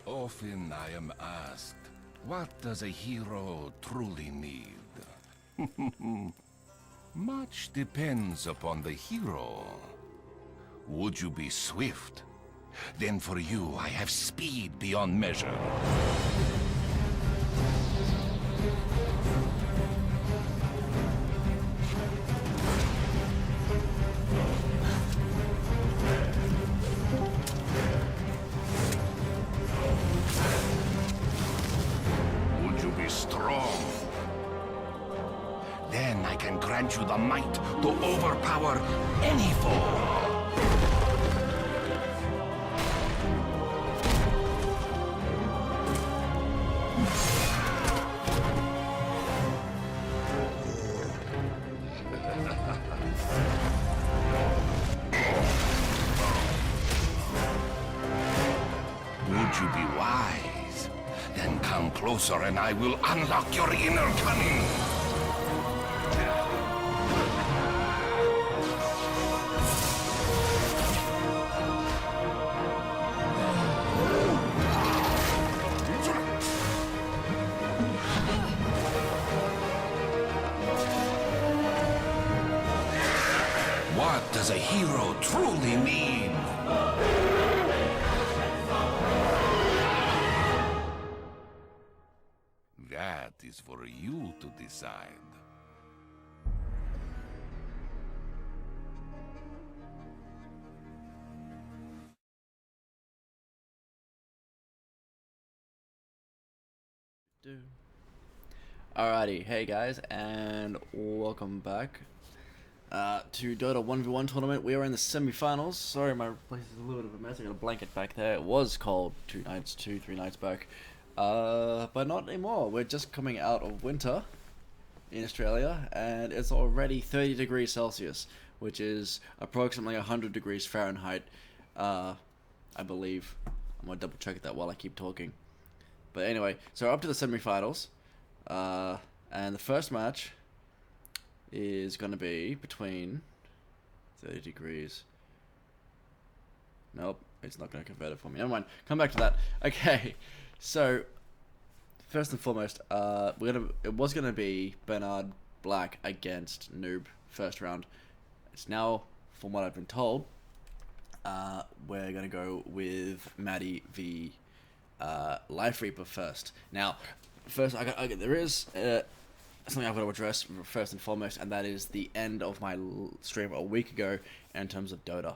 Often I am asked, what does a hero truly need? Much depends upon the hero. Would you be swift? Then for you, I have speed beyond measure. Would you be strong? Then I can grant you the might to overpower any foe. Would you be wise? Then come closer and I will unlock your inner cunning. What does a hero truly mean? That is for you to decide. Alrighty, hey guys, and welcome back to Dota 1v1 tournament. We are in the semi-finals. Sorry, my place is a little bit of a mess. I got a blanket back there. It was cold 3 nights back, but not anymore. We're just coming out of winter in Australia, and it's already 30 degrees Celsius, which is approximately 100 degrees Fahrenheit, I believe. I'm gonna double check that while I keep talking. But anyway, so up to the semi-finals. And the first match is going to be between 30 degrees. Nope, it's not going to convert it for me. Never mind. Come back to that. Okay, so first and foremost, it was going to be Bernard Black against Noob first round. It's now, from what I've been told, we're going to go with Maddie v Life Reaper first. Now, first, there is something I've got to address first and foremost, and that is the end of my stream a week ago in terms of Dota.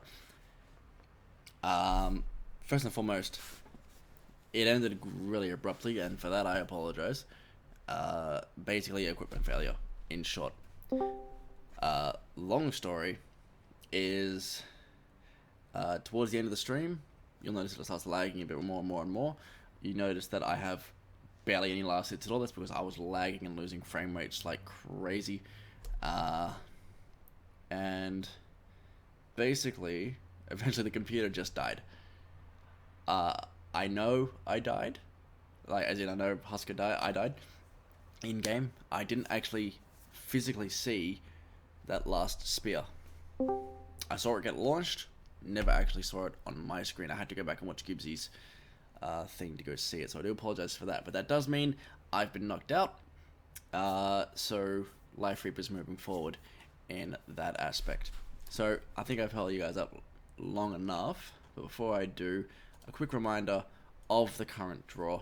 First and foremost, it ended really abruptly, and for that I apologize. Basically, equipment failure, in short. Long story is, towards the end of the stream, you'll notice that it starts lagging a bit more and more and more. You notice that I have barely any last hits at all. That's because I was lagging and losing frame rates like crazy. And basically, eventually the computer just died. I know I died. Like, as in, I know Husker died. I died. In game, I didn't actually physically see that last spear. I saw it get launched. Never actually saw it on my screen. I had to go back and watch Gibbsy's thing to go see it, so I do apologize for that, but that does mean I've been knocked out, so Life Reaper's moving forward in that aspect. So I think I've held you guys up long enough, but before I do, a quick reminder of the current draw.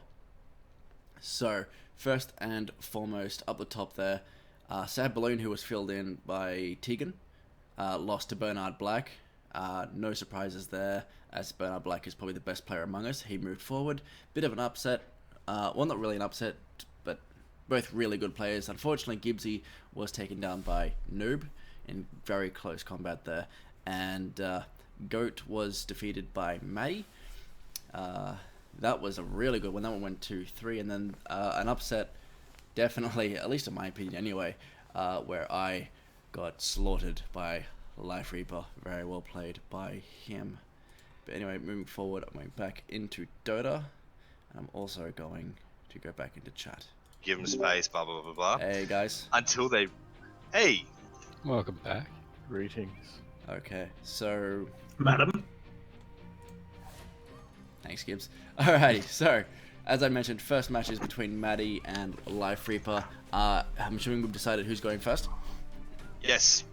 So first and foremost, up the top there, Sad Balloon, who was filled in by Tegan, lost to Bernard Black. No surprises there, as Bernard Black is probably the best player among us. He moved forward. Bit of an upset. Well, not really an upset, but both really good players. Unfortunately, Gibbsy was taken down by Noob in very close combat there. And Goat was defeated by Maddie. That was a really good one. That one went 2-3. And then an upset, definitely, at least in my opinion anyway, where I got slaughtered by Life Reaper. Very well played by him. But anyway, moving forward, I'm going back into Dota, and I'm also going to go back into chat. Give them space, blah blah blah blah. Hey guys. Until they, hey. Welcome back. Greetings. Okay, so Madam. Thanks, Gibbs. Alrighty, so as I mentioned, first match is between Maddie and Life Reaper. I'm assuming we've decided who's going first. Yes.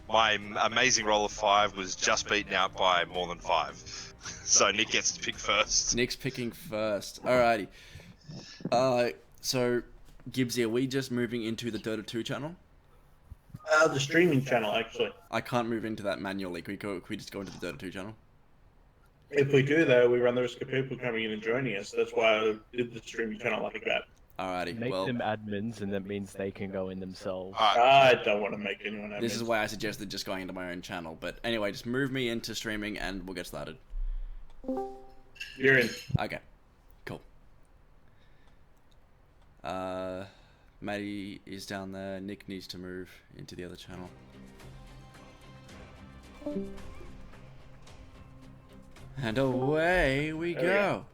My amazing roll of 5 was just beaten out by more than 5. So Nick gets to pick first. Nick's picking first. Alrighty. So Gibbsy, are we just moving into the Dota 2 channel? The streaming channel, actually. I can't move into that manually. Can we just go into the Dota 2 channel? If we do, though, we run the risk of people coming in and joining us. That's why I did the streaming channel like that. Alrighty, Make well, them admins, and that means they can go in themselves. I don't want to make anyone admins. this is why I suggested just going into my own channel. But anyway, just move me into streaming and we'll get started. You're in. Okay, cool. Maddie is down there. Nick needs to move into the other channel. And away we There we go.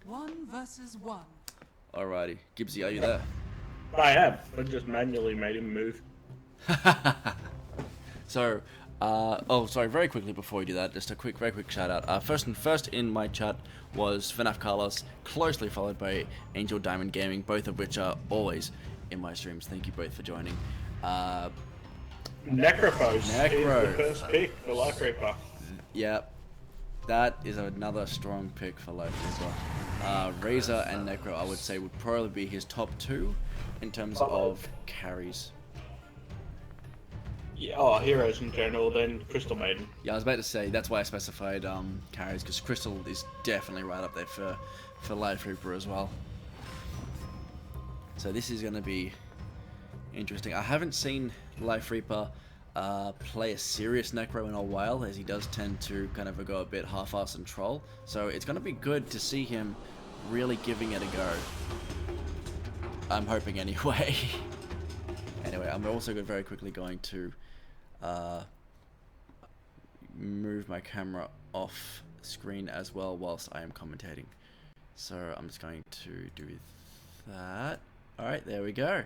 1 versus 1. Alrighty, Gibbsy, are you there? I am. I just manually made him move. So, sorry, very quickly before we do that, just a very quick shout out. First in my chat was FNAF Carlos, closely followed by Angel Diamond Gaming, both of which are always in my streams. Thank you both for joining. Necrophos is Necro. the first pick for Life Reaper. Yeah, that is another strong pick for Life Reaper. Razor and Necro, I would say, would probably be his top 2 in terms of carries. Yeah, heroes in general, then Crystal Maiden. Yeah, I was about to say, that's why I specified carries, because Crystal is definitely right up there for Life Reaper as well. So this is going to be interesting. I haven't seen Life Reaper play a serious Necro in a while, as he does tend to kind of go a bit half-assed and troll. So it's going to be good to see him really giving it a go. I'm hoping anyway. Anyway, I'm also very quickly going to move my camera off screen as well whilst I am commentating. So I'm just going to do that. Alright, there we go.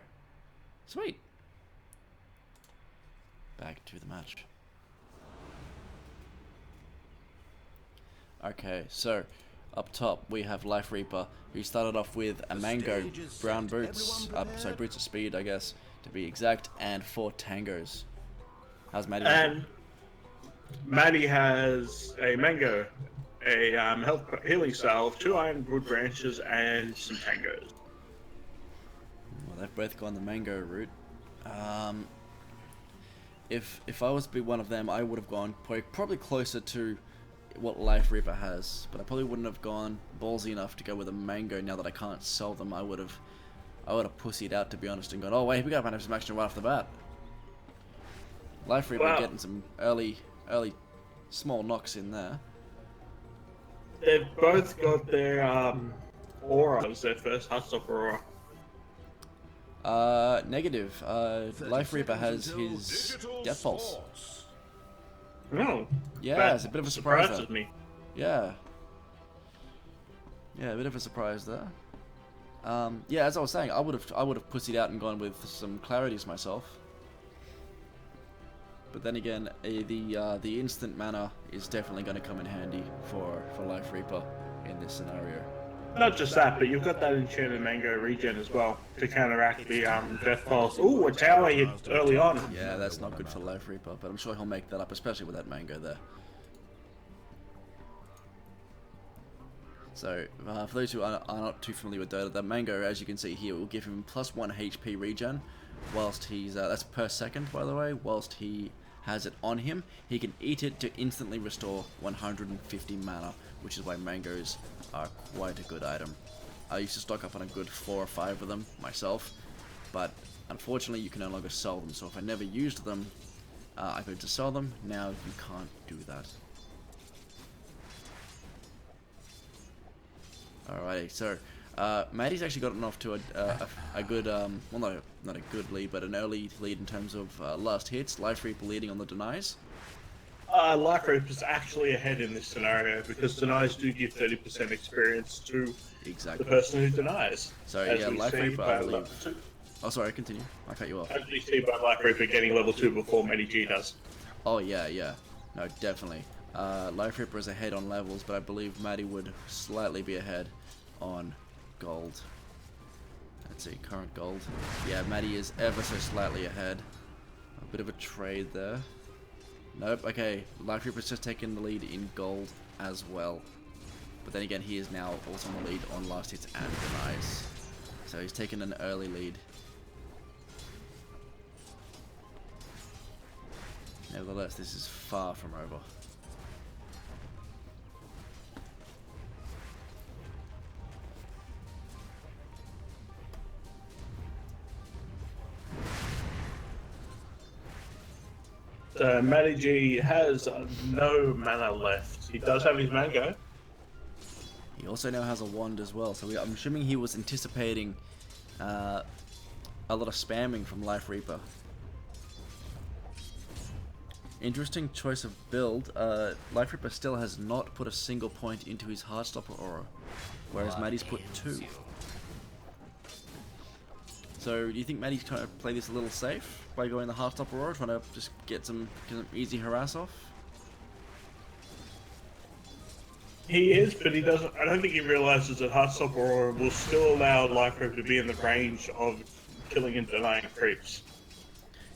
Sweet. Back to the match. Okay, so up top we have Life Reaper, who started off with a mango, brown boots, boots of speed, I guess, to be exact, and 4 tangos. How's Maddie? And Maddie has a mango, a health healing salve, 2 ironwood branches, and some tangos. Well, they've both gone the mango route. If I was to be one of them, I would have gone probably closer to what Life Reaper has, but I probably wouldn't have gone ballsy enough to go with a mango. Now that I can't sell them, I would have pussied out, to be honest, and gone, oh wait, we gotta have some action right off the bat. Life Reaper getting some early small knocks in there. They've both got their auras, their first Heartstop aura. Negative. Life Reaper has his Death Pulse. No. Yeah, it's a bit of a surprise surprises there. me. Yeah. Yeah, a bit of a surprise there. Yeah, as I was saying, I would have pussied out and gone with some clarities myself. But then again, the instant mana is definitely going to come in handy for Life Reaper in this scenario. Not just that, but you've got that enchanted mango regen as well to counteract the Death Pulse. Ooh, a tower hit early on. Yeah, that's not good for Life Reaper, but I'm sure he'll make that up, especially with that mango there. So, for those who are not too familiar with Dota, that mango, as you can see here, will give him +1 HP regen, whilst he's, that's per second, by the way, whilst he has it on him. He can eat it to instantly restore 150 mana, which is why mangoes are quite a good item. I used to stock up on a good 4 or 5 of them myself, but unfortunately you can no longer sell them, so if I never used them, I could just sell them. Now you can't do that. Alrighty, so Maddie's actually gotten off to a good, well, no, not a good lead, but an early lead in terms of last hits. Life Reaper leading on the denies. Life Reaper's actually ahead in this scenario because denies do give 30% experience to the person who denies. So as yeah, we Life see Reaper, by I believe. level 2. Oh, sorry, continue. I cut you off. As we see by Life Reaper getting level 2 before Medi G does. Oh yeah, yeah. No, definitely. Life Reaper is ahead on levels, but I believe Maddie would slightly be ahead on gold. Let's see, current gold. Yeah, Maddie is ever so slightly ahead. A bit of a trade there. Nope, okay. Life Reaper's just taken the lead in gold as well. But then again, he is now also in the lead on last hits and denies. So he's taken an early lead. Nevertheless, this is far from over. So Matty G has no mana left. He does have his mango. He also now has a wand as well, so I'm assuming he was anticipating a lot of spamming from Life Reaper. Interesting choice of build. Life Reaper still has not put a single point into his Heartstopper aura, whereas Maddie's put 2. So, do you think Maddie's trying to play this a little safe by going the Heartstopper aura, trying to just get some easy harass off? He is, but he doesn't. I don't think he realizes that Heartstopper Aura will still allow Life Reaper to be in the range of killing and denying creeps.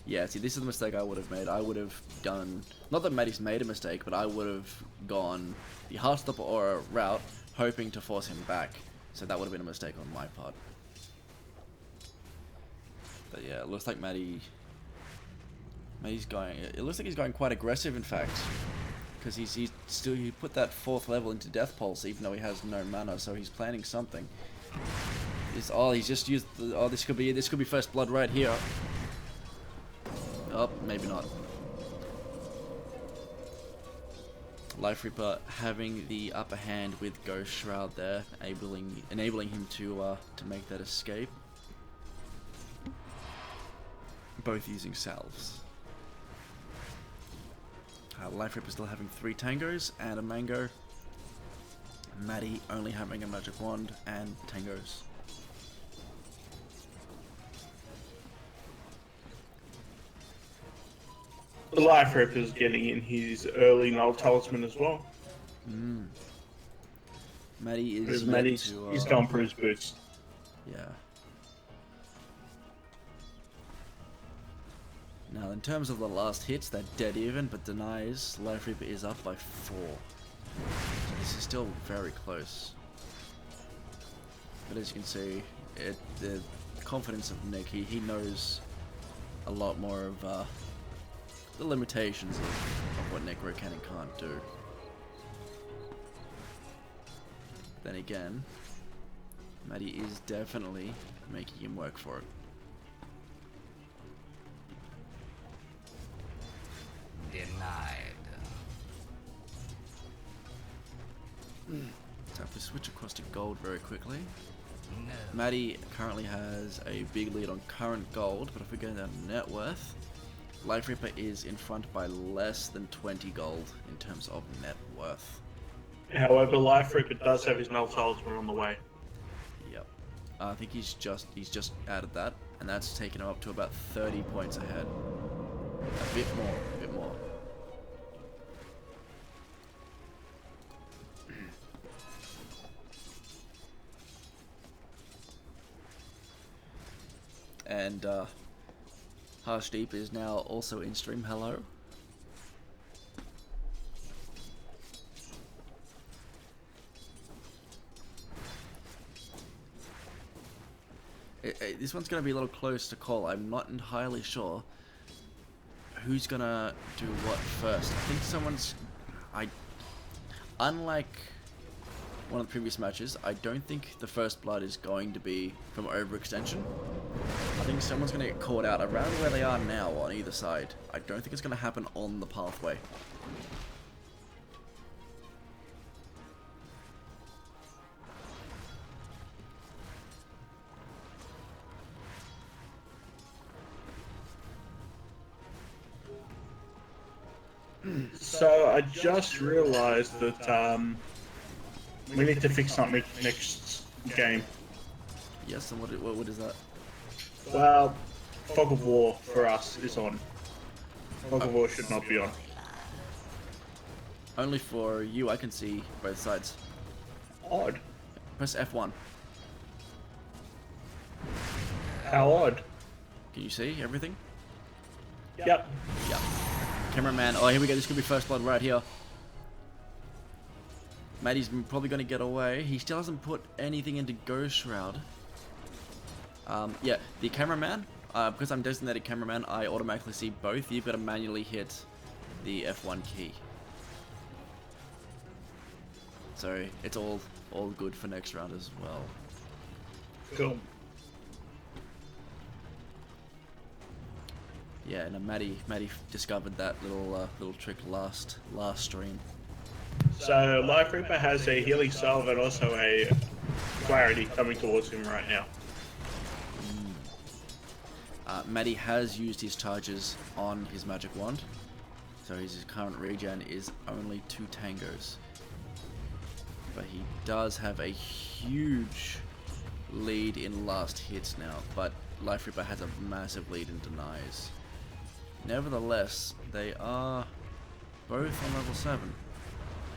Yeah, see, this is the mistake I would have made. I would have done... Not that Maddie's made a mistake, but I would have gone the Heartstopper Aura route, hoping to force him back. So that would have been a mistake on my part. But yeah, it looks like Maddie's going... It looks like he's going quite aggressive, in fact. Because he put that 4th level into Death Pulse, even though he has no mana, so he's planning something. He's just used... this could be First Blood right here. Oh, maybe not. Life Reaper having the upper hand with Ghost Shroud there, enabling him to make that escape. Both using salves. Life Reaper still having 3 tangos and a mango. Maddie only having a magic wand and tangos. The Life Reaper is getting in his early Null Talisman as well. Maddie is Because Maddie's he's gone for his boots. Yeah. Now, in terms of the last hits, they're dead even, but denies, Life Reaper is up by 4. So this is still very close. But as you can see, the confidence of Nick, he knows a lot more of the limitations of what Necro can and can't do. Then again, Maddie is definitely making him work for it. Denied. So if we switch across to gold very quickly. No. Maddie currently has a big lead on current gold, but if we go down to net worth, Life Reaper is in front by less than 20 gold in terms of net worth. However, Life Reaper does have his Null Talisman on the way. Yep. I think he's just added that, and that's taken him up to about 30 points ahead. A bit more. And Harsh Deep is now also in stream. Hello. This one's going to be a little close to call. I'm not entirely sure who's going to do what first. I think unlike one of the previous matches, I don't think the first blood is going to be from overextension. I think someone's going to get caught out around where they are now on either side. I don't think it's going to happen on the pathway. So I just realized that we need to fix something next game. Yes, and what is that? Well, Fog of War for us is on. Fog of War should not be on. Only for you, I can see both sides. Odd. Press F1. How odd. Can you see everything? Yep. Yeah. Cameraman. Oh, here we go. This could be first blood right here. Maddie's probably going to get away. He still hasn't put anything into Ghost Shroud. Yeah, the cameraman. Because I'm designated cameraman, I automatically see both. You've got to manually hit the F1 key. So it's all good for next round as well. Cool. Yeah, and Maddie discovered that little trick last stream. So Life Reaper has a healing salve and also a clarity coming towards him right now. Maddie has used his charges on his magic wand, so his current regen is only 2 tangos. But he does have a huge lead in last hits now, but Life Reaper has a massive lead in denies. Nevertheless, they are both on level 7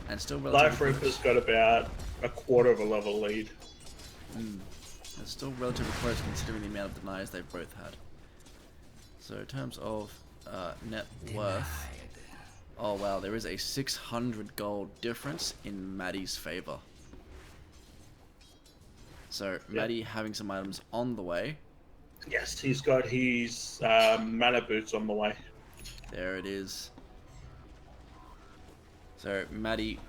and still relatively Life Reaper's got about a quarter of a level lead. It's still relatively close considering the amount of denies they've both had. So in terms of net worth, oh wow, there is a 600 gold difference in Maddie's favor. So Maddie having some items on the way. Yes, he's got his mana boots on the way. There it is. So Maddie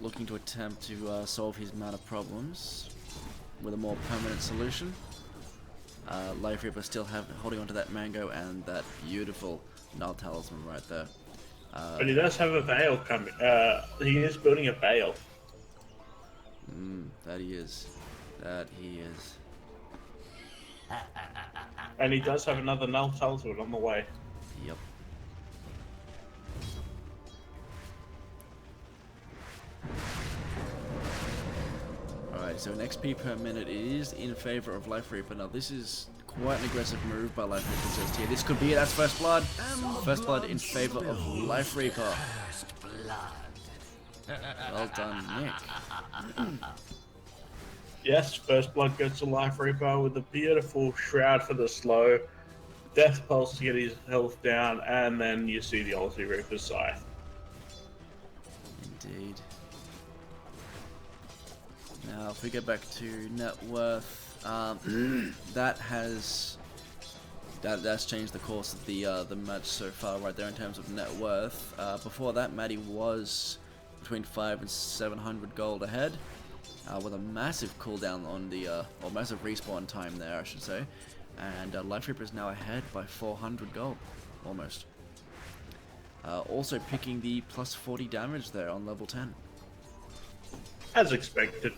looking to attempt to solve his mana problems with a more permanent solution. Life Reaper still holding onto that mango and that beautiful null talisman right there. But he does have a veil coming. He is building a veil. That he is. That he is. And he does have another null talisman on the way. Yep. Alright, so an XP per minute is in favor of Life Reaper. Now this is quite an aggressive move by Life Reaper just here. This could be it, that's First Blood. First Blood in favor of Life Reaper. Well done, Nick. Yes, First Blood goes to Life Reaper with a beautiful Shroud for the slow, Death Pulse to get his health down, and then you see the ulti Reaper's Scythe. Indeed. Now, if we get back to net worth, that's changed the course of the match so far, right there in terms of net worth. Before that, Maddie was between 500 and 700 gold ahead, with a massive cooldown on the or massive respawn time there, I should say. And Life Reaper is now ahead by 400 gold, almost. Also picking the plus 40 damage there on level 10. As expected.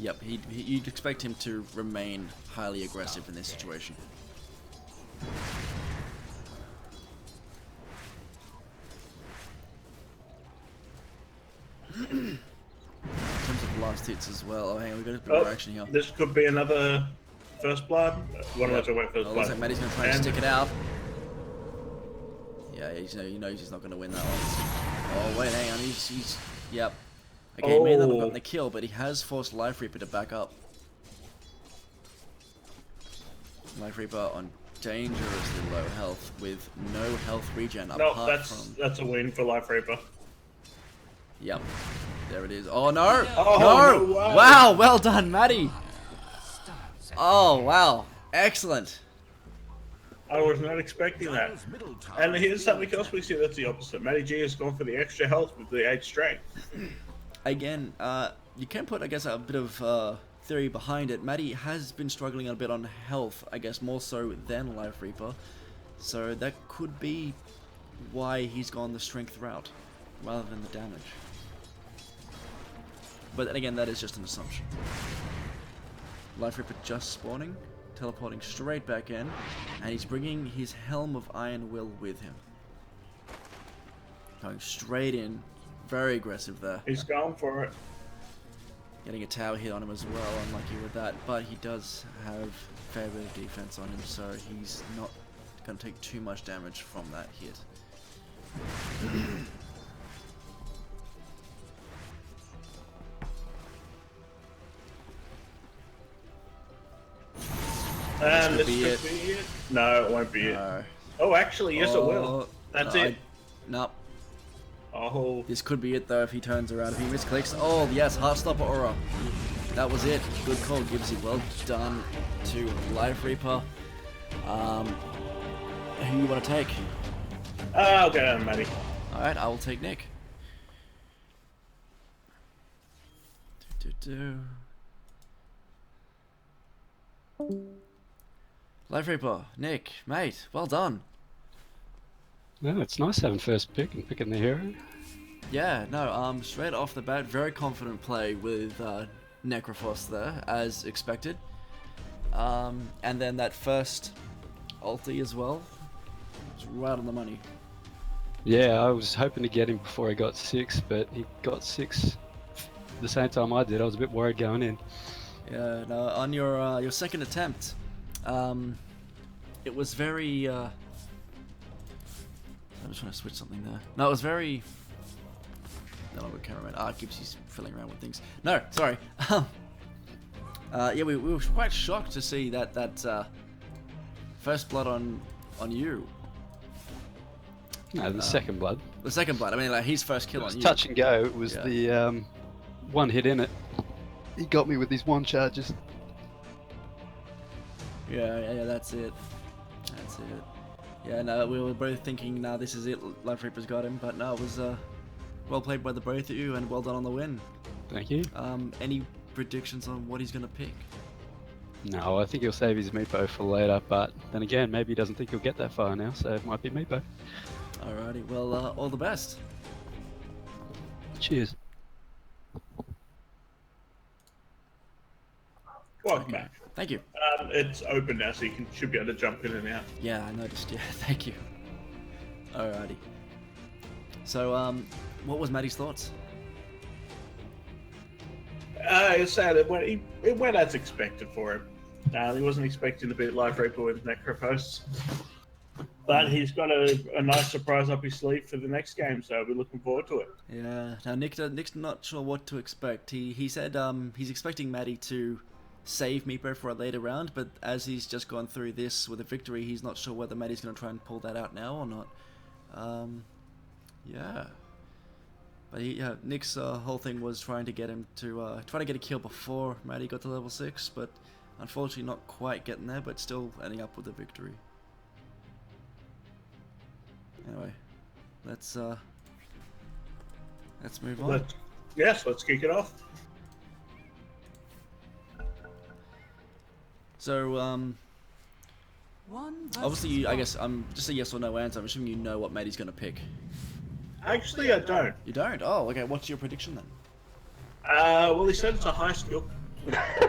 Yep, you'd expect him to remain highly aggressive in this situation. In terms of last hits as well. Oh, hang on, we got a bit more action here. This could be another First Blood. One of us went First Oh, Blood. looks like Maddie's going to try and stick it out. Yeah, you know he's not going to win that one. Oh, wait, hang on. He's yep. Okay, he may not have gotten the kill, but he has forced Life Reaper to back up. Life Reaper on dangerously low health with no health regen No, apart from... that's a win for Life Reaper. Yep. There it is. Oh, no! Oh, no! no way. Wow, well done, Maddie! Oh, wow. Excellent. I was not expecting that. And here's something else we see that's the opposite. Matty G has gone for the extra health with the 8 strength. Again, you can put, I guess, a bit of theory behind it. Maddie has been struggling a bit on health, I guess, more so than Life Reaper. So that could be why he's gone the strength route, rather than the damage. But then again, that is just an assumption. Life Reaper just spawning, teleporting straight back in, and he's bringing his Helm of Iron Will with him. Going straight in, very aggressive there. He's going for it. Getting a tower hit on him as well, unlucky with that, but he does have a fair bit of defense on him, so he's not going to take too much damage from that hit. And could this be could it. be it. No, it won't be it. No. Oh, actually, yes, it will. Oh, That's no, it. Nope. Oh, This could be it though if he turns around. If he misclicks. Oh yes, Heartstopper Aura. That was it. Good call, Gibbsy. Well done to Life Reaper. Who you want to take? I'll go down, Matty. Alright, I will take Nick. Life Reaper, Nick, mate, well done. No, it's nice having first pick and picking the hero. Yeah, no, straight off the bat, very confident play with Necrophos there, as expected. And then that first ulti as well, was right on the money. Yeah, I was hoping to get him before he got 6, but he got 6 the same time I did. I was a bit worried going in. Yeah, no, on your second attempt, it was very. I'm just trying to switch something there. No, it was very. No longer cameraman. Gibbsy's filling around with things. No, sorry. Yeah, we were quite shocked to see that first blood on you. No, the second blood. The second blood. I mean, like his first It kill was on you. touch and go. It was Yeah. the one hit in it. He got me with these one charges. Yeah, that's it. That's it. Yeah, no, we were both thinking, nah, this is it. Life Reaper's got him, but no, it was well played by the both of you, and well done on the win. Thank you. Any predictions on what he's gonna pick? No, I think he'll save his Meepo for later, but then again, maybe he doesn't think he'll get that far now, so it might be Meepo. Alrighty, well, all the best. Cheers. welcome back. Thank you. It's open now, so you should be able to jump in and out. Yeah, I noticed. Yeah, thank you. Alrighty. So, what was Maddie's thoughts? It's sad. It went as expected for him. He wasn't expecting to beat Life Reaper with Necrophos. But he's got a nice surprise up his sleeve for the next game, so we're looking forward to it. Yeah. Now Nick's not sure what to expect. He said he's expecting Maddie to save Meepo for a later round, but as he's just gone through this with a victory, he's not sure whether Maddie's going to try and pull that out now or not. Yeah. But Nick's whole thing was trying to get him to try to get a kill before Maddie got to level 6, but unfortunately not quite getting there, but still ending up with a victory. Anyway, let's move on. Let's kick it off. So, One versus obviously, I one. guess just a yes or no answer. I'm assuming you know what Maddie's gonna pick. Actually, I don't. You don't? Oh, okay. What's your prediction then? Well, he said it's a high skill.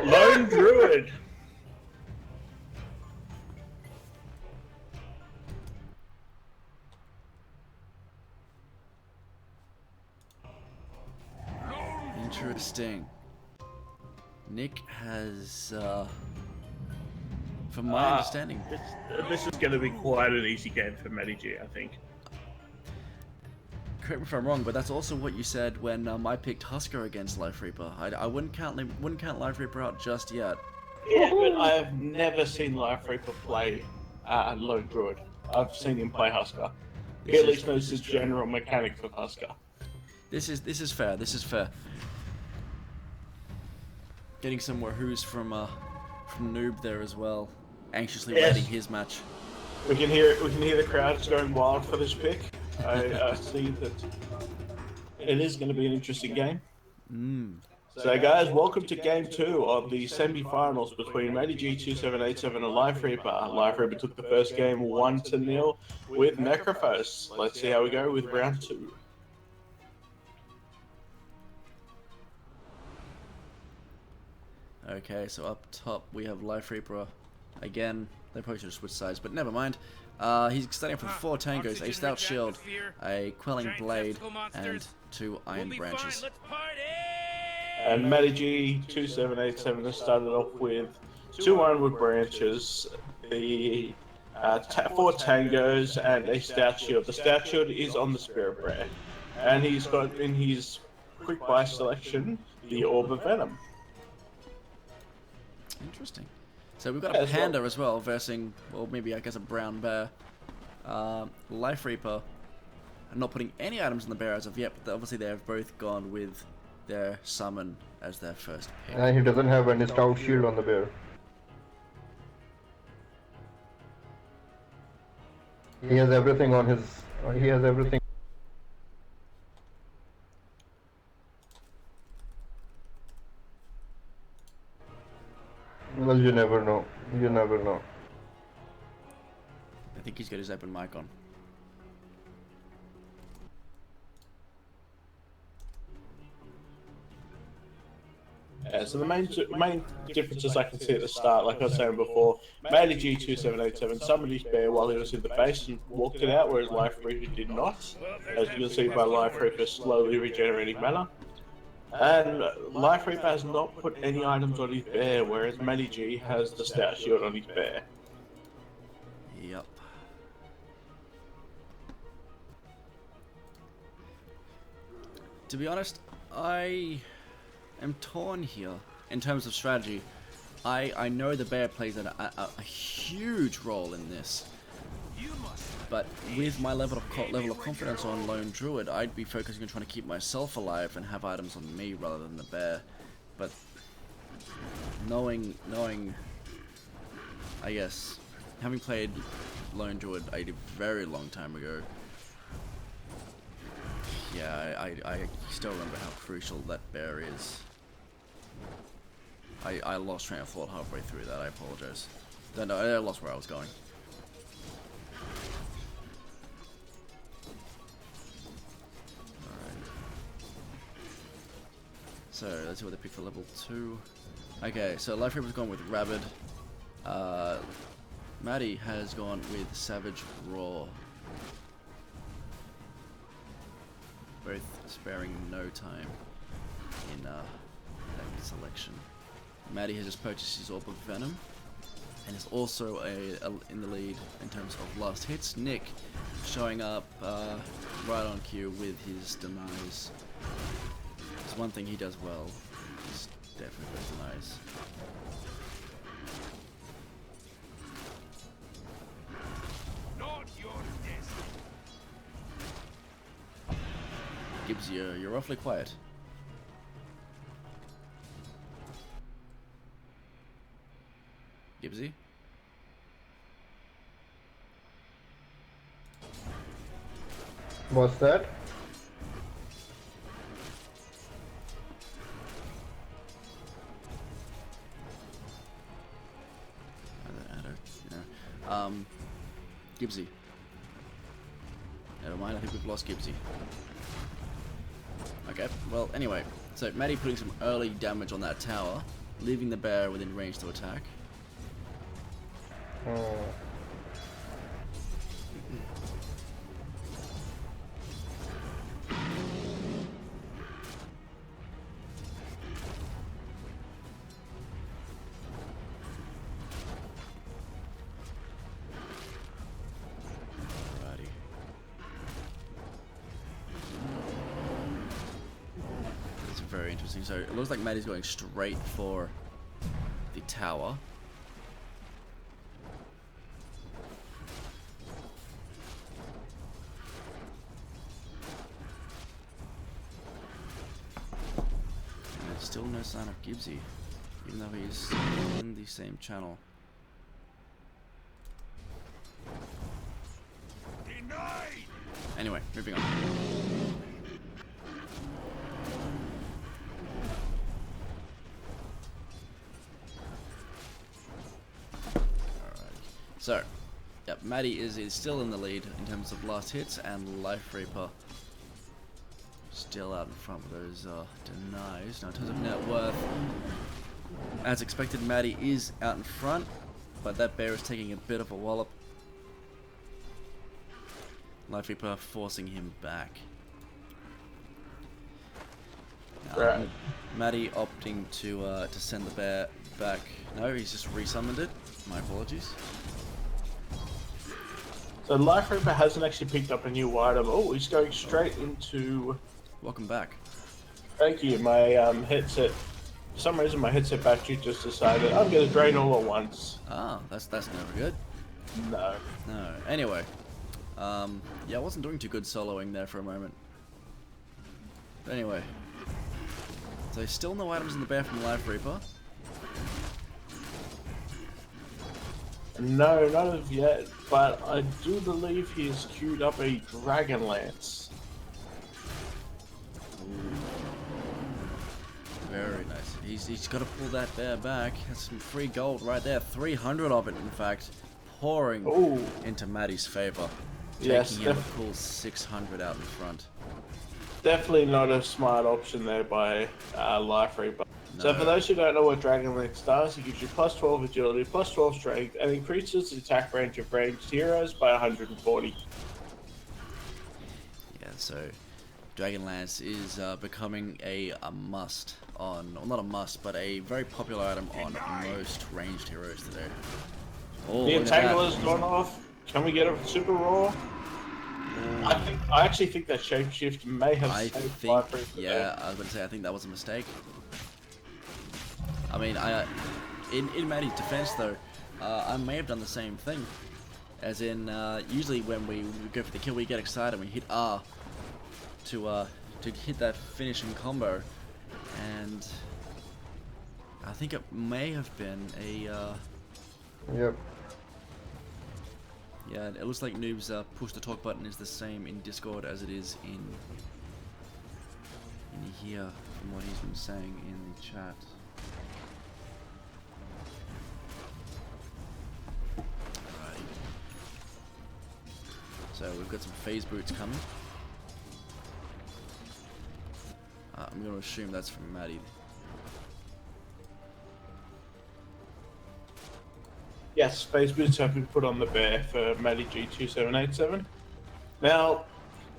Lone Druid. Interesting. Nick has, from my understanding, This is going to be quite an easy game for Matty G, I think. correct me if I'm wrong, but that's also what you said when I picked Husker against Life Reaper. I wouldn't count Life Reaper out just yet. Yeah, but I have never seen Life Reaper play Lone Druid. I've seen him play Husker. He at least knows his general mechanics of Husker. This is fair. This is fair. Getting some woohoos from Noob there as well, anxiously Yes. waiting his match. We can hear the crowds going wild for this pick. I see that it is going to be an interesting game. So guys, welcome to game 2 of the semi-finals between Matty G 2787 and Life Reaper. Life Reaper took the first game 1-0 with Necrophos. Let's see how we go with round 2. Okay, so up top we have Life Reaper. Again, they probably should have switched sides, but never mind. He's starting off with 4 tangos, a stout shield, a quelling blade, and 2 iron branches. And Matty G 2787 has started off with 2 ironwood branches, the 4 tangos, and a stout shield. The stout shield is on the spirit brand, and he's got in his quick buy selection the orb of venom. Interesting. So we've got Yeah, a as well. panda as well, versing, well, maybe I guess a brown bear. Life Reaper. I'm not putting any items in the bear as of yet, but obviously they have both gone with their summon as their first pick. And he doesn't have any stout shield on the bear. He has everything on his. He has everything. Well, you never know. You never know. I think he's got his open mic on. Yeah, so the main differences I can see at the start, like I was saying before, Melee G2787 summoned his bear while he was in the base and walked it out, whereas Life Reaper did not. As you can see by Life Reaper slowly regenerating mana. And Life Reaper has not put any items on his bear, whereas Melee G has the stout shield on his bear. Yep. To be honest, I am torn here in terms of strategy. I know the bear plays a huge role in this, but with my level of confidence on Lone Druid, I'd be focusing on trying to keep myself alive and have items on me rather than the bear. But knowing, I guess, having played Lone Druid a very long time ago, yeah, I still remember how crucial that bear is. I lost train of thought halfway through that, I apologize. No, I lost where I was going. Alright. So, let's see what they pick for level 2. Okay, so Life Reaper's gone with Rabid. Maddie has gone with Savage Roar. Both sparing no time in that selection. Maddie has just purchased his Orb of Venom and is also in the lead in terms of last hits. Nick showing up right on cue with his denies. It's one thing he does well. It's definitely denies. Gibbs, you're awfully quiet. Gibbsy? What's that? I don't know. Gibbsy. Never mind, I think we've lost Gibbsy. Okay, well, anyway. So, Maddie putting some early damage on that tower, leaving the bear within range to attack. Alrighty. That's very interesting. So, it looks like Maddie's going straight for the tower. Still no sign of Gibbsy, even though he's in the same channel. Denied! Anyway, moving on. Alrighty. So, yep, Maddie is still in the lead in terms of last hits, and Life Reaper still out in front with those denies. Now, in terms of net worth, as expected, Maddie is out in front, but that bear is taking a bit of a wallop. Life Reaper forcing him back. Right. Maddie opting to send the bear back. No, he's just resummoned it. My apologies. So Life Reaper hasn't actually picked up a new item. Oh, he's going straight into... Welcome back. Thank you, my headset For some reason, my headset battery just decided I'm going to drain all at once. Ah, that's never good. No. No. Anyway, yeah, I wasn't doing too good soloing there for a moment. But anyway, so still no items in the bear from Life Reaper. No, not as of yet, but I do believe he has queued up a Dragon Lance. Very nice. He's got to pull that bear back. That's some free gold right there. 300 of it, in fact, pouring Ooh. into Maddie's favor. Yes, Taking him a cool 600 out in front. Definitely not a smart option there by Life Reaper. So No. for those who don't know what Dragon Lance does, it gives you plus 12 agility, plus 12 strength, and increases the attack range of ranged heroes by 140. Yeah, so Dragonlance is becoming a must on, well, not a must, but a very popular item on most ranged heroes today. Oh, The look at that. Entangler's gone off. Can we get a super raw? I actually think that shapeshift may have I saved think, Life Reaper yeah, there. I was going to say, I think that was a mistake. I mean, in Maddie's defense though, I may have done the same thing. As in, usually when we go for the kill, we get excited and we hit R to hit that finishing combo, and I think it may have been a Yep. yeah. It looks like Noob's push the talk button is the same in Discord as it is in here, from what he's been saying in the chat. Alrighty. So we've got some phase boots coming. I'm going to assume that's from Maddie. Yes, space boots have been put on the bear for Matty G2787. Now,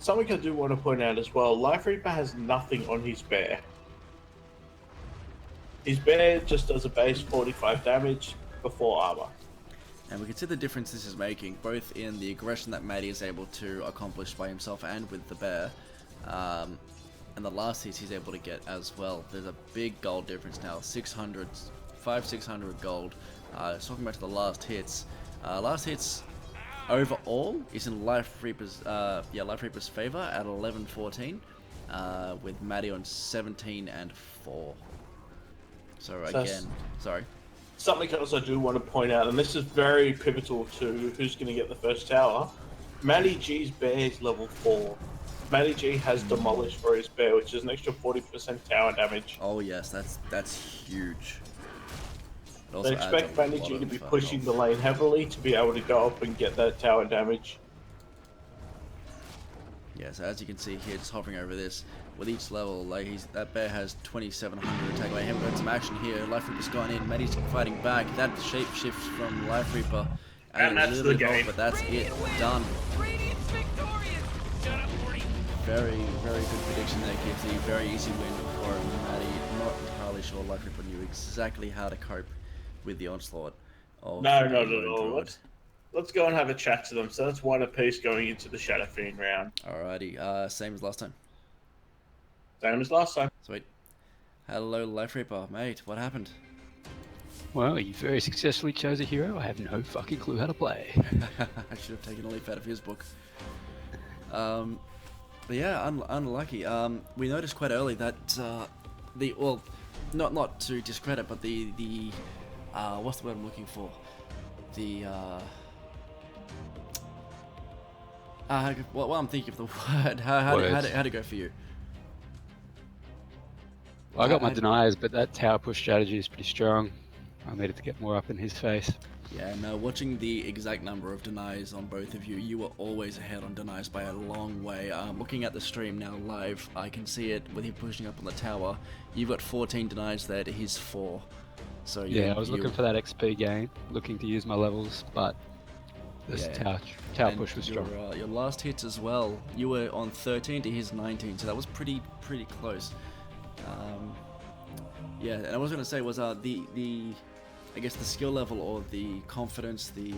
something I do want to point out as well, Life Reaper has nothing on his bear. His bear just does a base 45 damage before armor. And we can see the difference this is making, both in the aggression that Maddie is able to accomplish by himself and with the bear, and the last hits he's able to get as well. There's a big gold difference now, 600 gold. Talking back to the last hits, overall is in Life Reaper's favor at 11-14, with Maddie on 17 and 4. So again, sorry. Something else I do want to point out, and this is very pivotal to who's going to get the first tower. Matty G's bear is level 4. Matty G has demolished for his bear, which is an extra 40% tower damage. Oh yes, that's huge. It also They adds expect a Matty lot G to of, be pushing health. the lane heavily to be able to go up and get that tower damage. Yeah, so as you can see here, just hovering over this, with each level, like that bear has 2,700 attack by him. Got some action here. Life Reaper's gone in. Maddie's fighting back. That shape shifts from Life Reaper, And a that's little the bit game. off, but that's it. Done. Very, very good prediction there, Kipsy. Very easy win for Maddie. Not entirely sure Life Reaper knew exactly how to cope with the onslaught of No, the not at Lone all. Druid. Let's go and have a chat to them. So that's one apiece going into the Shadow Fiend round. Alrighty, same as last time. Same as last time. Sweet. Hello, Life Reaper, mate. What happened? Well, you very successfully chose a hero I have no fucking clue how to play. I should have taken a leaf out of his book. But yeah, unlucky. We noticed quite early that not to discredit, but the what's the word I'm looking for? The well, I'm thinking of the word. How'd it go for you? Well, I got my deniers, but that tower push strategy is pretty strong. I needed to get more up in his face. Yeah, no, watching the exact number of denies on both of you, you were always ahead on denies by a long way. Looking at the stream now live, I can see it with him pushing up on the tower. You've got 14 denies there to his 4. So Yeah, I was looking for that XP gain, looking to use my levels, but this tower push was strong. Your last hits as well, you were on 13 to his 19, so that was pretty close. Yeah, and I was going to say was I guess the skill level or the confidence, the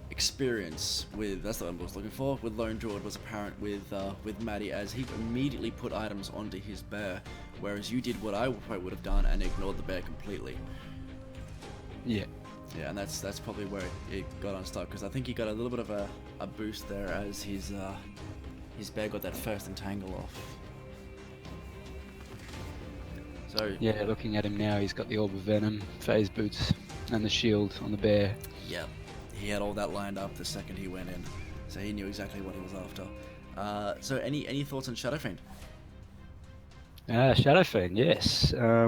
experience with, that's the word I was looking for, with Lone Druid was apparent with Maddie, as he immediately put items onto his bear, whereas you did what I probably would have done and ignored the bear completely. Yeah. Yeah, and that's probably where it got unstuck, because I think he got a little bit of a boost there as his bear got that first entangle off. So Yeah, looking at him now, he's got the Orb of Venom, phase boots, and the shield on the bear. Yep, he had all that lined up the second he went in, so he knew exactly what he was after. So any thoughts on Shadow Fiend? Shadow Fiend, yes. Yeah,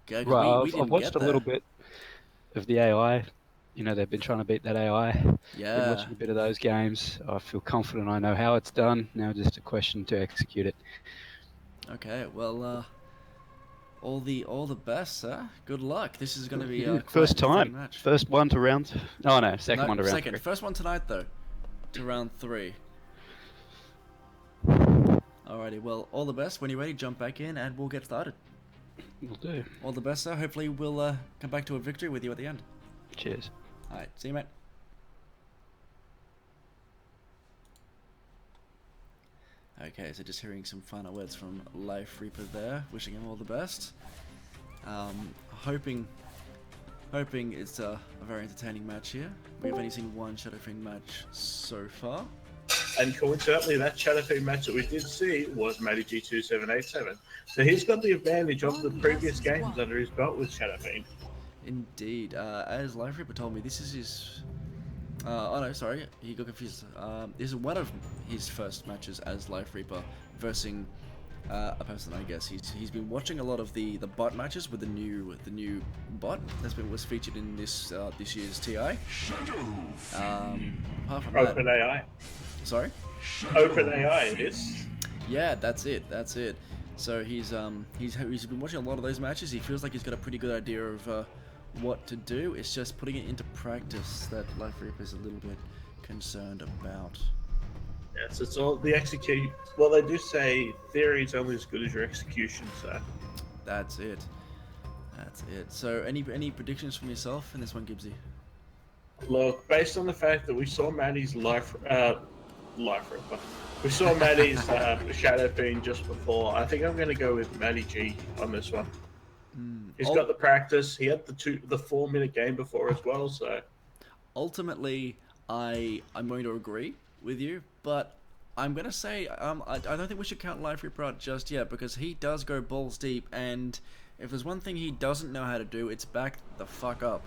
'cause Right, we I've didn't watched get a little there. bit of the AI. You know, they've been trying to beat that AI. Been Yeah. watching a bit of those games. I feel confident I know how it's done. Now just a question to execute it. Okay, well, all the best, sir. Good luck. This is going to be quite First an entertaining time. match. First one to round. Oh no, second No, one to round second. three. First one tonight though, to round 3. Alrighty, well, all the best. When you're ready, jump back in and we'll get started. Will do. All the best, sir. Hopefully we'll come back to a victory with you at the end. Cheers. Alright, see you, mate. Okay, so just hearing some final words from Life Reaper there, wishing him all the best. Hoping it's a very entertaining match here. We've only seen one Shadow Fiend match so far. And coincidentally, that Shadow Fiend match that we did see was Matty G2787. So he's got the advantage of the previous games under his belt with Shadow Fiend. Indeed. As Life Reaper told me, this is his... oh no, sorry, he got confused. This is one of his first matches as Life Reaper versus a person. I guess he's been watching a lot of the bot matches with the new bot was featured in this year's TI. Apart from that, Open AI. sorry. Open AI it is. Yeah, that's it. So he's been watching a lot of those matches. He feels like he's got a pretty good idea of what to do. It's just putting it into practice that Life Reaper is a little bit concerned about. Yes, it's all the execute. Well, they do say theory is only as good as your execution. So That's it. So any predictions from yourself in this one, Gibbsy? look, based on the fact that we saw Matty's life Ripper, we saw Matty's Shadow Fiend just before. I think I'm going to go with Matty G on this one. He's got the practice. He had the 4-minute game before as well. So Ultimately, I'm going to agree with you, but I'm going to say I don't think we should count Life Reaper out just yet, because he does go balls deep, and if there's one thing he doesn't know how to do, it's back the fuck up.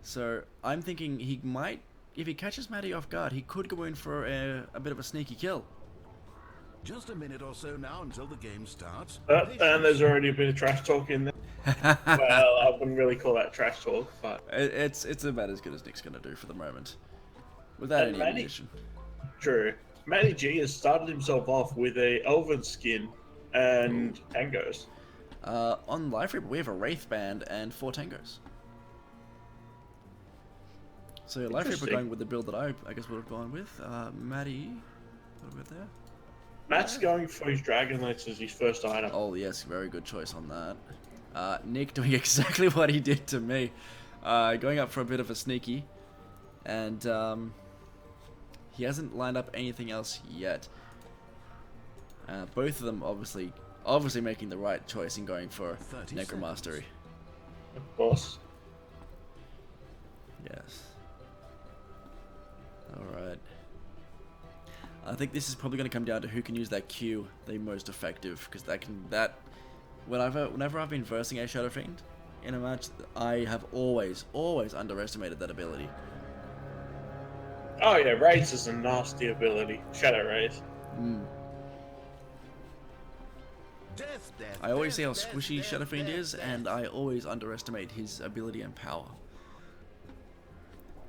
So I'm thinking he might, if he catches Matty off guard, he could go in for a bit of a sneaky kill. Just a minute or so now until the game starts. and there's already a bit of trash talk in there. Well, I wouldn't really call that trash talk, but It's about as good as Nick's going to do for the moment, without And any Matty- ammunition. true. Matty G has started himself off with a Elven skin and tangos. On Life Reaper, we have a Wraith Band and 4 Tangos. So Life Reaper Interesting. going with the build that I guess would have gone with. Matty, what have we got there? Matt's going for his Dragon Lance as his first item. Oh yes, very good choice on that. Nick doing exactly what he did to me. Going up for a bit of a sneaky. And he hasn't lined up anything else yet. Both of them obviously making the right choice in going for 30 Necromastery. Of course. Yes. Alright. I think this is probably going to come down to who can use that Q the most effective, because whenever I've been versing a Shadow Fiend in a match, I have always underestimated that ability. Oh yeah, Raise is a nasty ability. Shadow Raise. Death, death, I always death, see how death, squishy death, Shadow Fiend death, is, death. and I always underestimate his ability and power.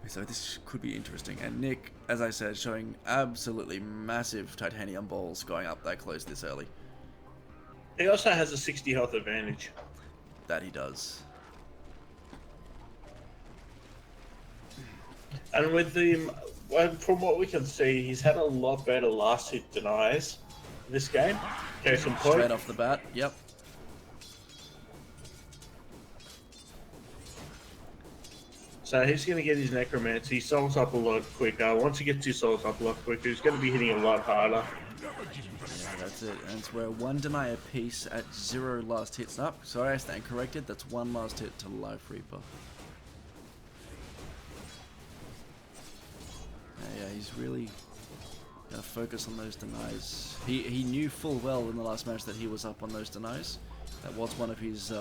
So this could be interesting. And Nick, as I said, showing absolutely massive titanium balls going up that close this early. He also has a 60 health advantage. That he does. And with the, from what we can see, he's had a lot better last hit denies this game. Case in point. Straight off the bat, yep. So he's going to get his Necromancy. He souls up a lot quicker. Once he gets his souls up a lot quicker, he's going to be hitting a lot harder. Yeah, that's it. And it's where 1 deny a piece at 0 last hits. Up. Sorry, I stand corrected. That's 1 last hit to Life Reaper. Yeah, he's really gonna focus on those denies. He knew full well in the last match that he was up on those denies. That was one of his.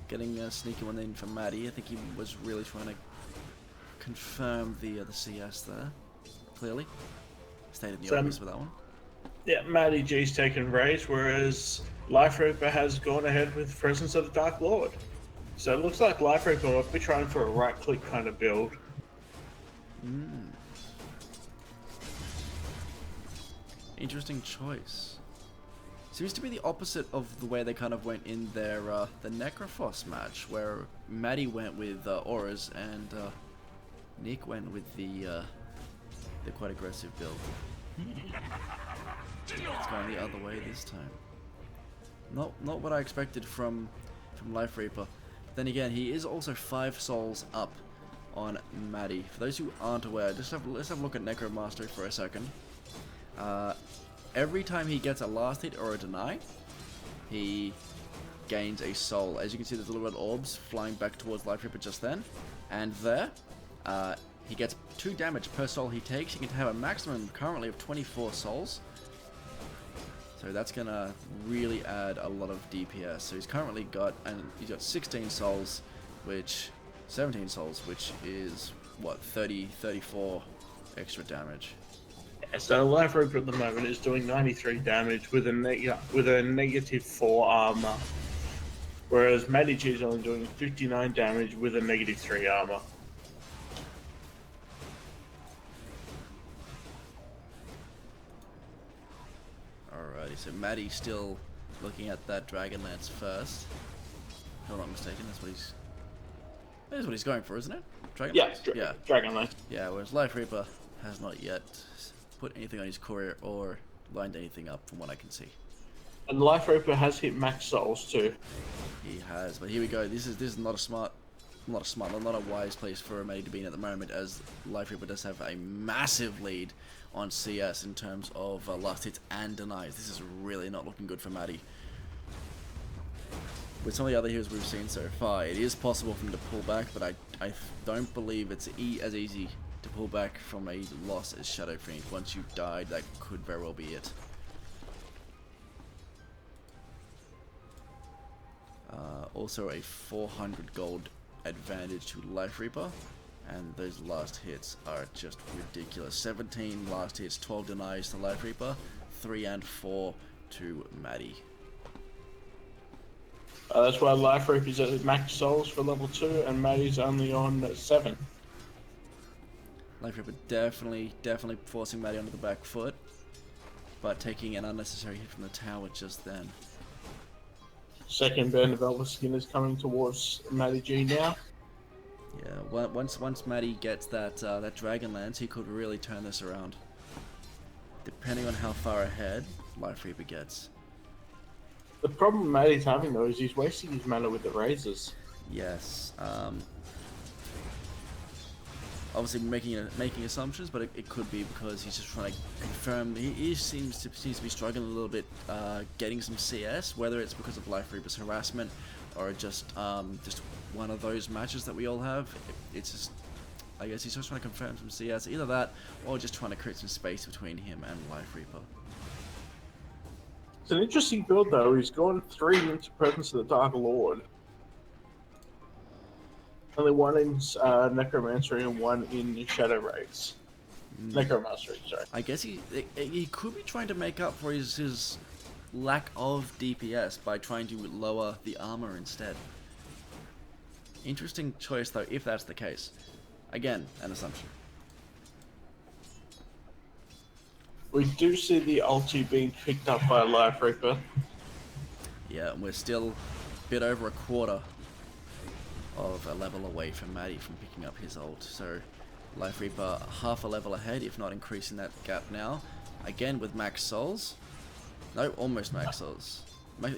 Getting a sneaky one in from Maddie. I think he was really trying to confirm the CS there. Clearly, stated the obvious with that one. Yeah, Matty G's taken raise, whereas Life Reaper has gone ahead with Presence of the Dark Lord. So it looks like Life Reaper will be trying for a right-click kind of build. Interesting choice. Seems to be the opposite of the way they kind of went in their the Necrophos match, where Maddie went with auras and Nick went with the quite aggressive build. It's going the other way this time. Not what I expected from Life Reaper. Then again, he is also 5 souls up on Maddie. For those who aren't aware, let's have a look at Necromastery for a second. Every time he gets a last hit or a deny, he gains a soul. As you can see, there's little red orbs flying back towards Life Reaper just then. And there, he gets 2 damage per soul he takes. He can have a maximum currently of 24 souls. So that's gonna really add a lot of DPS. So he's currently got 16 souls, 17 souls, which is what, 34 extra damage. So Life Reaper at the moment is doing 93 damage with a -4 armor, whereas Matty G is only doing 59 damage with a -3 armor. Alrighty, so Matty's still looking at that Dragonlance first. If I'm not mistaken, that's what he's going for, isn't it? Dragonlance? Yeah, Dragonlance. Yeah, whereas Life Reaper has not yet put anything on his courier or lined anything up from what I can see. And Life Reaper has hit max souls too. He has, but here we go. This is not a wise place for Matty to be in at the moment, as Life Reaper does have a massive lead on CS in terms of last hits and denies. This is really not looking good for Matty. With some of the other heroes we've seen so far, it is possible for him to pull back, but I don't believe it's as easy to pull back from a loss as Shadow Fiend. Once you've died, that could very well be it. Also a 400 gold advantage to Life Reaper, and those last hits are just ridiculous. 17 last hits, 12 denies to Life Reaper, 3 and 4 to Maddie. That's why Life Reaper's at max souls for level 2 and Maddie's only on 7. Life Reaper definitely forcing Maddie onto the back foot, but taking an unnecessary hit from the tower just then. Second band of Elvis Skin is coming towards Matty G now. Yeah, once Maddie gets that Dragonlance, he could really turn this around. Depending on how far ahead Life Reaper gets. The problem Matty's having though is he's wasting his mana with the razors. Yes. Obviously making assumptions, but it could be because he's just trying to confirm. He seems to be struggling a little bit getting some CS, whether it's because of Life Reaper's harassment or just one of those matches that we all have. It's just, I guess he's just trying to confirm some CS, either that or just trying to create some space between him and Life Reaper. It's an interesting build though. He's gone 3 into Presence of the Dark Lord. Only 1 in Necromancer and 1 in Shadow Rays. Necromancer, sorry. I guess he could be trying to make up for his lack of DPS by trying to lower the armor instead. Interesting choice though, if that's the case. Again, an assumption. We do see the ulti being picked up by Life Reaper. Yeah, and we're still a bit over a quarter of a level away from Maddie from picking up his ult. So Life Reaper half a level ahead, if not increasing that gap now. Again with max souls. No, almost max souls. Max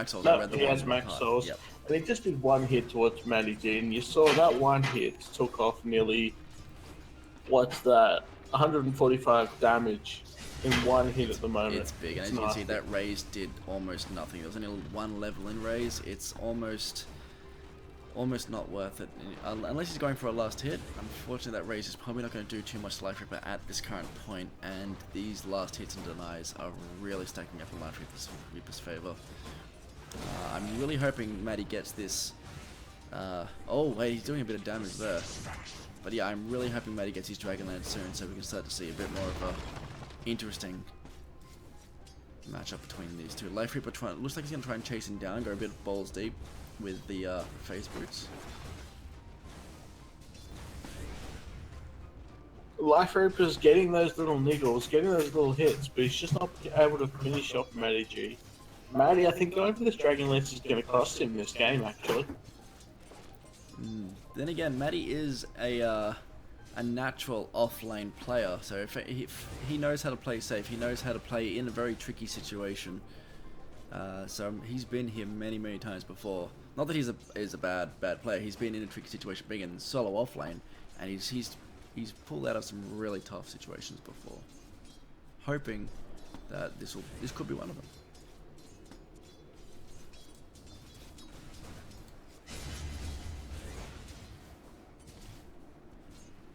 souls. No, he has max souls. Yep. And he just did 1 hit towards Matty G, and you saw that 1 hit took off nearly, what's that, 145 damage in one hit at the moment. It's big, and as you can see, that raise did almost nothing. There was only one level in raise. It's almost not worth it unless he's going for a last hit. Unfortunately, that raise is probably not going to do too much to Life Reaper at this current point, and these last hits and denies are really stacking up in Life Reaper's favor. I'm really hoping Maddie gets this. Oh wait, he's doing a bit of damage there. But yeah, I'm really hoping Maddie gets his Dragonlance soon, so we can start to see a bit more of a interesting matchup between these two. Life Reaper looks like he's going to try and chase him down, go a bit balls deep with the face boots. Life Reaper's getting those little niggles, getting those little hits, but he's just not able to finish off Matty G. Matty, I think going for this Dragonlance is going to cost him this game, actually. Then again, Matty is a natural off-lane player, so if he knows how to play safe, he knows how to play in a very tricky situation. So he's been here many times before. Not that he's a bad player. He's been in a tricky situation, being in solo off-lane, and he's pulled out of some really tough situations before. Hoping that this could be one of them.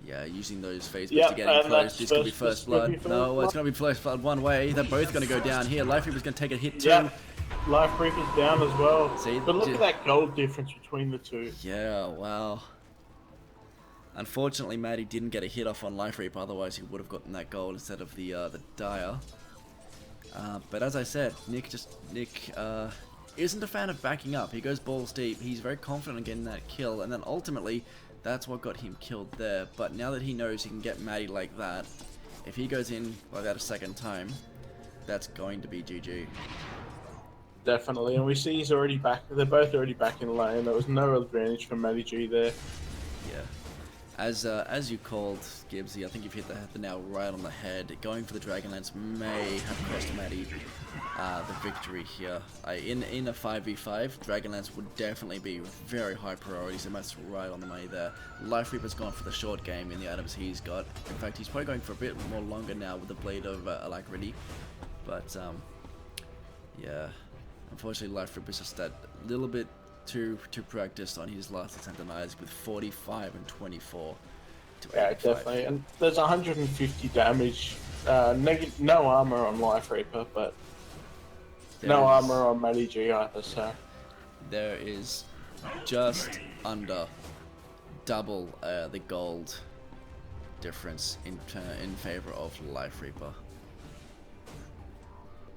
Yeah, using those phase boots to get in close. This could be first blood. No, it's going to be first blood one way. They're both going to go down here. Life Reaper's going to take a hit too. Yeah, Life Reaper's down as well. See, but look at that gold difference between the two. Yeah, wow. Unfortunately, Matty didn't get a hit off on Life Reaper. Otherwise, he would have gotten that gold instead of the Dire. But as I said, Nick isn't a fan of backing up. He goes balls deep. He's very confident in getting that kill, and then ultimately, that's what got him killed there. But now that he knows he can get Matty like that, if he goes in like that a second time, that's going to be GG. Definitely, and we see he's already back. They're both already back in lane. There was no advantage for Matty G there. Yeah. As you called, Gibbsy, I think you've hit the nail right on the head. Going for the Dragonlance may have cost Matty the victory here. In a 5v5, Dragonlance would definitely be very high priority, so that's right on the money there. Life Reaper's gone for the short game in the items he's got. In fact, he's probably going for a bit more longer now with the Blade of Alacrity. But, yeah, unfortunately Life Reaper's just that little bit too practiced on his last hits and denies with 45 and 24 to 85. Yeah, definitely. And there's 150 damage. No armor on Life Reaper, but no armor on Matty G either. So there is just under double the gold difference in favor of Life Reaper.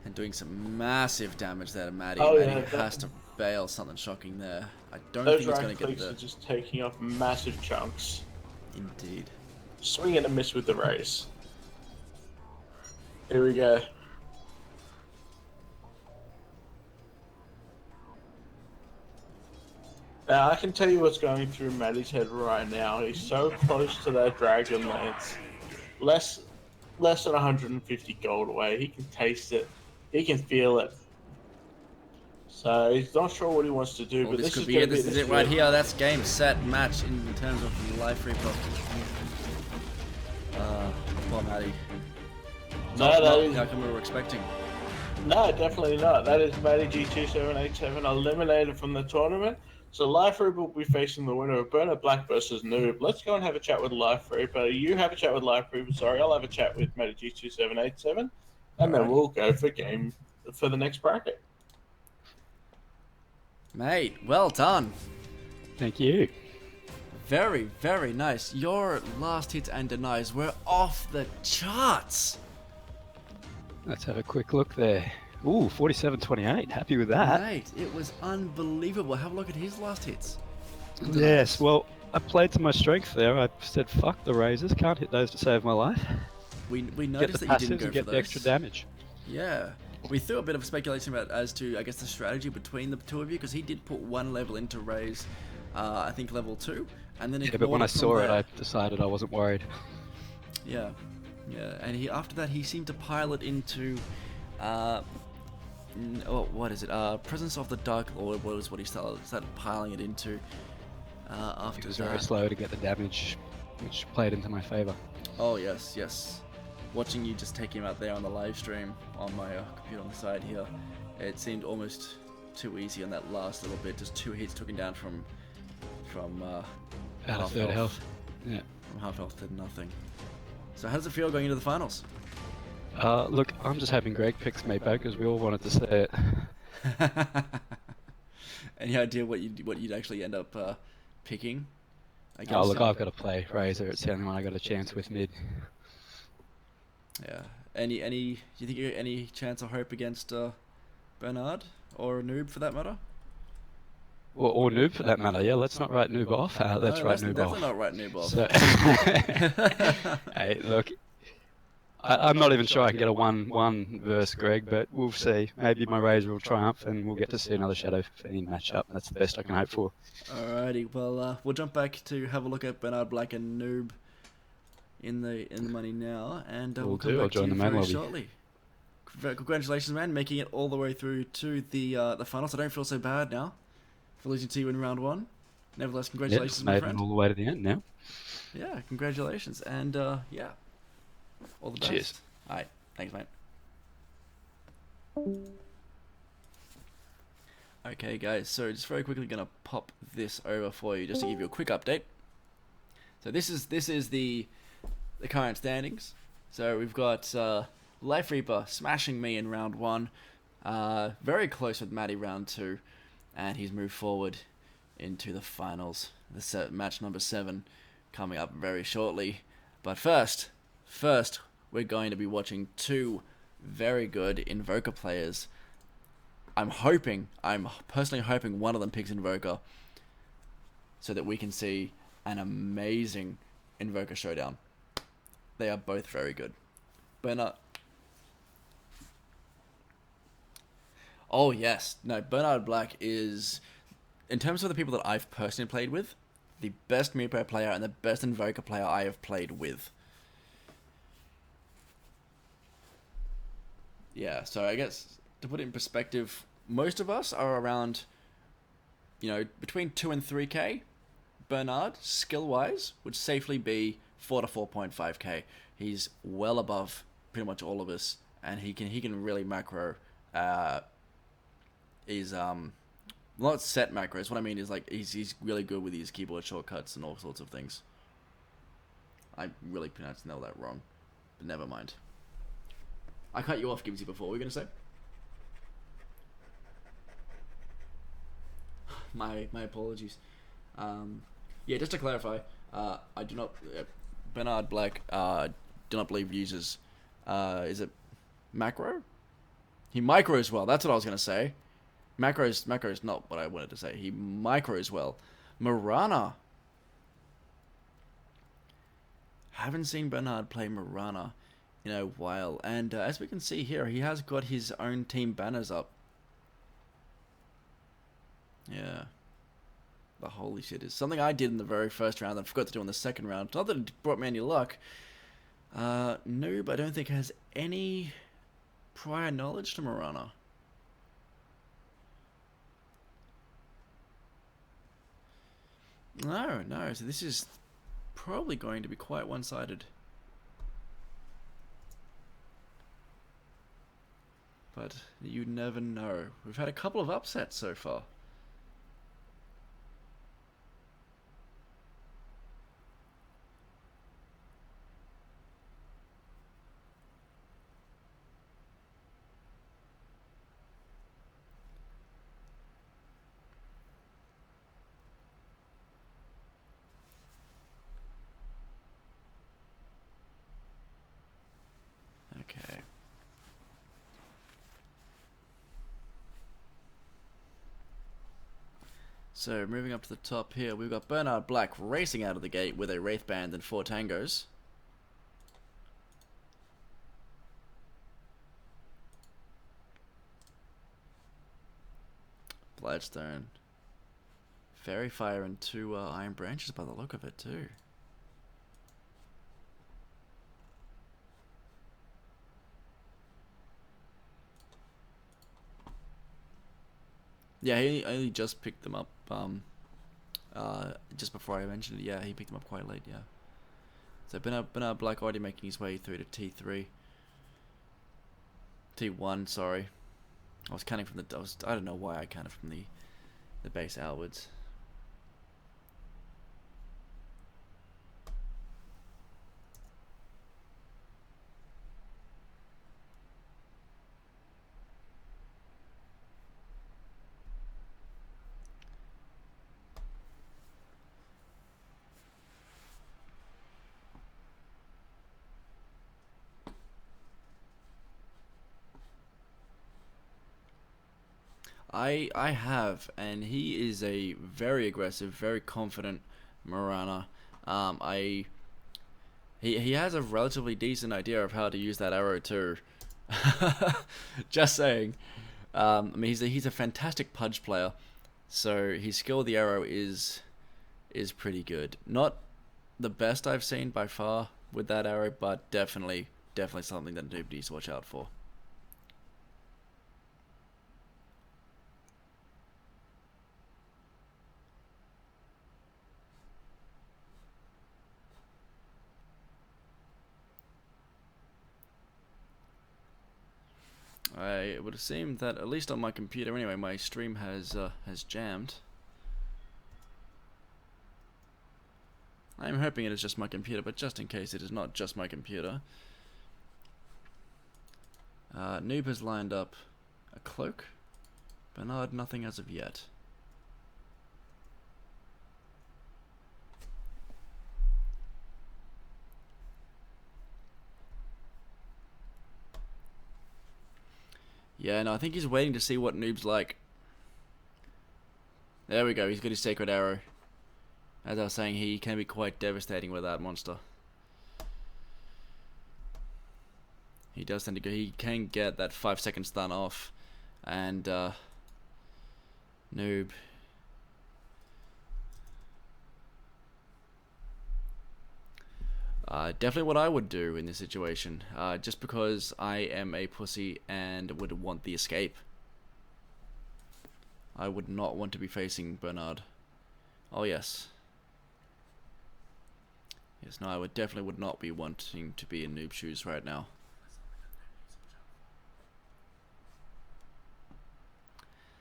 And doing some massive damage there to Matty. Matty has to bail something shocking there. I don't think it's going to get the... Those are just taking off massive chunks. Indeed. Swing and a miss with the race. Here we go. Now, I can tell you what's going through Matty's head right now. He's so close to that Dragonlance. Less than 150 gold away. He can taste it. He can feel it. So he's not sure what he wants to do, well, but this could be it. This is it right here. That's game, set, match in terms of Life Reaper. Poor Matty. Not the outcome we were expecting. No, definitely not. That is Matty G2787 eliminated from the tournament. So Life Reaper will be facing the winner of Burner Black versus Noob. Let's go and have a chat with Life Reaper. You have a chat with Life Reaper. Sorry, I'll have a chat with Matty G2787, and then we'll go for the next bracket. Mate, well done. Thank you. Very, very nice. Your last hits and denies were off the charts. Let's have a quick look there. Ooh, 47-28. Happy with that. Mate, it was unbelievable. Have a look at his last hits. Yes, well, I played to my strength there. I said, fuck the razors. Can't hit those to save my life. We Get noticed the that you didn't passives go and get for the those. extra damage. Yeah. We threw a bit of speculation as to, I guess, the strategy between the two of you, because he did put one level into raise, I think level 2, and then yeah, but when I saw it, I decided I wasn't worried. Yeah, and after that he seemed to pile it into, what is it? Presence of the Dark Lord was what he started piling it into. After It was that. very slow to get the damage, which played into my favor. Oh yes. watching you just take him out there on the live stream on my computer on the side here, it seemed almost too easy on that last little bit. Just 2 hits took him down from Out of third health. Yeah. from half health to nothing. So how does it feel going into the finals? Look, I'm just hoping Greg picks me back because we all wanted to say it. Any idea what you'd actually end up picking? I guess. Oh, look, I've got to play Razor. It's the only one I got a chance with mid. Yeah. Do you think you got any chance or hope against Bernard or Noob for that matter? Or Noob for that matter. Yeah, let's not write Noob off. Let's write Noob definitely off. not write Noob off. So, hey, look, I'm not even sure I can get a 1-1 versus Greg, but we'll see. Maybe my Razor will triumph and we'll get to see another Shadow Fiend matchup. That's the best I can hope for. Alrighty, well, we'll jump back to have a look at Bernard Black and Noob in the money now, and we'll come back to you very shortly. Congratulations, man, making it all the way through to the finals. I don't feel so bad now for losing to you in round 1. Nevertheless, congratulations, my friend. All the way to the end now. Yeah, congratulations, and yeah, all the best. Cheers. All right, thanks, mate. Okay, guys, so just very quickly gonna pop this over for you just to give you a quick update. So this is the current standings. So we've got Life Reaper smashing me in round 1, very close with Matty round 2, and he's moved forward into the finals. The match number 7 coming up very shortly. But first, we're going to be watching 2 very good Invoker players. I'm personally hoping one of them picks Invoker so that we can see an amazing Invoker showdown. They are both very good. Bernard. Oh yes, no, Bernard Black is, in terms of the people that I've personally played with, the best Meepo player and the best Invoker player I have played with. Yeah, so I guess to put it in perspective, most of us are around, between 2 and 3k. Bernard, skill-wise, would safely be 4 to 4.5k. He's well above pretty much all of us, and he can really macro. He's not set macros. What I mean is like he's really good with his keyboard shortcuts and all sorts of things. I really pronounced that wrong, but never mind. I cut you off, Gibbsy, before. What were you gonna say? My apologies. Yeah, just to clarify, I do not Bernard Black do not believe uses is it macro? He micros well. That's what I was gonna say. Macros not what I wanted to say. He micros well. Marana. Haven't seen Bernard play Marana in a while, and as we can see here, he has got his own team banners up. Yeah. The holy shit is something I did in the very first round and forgot to do in the second round. Not that it brought me any luck. Noob, I don't think has any prior knowledge to Marana. No. So this is probably going to be quite one-sided. But you never know. We've had a couple of upsets so far. Okay. So, moving up to the top here, we've got Bernard Black racing out of the gate with a Wraith Band and 4 Tangos. Blightstone. Fairy Fire and 2 Iron Branches by the look of it too. Yeah, he only just picked them up, just before I mentioned it. Yeah, he picked them up quite late, yeah. So Bernard Black already making his way through to T3. T1, sorry. I was counting from the... I don't know why I counted from the base outwards. I have, and he is a very aggressive, very confident Marana. He has a relatively decent idea of how to use that arrow too. Just saying. I mean, he's a fantastic Pudge player, so his skill with the arrow is pretty good. Not the best I've seen by far with that arrow, but definitely something that Noob needs to watch out for. It would seem that, at least on my computer anyway, my stream has jammed. I'm hoping it is just my computer, but just in case it is not just my computer. Noob has lined up a cloak. Bernard, nothing as of yet. Yeah, no, I think he's waiting to see what Noob's like. There we go, he's got his Sacred Arrow. As I was saying, he can be quite devastating with that monster. He does tend to go, he can get that 5-second stun off. And, Noob. Definitely what I would do in this situation, just because I am a pussy and would want the escape. I would not want to be facing Bernard. Oh yes. Yes, no, I definitely would not be wanting to be in Noob shoes right now.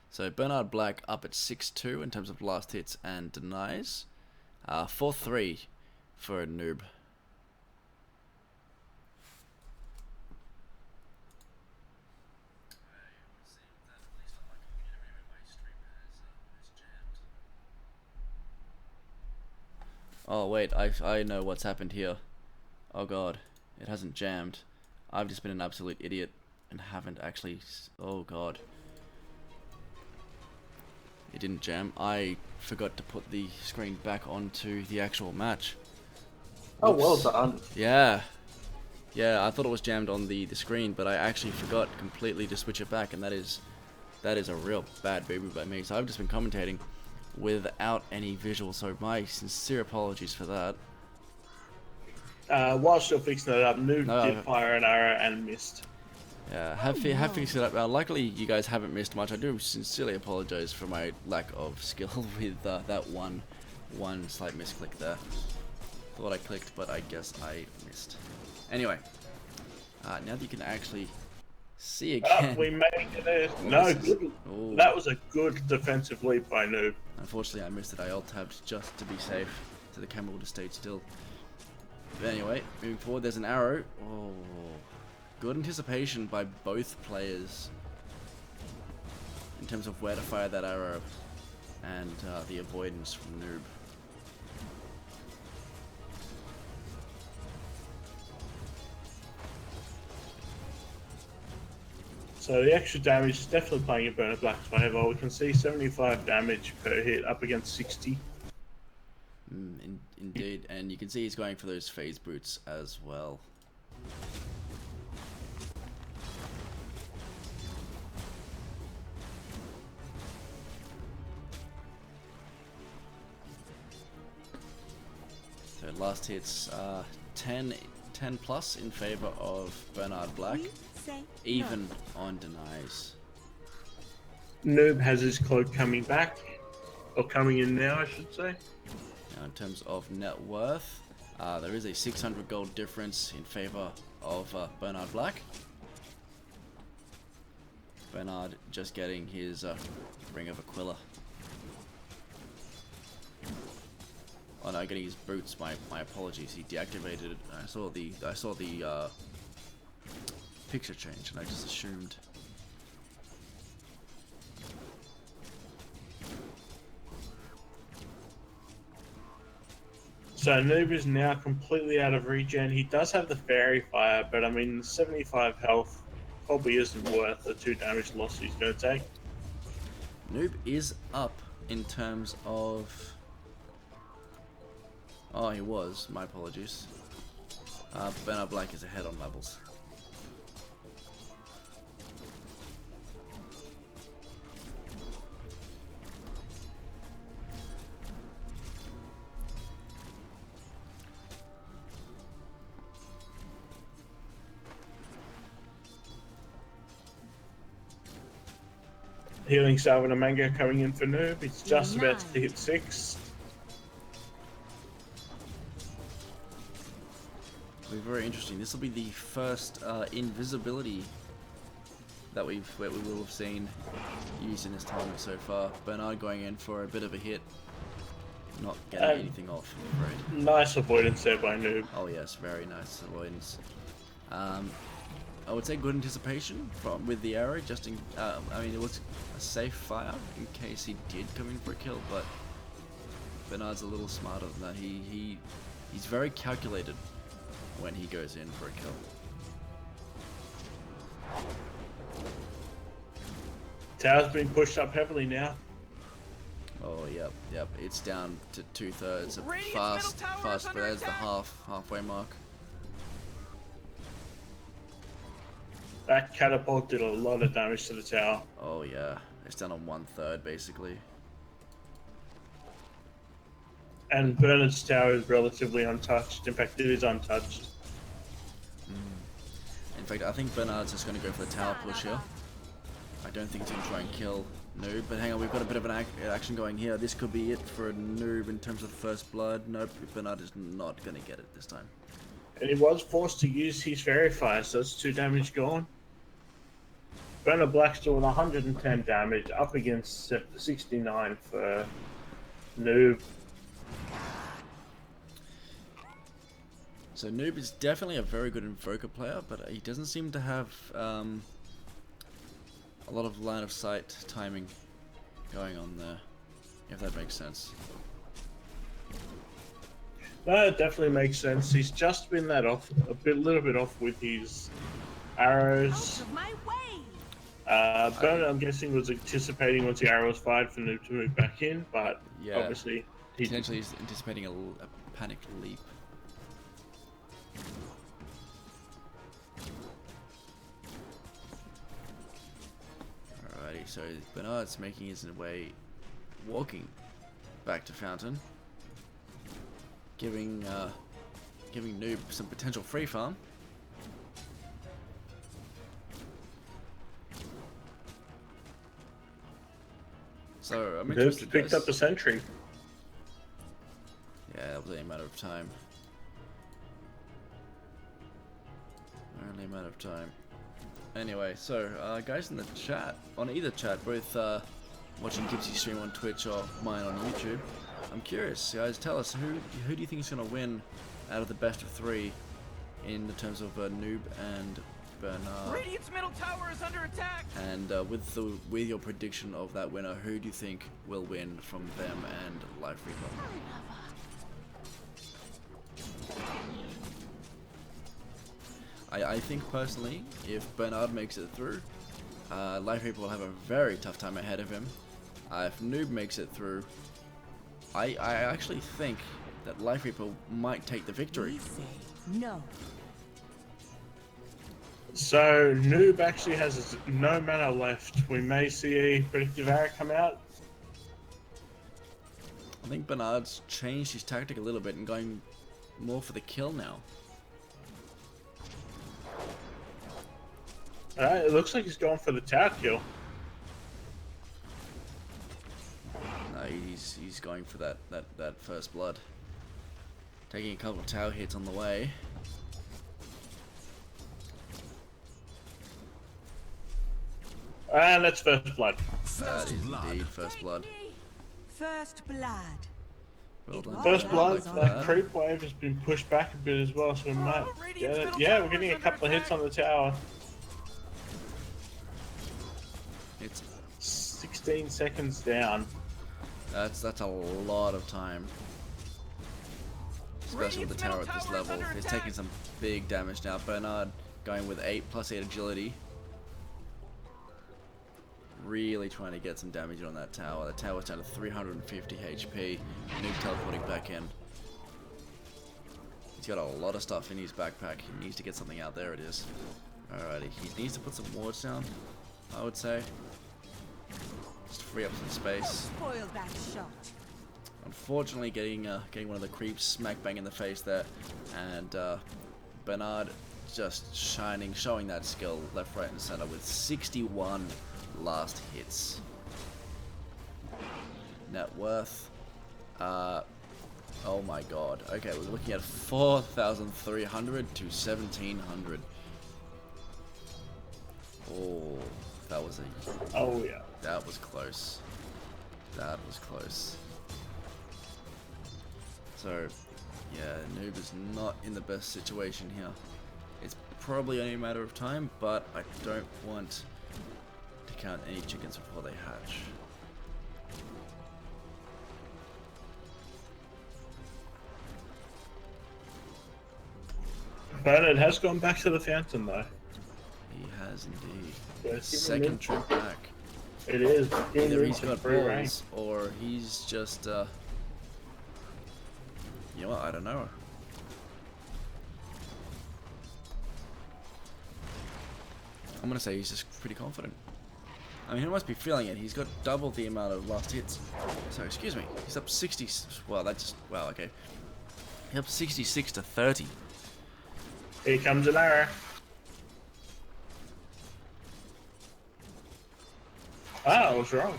So Bernard Black up at 6-2 in terms of last hits and denies. 4-3 for a Noob. Oh wait, I know what's happened here. Oh god, it hasn't jammed. I've just been an absolute idiot and haven't actually... Oh god. It didn't jam. I forgot to put the screen back onto the actual match. Oh, Oops. well done. Yeah. Yeah, I thought it was jammed on the screen, but I actually forgot completely to switch it back, and that is a real bad boo-boo by me. So I've just been commentating without any visual, so my sincere apologies for that. While still fixing it up, Noob did fire an arrow and missed. Yeah, have fixed it up. Luckily, you guys haven't missed much. I do sincerely apologize for my lack of skill with that one slight misclick there. Thought I clicked, but I guess I missed. Anyway, now that you can actually see again. We made it. No, good. Ooh. That was a good defensive leap by Noob. Unfortunately, I missed it. I alt-tabbed just to be safe, so the camera would have stayed still. But anyway, moving forward, there's an arrow. Oh, good anticipation by both players in terms of where to fire that arrow and the avoidance from Noob. So the extra damage is definitely playing in Bernard Black's favour. We can see 75 damage per hit up against 60. Indeed, and you can see he's going for those phase boots as well. So last hits 10 plus in favour of Bernard Black, even on denies. Noob has his cloak coming back, or coming in now I should say. Now in terms of net worth, There is a 600 gold difference in favor of Bernard Black. Bernard just getting his Ring of Aquila. Oh no, getting his boots. My apologies. He deactivated it. I saw the picture change, and I just assumed. So Noob is now completely out of regen. He does have the Fairy Fire, but I mean, 75 health probably isn't worth the 2 damage loss he's going to take. Noob is up in terms of... Oh, he was. My apologies. Bernard Black is ahead on levels. Healing Salve and a Mango coming in for Noob. He's just about to hit 6. It'll be very interesting. This will be the first invisibility that we will have seen used in this tournament so far. Bernard going in for a bit of a hit, not getting anything off, I'm afraid. Nice avoidance there by Noob. Oh yes, very nice avoidance. I would say good anticipation with the arrow. Just in, I mean, it was a safe fire in case he did come in for a kill, but Bernard's a little smarter than that. He's very calculated when he goes in for a kill. Tower's been pushed up heavily now. Oh yep. It's down to 2/3. Fast, but there's the halfway mark. That catapult did a lot of damage to the tower. Oh yeah, it's down on 1/3 basically. And Bernard's tower is relatively untouched. In fact, it is untouched. In fact, I think Bernard's just going to go for the tower push here. I don't think he's going to try and kill Noob, but hang on, we've got a bit of an action going here. This could be it for a Noob in terms of first blood. Nope, Bernard is not going to get it this time. And he was forced to use his Fairy Fire, so that's 2 damage gone. Bernard Black's doing 110 damage, up against 69 for Noob. So Noob is definitely a very good Invoker player, but he doesn't seem to have a lot of line of sight timing going on there, if that makes sense. No, it definitely makes sense. He's just been that off, little bit off with his arrows. Bernard, I'm guessing, was anticipating once the arrow was fired for Noob to move back in, but yeah, obviously potentially he's anticipating a panicked leap. Alrighty, so Bernard's making his way, walking back to Fountain, giving Noob some potential free farm. So I'm interested. Noob's picked up a sentry. Yeah, that was only a matter of time. Only a matter of time. Anyway, so guys in the chat, on either chat, both watching Gibbsy stream on Twitch or mine on YouTube, I'm curious, guys, tell us who do you think is going to win out of the best of 3 in the terms of Noob and Bernard? Radiant's middle tower is under attack. And with your prediction of that winner, who do you think will win from them and Life Reaper? I think personally, if Bernard makes it through, Life Reaper will have a very tough time ahead of him. If Noob makes it through, I actually think that Life Reaper might take the victory. No. So Noob actually has no mana left. We may see a predictive arrow come out. I think Bernard's changed his tactic a little bit and going more for the kill now. Alright, it looks like he's going for the tower kill. No, he's going for that first blood. Taking a couple of tower hits on the way. And that's first blood. That is indeed first blood. First blood. Well done. First blood, Like that creep wave has been pushed back a bit as well, so we might get it. Yeah, we're getting a couple of hits on the tower. It's 16 seconds down. that's a lot of time. Especially with the tower at this level. He's taking some big damage now. Bernard going with 8 plus 8 agility. Really trying to get some damage on that tower. The tower's down to 350 HP. Noob teleporting back in. He's got a lot of stuff in his backpack. He needs to get something out. There it is. Alrighty, he needs to put some wards down, I would say. Just to free up some space. Spoil that shot. Unfortunately, getting one of the creeps smack bang in the face there, and Bernard just showing that skill left, right, and center with 61 last hits. Net worth. Oh my god. Okay, we're looking at 4,300 to 1,700. Oh, that was a. Oh yeah. That was close. That was close. So, yeah, Noob is not in the best situation here. It's probably only a matter of time, but I don't want to count any chickens before they hatch. Bernard has gone back to the fountain though. He has indeed. Yes, he Second will. trip back. It is. Either he's got balls, or he's just, you know what, I don't know. I'm gonna say he's just pretty confident. I mean, he must be feeling it. He's got double the amount of last hits. So, excuse me, he's up 60, well, that just, wow, okay. He's up 66 to 30. Here comes an arrow. Ah, I was wrong.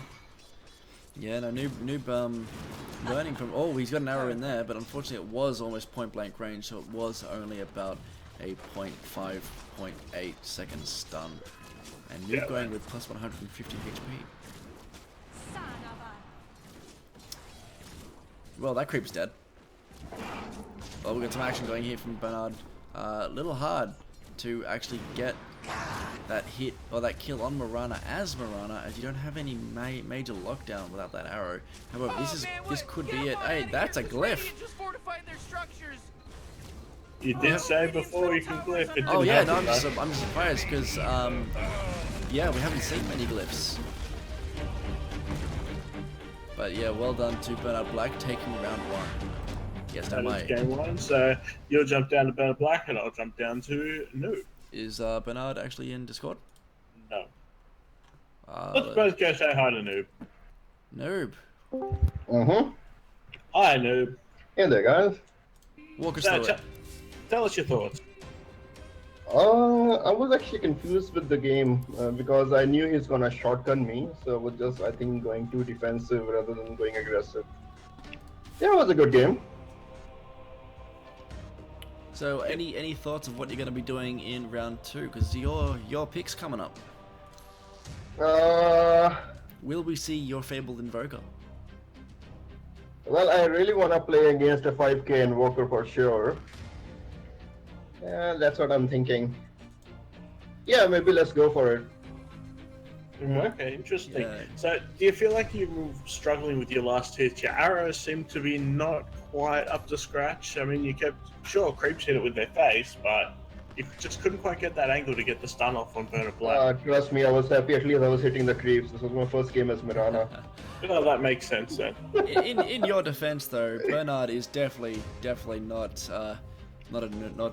Yeah, no, Noob, learning from, oh, he's got an arrow in there, but unfortunately it was almost point blank range, so it was only about a 0.5, 0.8 second stun. And Noob Yeah, going with plus 150 HP. Well, that creep's dead. Well, we've got some action going here from Bernard. A little hard to actually get that hit or that kill on Mirana as you don't have any major lockdown without that arrow. However, this could be it. Hey, that's a glyph. You did say before you can glyph. It didn't Oh yeah, no, happen, I'm surprised because yeah, we haven't seen many glyphs. But yeah, well done to Bernard Black taking round 1. Yes, That no is way. game 1, so you'll jump down to Bernard Black and I'll jump down to Noob. Is Bernard actually in Discord? No. Let's both go say hi to Noob. Noob. Mm-hmm. Hi, Noob. Hey there, guys. Walk us So, through it. tell us your thoughts. I was actually confused with the game because I knew he's gonna shotgun me, so I was just, I think, going too defensive rather than going aggressive. Yeah, it was a good game. So, any thoughts of what you're going to be doing in round 2? Because your pick's coming up. Will we see your fabled Invoker? Well, I really want to play against a 5k Invoker for sure. Yeah, that's what I'm thinking. Yeah, maybe let's go for it. Okay, interesting. Yeah. So, do you feel like you were struggling with your last hits? Your arrows seem to be not quite up to scratch. I mean, you kept, sure, creeps hit it with their face, but you just couldn't quite get that angle to get the stun off on Bernard Black. Trust me, I was happy at least I was hitting the creeps. This was my first game as Mirana. Well, that makes sense then. In your defense, though, Bernard is definitely not not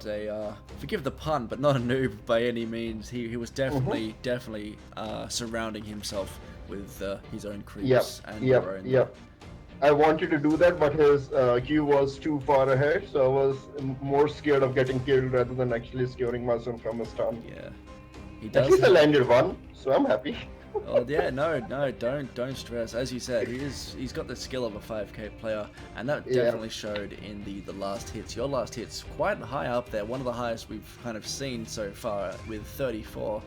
a forgive the pun, but not a noob by any means. He was definitely surrounding himself with his own creeps and your own. Yep. I wanted to do that, but his Q was too far ahead, so I was more scared of getting killed rather than actually securing myself from a stun. Yeah, he At does. least I landed one, so I'm happy. Oh yeah, no, don't stress. As you said, he's got the skill of a 5k player, and that Yeah. definitely showed in the last hits. Your last hits quite high up there, one of the highest we've kind of seen so far with 34.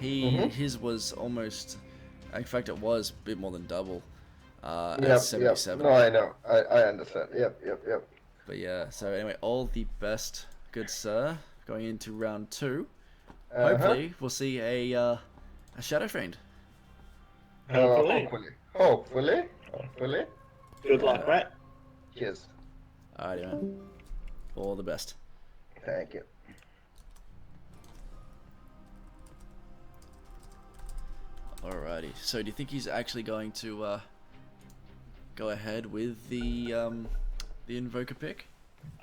His was almost, in fact, it was a bit more than double, at Yep, 77. No, I know. I understand. Yep. But yeah, so anyway, all the best, good sir, going into round 2. Uh-huh. Hopefully, we'll see a Shadow Fiend. Hopefully. Hopefully. Good luck, mate. Cheers. Alrighty, man. All the best. Thank you. Alrighty. So, do you think he's actually going to go ahead with the Invoker pick?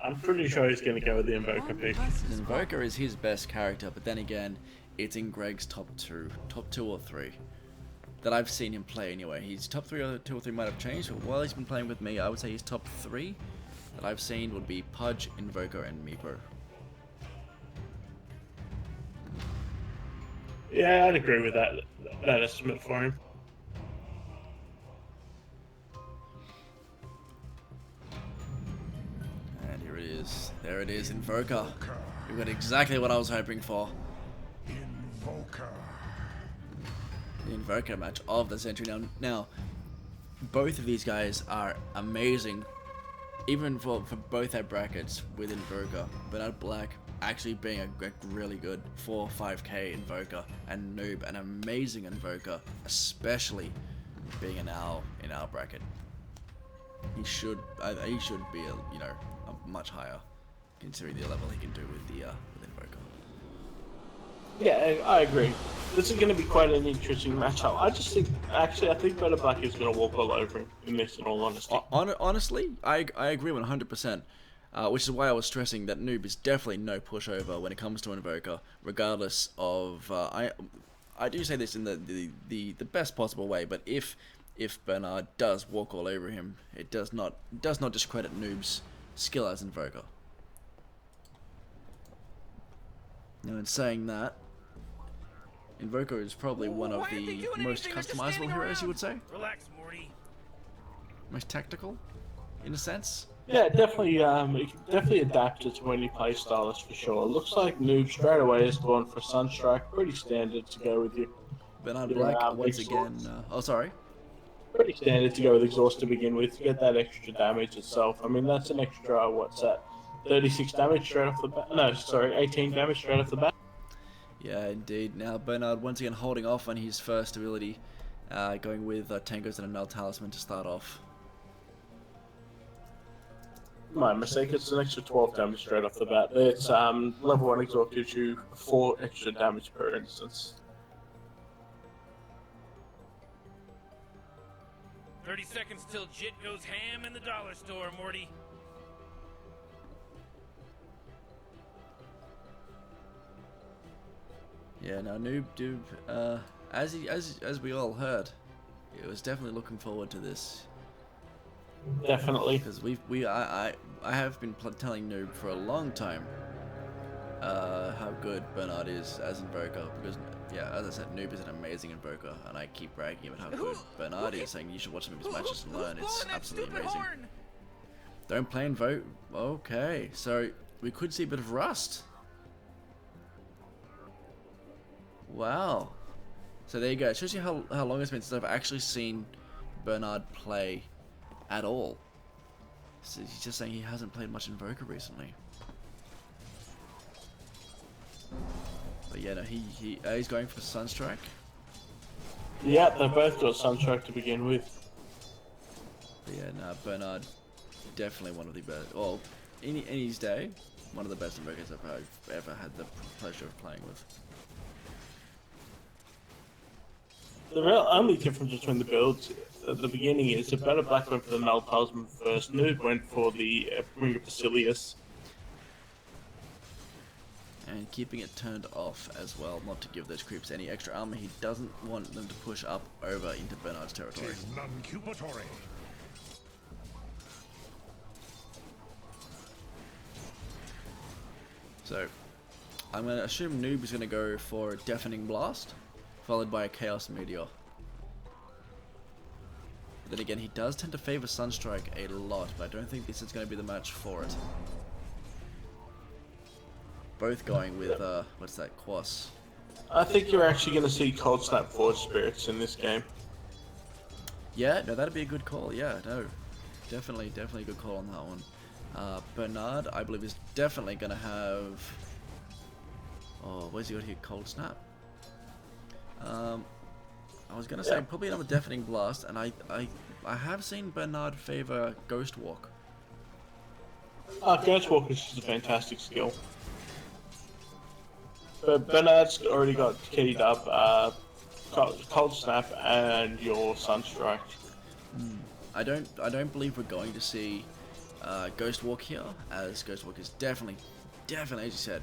I'm pretty sure he's going to go with the Invoker pick. Invoker is his best character, but then again, it's in Greg's top 2 or 3 that I've seen him play anyway. His top 3 or 2 or 3 might have changed, but while he's been playing with me, I would say his top 3 that I've seen would be Pudge, Invoker, and Meepo. Yeah, I'd agree with that estimate for him. And here it is. There it is, Invoker. We got exactly what I was hoping for. The Invoker match of the century. Now, both of these guys are amazing, even for both their brackets with Invoker. Bernard Black actually being a really good 4-5k Invoker, and Noob an amazing Invoker, especially being in our bracket. He should be a much higher, considering the level he can do with Invoker. Yeah, I agree. This is going to be quite an interesting matchup. I think Better Black is going to walk all over him in this, in all honesty. Honestly, I agree 100%. Which is why I was stressing that Noob is definitely no pushover when it comes to Invoker, regardless of I do say this in the best possible way, but if Bernard does walk all over him, it does not discredit Noob's skill as Invoker. Now, in saying that, Invoker is probably one of the most customizable heroes, you would say? Relax, Morty. Most tactical, in a sense? Yeah, definitely adapted to any play style, that's for sure. Looks like Noob straight away has gone for Sunstrike. Pretty standard to go with you. Bernard Black, once again... sorry? Pretty standard to go with Exhaust to begin with, to get that extra damage itself. I mean, that's an extra, what's that? 36 damage straight off the bat? No, sorry, 18 damage straight off the bat. Yeah, indeed. Now, Bernard once again holding off on his first ability, going with Tangos and a Null Talisman to start off. My mistake, it's an extra 12 damage straight off the bat. It's level 1 Exhaust gives you 4 extra damage per instance. 30 seconds till Jit goes ham in the dollar store, Morty. Yeah, now Noob, as we all heard, he was definitely looking forward to this. Definitely. Because I have been telling Noob for a long time how good Bernard is as Invoker, because yeah, as I said, Noob is an amazing Invoker, and I keep bragging about how good Bernard is, saying you should watch some of his matches and learn. It's absolutely amazing. Don't play Invoke. Okay, so we could see a bit of rust. Wow. So there you go. It shows you how long it's been since I've actually seen Bernard play at all. So he's just saying he hasn't played much Invoker recently. But yeah, no, he's going for Sunstrike. Yeah, they both got Sunstrike to begin with. But yeah, no, Bernard, definitely one of the best. Well, in his day, one of the best Invokers I've ever had the pleasure of playing with. The real only difference between the builds at the beginning is that Better Black went for the Null Talisman first, Noob went for the Ring of Basilius. And keeping it turned off as well, not to give those creeps any extra armor. He doesn't want them to push up over into Bernard's territory. So, I'm going to assume Noob is going to go for a Deafening Blast, followed by a Chaos Meteor. But then again, he does tend to favor Sunstrike a lot, but I don't think this is going to be the match for it. Both going with, what's that, Quas. I think you're actually going to see Cold Snap Forge Spirits in this game. Yeah, no, that'd be a good call. Yeah, no, definitely a good call on that one. Bernard, I believe, is definitely going to have... Oh, where's he got here? Cold Snap. I was going to say probably another Deafening Blast, and I have seen Bernard favor Ghost Walk. Ghost Walk is just a fantastic skill. But Bernard's already got keyed up Cold Snap and your Sunstrike. I don't believe we're going to see Ghost Walk here, as Ghost Walk is definitely, as you said,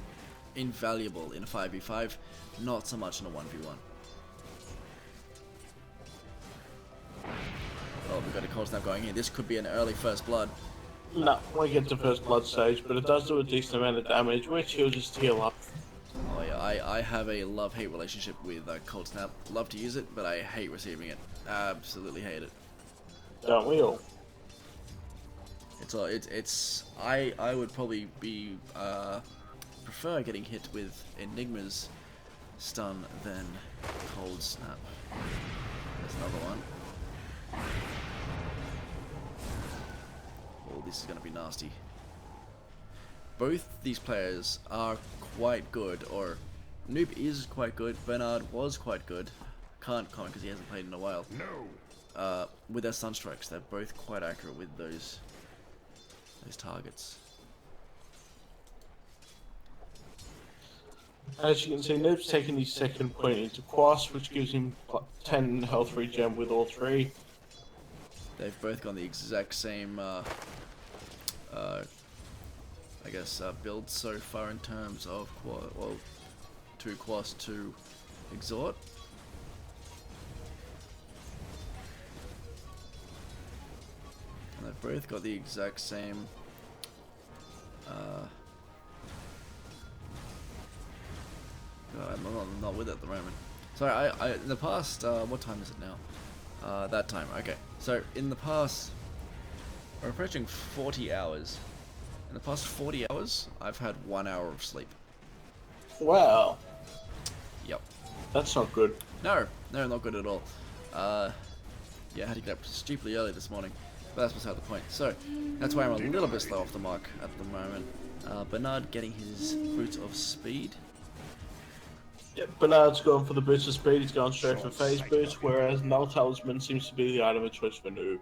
invaluable in a 5v5, not so much in a 1v1. Oh, we've got a Cold Snap going here. This could be an early First Blood. No, we get to First Blood stage, but it does do a decent amount of damage, which he'll just heal up. Oh yeah, I have a love-hate relationship with Cold Snap. Love to use it, but I hate receiving it. Absolutely hate it. Don't we all? I would probably be prefer getting hit with Enigma's stun than Cold Snap. There's another one. Oh, this is gonna be nasty. Both these players are quite good, or Noob is quite good, Bernard was quite good. Can't comment because he hasn't played in a while. No. With their Sunstrikes, they're both quite accurate with those targets. As you can see, Noob's taking his second point into Quas, which gives him 10 health regen with all three. They've both gone the exact same, I guess, build so far in terms of two Quas, two Exhort. And they've both got the exact same God, I'm not with it at the moment. Sorry, I in the past, what time is it now? That time, okay. So, in the past, we're approaching 40 hours. In the past 40 hours, I've had 1 hour of sleep. Wow. Yep. That's not good. No, not good at all. Yeah, I had to get up stupidly early this morning. But that's beside the point. So, that's why I'm a little bit slow off the mark at the moment. Bernard getting his Boots of Speed. Yep, Bernard's gone for the Boots of Speed, he's gone straight for Phase Boots, whereas Null Talisman seems to be the item of choice for Noob.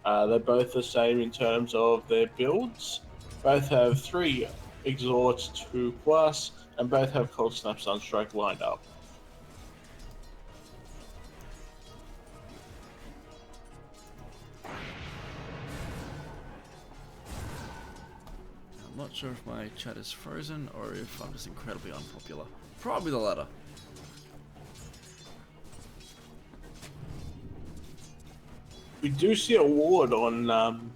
They're both the same in terms of their builds. Both have 3 Exhorts, 2 Quas, and both have Cold Snap Sunstrike lined up. I'm not sure if my chat is frozen or if I'm just incredibly unpopular. Probably the latter. We do see a ward on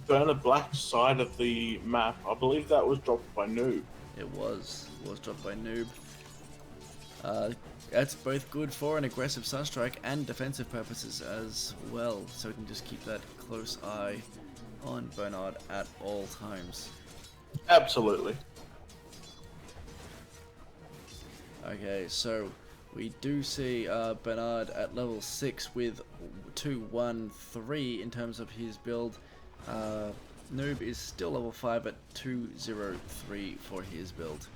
Burner Black's side of the map. I believe that was dropped by Noob. It was dropped by Noob. That's both good for an aggressive Sunstrike and defensive purposes as well, so we can just keep that close eye on Bernard at all times. Absolutely. Okay, so we do see Bernard at level 6 with 213 in terms of his build. Noob is still level 5 at 203 for his build.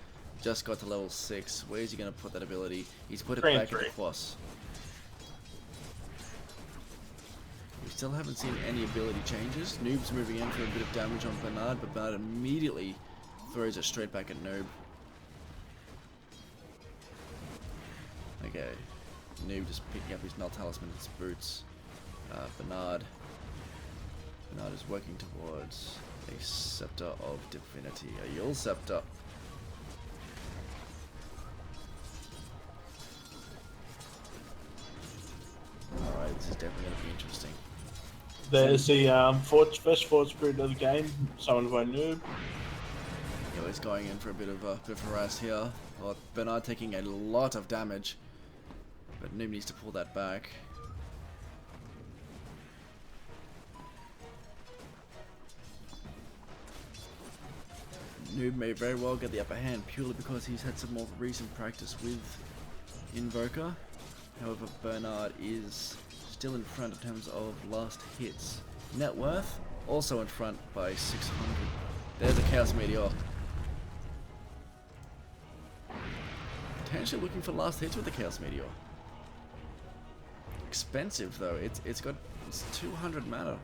Just got to level 6. Where's he going to put that ability? He's put it back into Quas. We still haven't seen any ability changes. Noob's moving in for a bit of damage on Bernard, but Bernard immediately throws it straight back at Noob. Okay, Noob just picking up his Null Talisman and his boots. Bernard is working towards a Scepter of Divinity, a Yule Scepter. Alright, this is definitely going to be interesting. There's the first Forge Spirit of the game, summoned by Noob. Yeah, he's going in for a bit of harass here. Well, Bernard taking a lot of damage, but Noob needs to pull that back. Noob may very well get the upper hand purely because he's had some more recent practice with Invoker. However, Bernard is still in front in terms of last hits. Net worth also in front by 600. There's a Chaos Meteor. Potentially looking for last hits with the Chaos Meteor. Expensive though. It's 200 mana.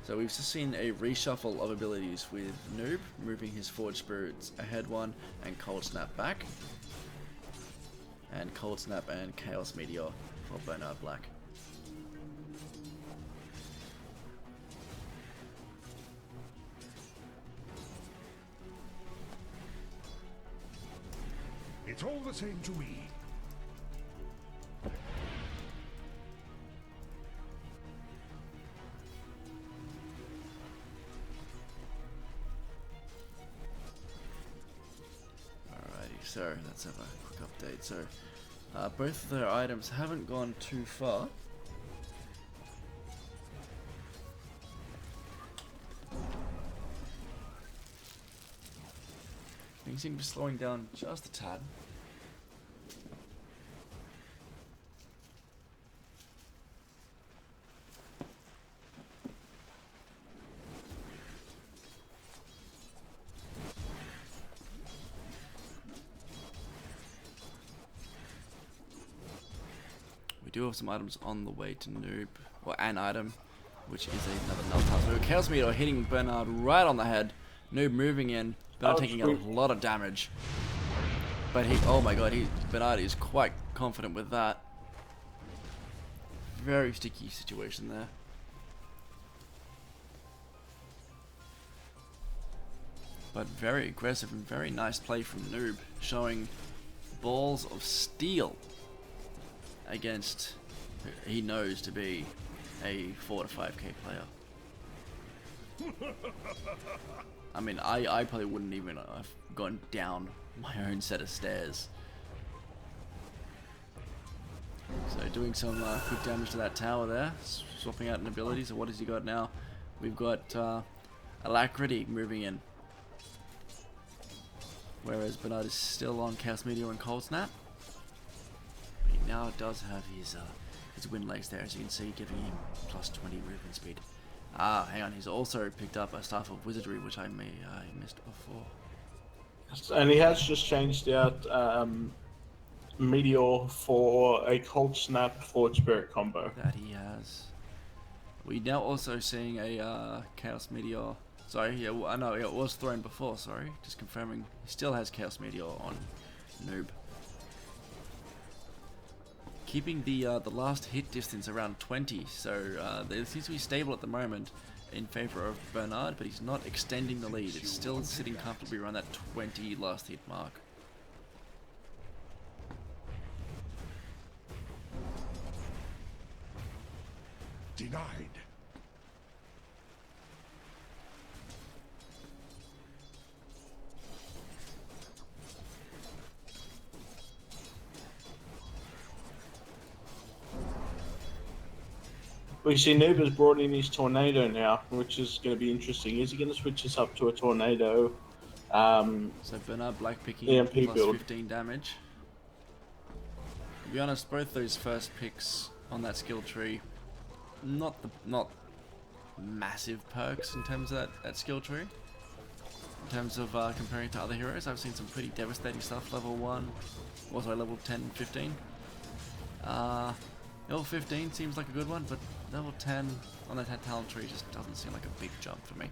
So we've just seen a reshuffle of abilities with Noob, moving his Forge Spirits ahead one and Cold Snap back. And Cold Snap and Chaos Meteor for Bernard Black. It's all the same to me. So let's have a quick update. So both of their items haven't gone too far. Things seem to be slowing down just a tad. We do have some items on the way to Noob, or an item, which is another null task. So Chaos Meteor hitting Bernard right on the head. Noob moving in, Bernard taking a lot of damage. But oh my god, Bernard is quite confident with that. Very sticky situation there. But very aggressive and very nice play from Noob, showing balls of steel against who he knows to be a 4 to 5k player. I mean, I probably wouldn't even have gone down my own set of stairs. So doing some quick damage to that tower there, swapping out an ability. So what has he got now? We've got Alacrity moving in, whereas Bernard is still on Chaos Meteor and Cold Snap. But he now does have his wind legs there, as you can see, giving him plus 20 movement speed. Hang on, he's also picked up a Staff of Wizardry, which I missed before. And he has just changed out Meteor for a Cold Snap Forge Spirit combo. That he has. We're now also seeing a Chaos Meteor. Sorry, yeah, I know it was thrown before. Sorry, just confirming. He still has Chaos Meteor on Noob, keeping the last hit distance around 20. So it seems to be stable at the moment in favor of Bernard, but he's not extending the lead. It's still sitting comfortably around that 20 last hit mark. Denied. We see Noob has brought in his Tornado now, which is going to be interesting. Is he going to switch this up to a Tornado? So Bernard Black picking EMP plus build. 15 damage. To be honest, both those first picks on that skill tree, not massive perks in terms of that skill tree. In terms of comparing to other heroes, I've seen some pretty devastating stuff. Level 1, also level 10 and 15. Level 15 seems like a good one, but level 10 on that talent tree just doesn't seem like a big jump for me.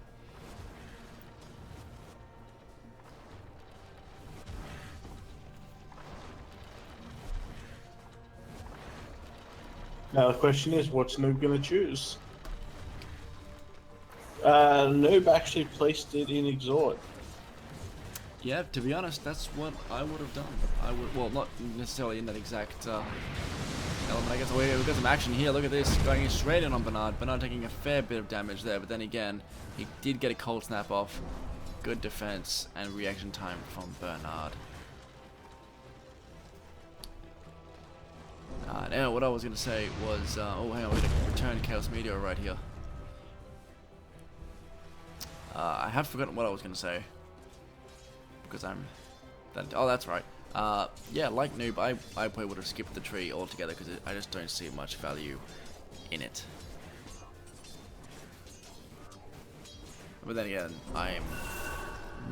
Now the question is, what's Noob going to choose? Noob actually placed it in Exhort. Yeah, to be honest, that's what I would have done. Well, not necessarily in that exact element. I guess we've got some action here. Look at this, going straight in on Bernard. Bernard taking a fair bit of damage there, but then again, he did get a cold snap off. Good defense and reaction time from Bernard. Now, what I was going to say was, oh, hang on, we're going to return Chaos Meteor right here. I have forgotten what I was going to say. Because oh, that's right. Yeah, like Noob, I probably would have skipped the tree altogether because I just don't see much value in it. But then again, I'm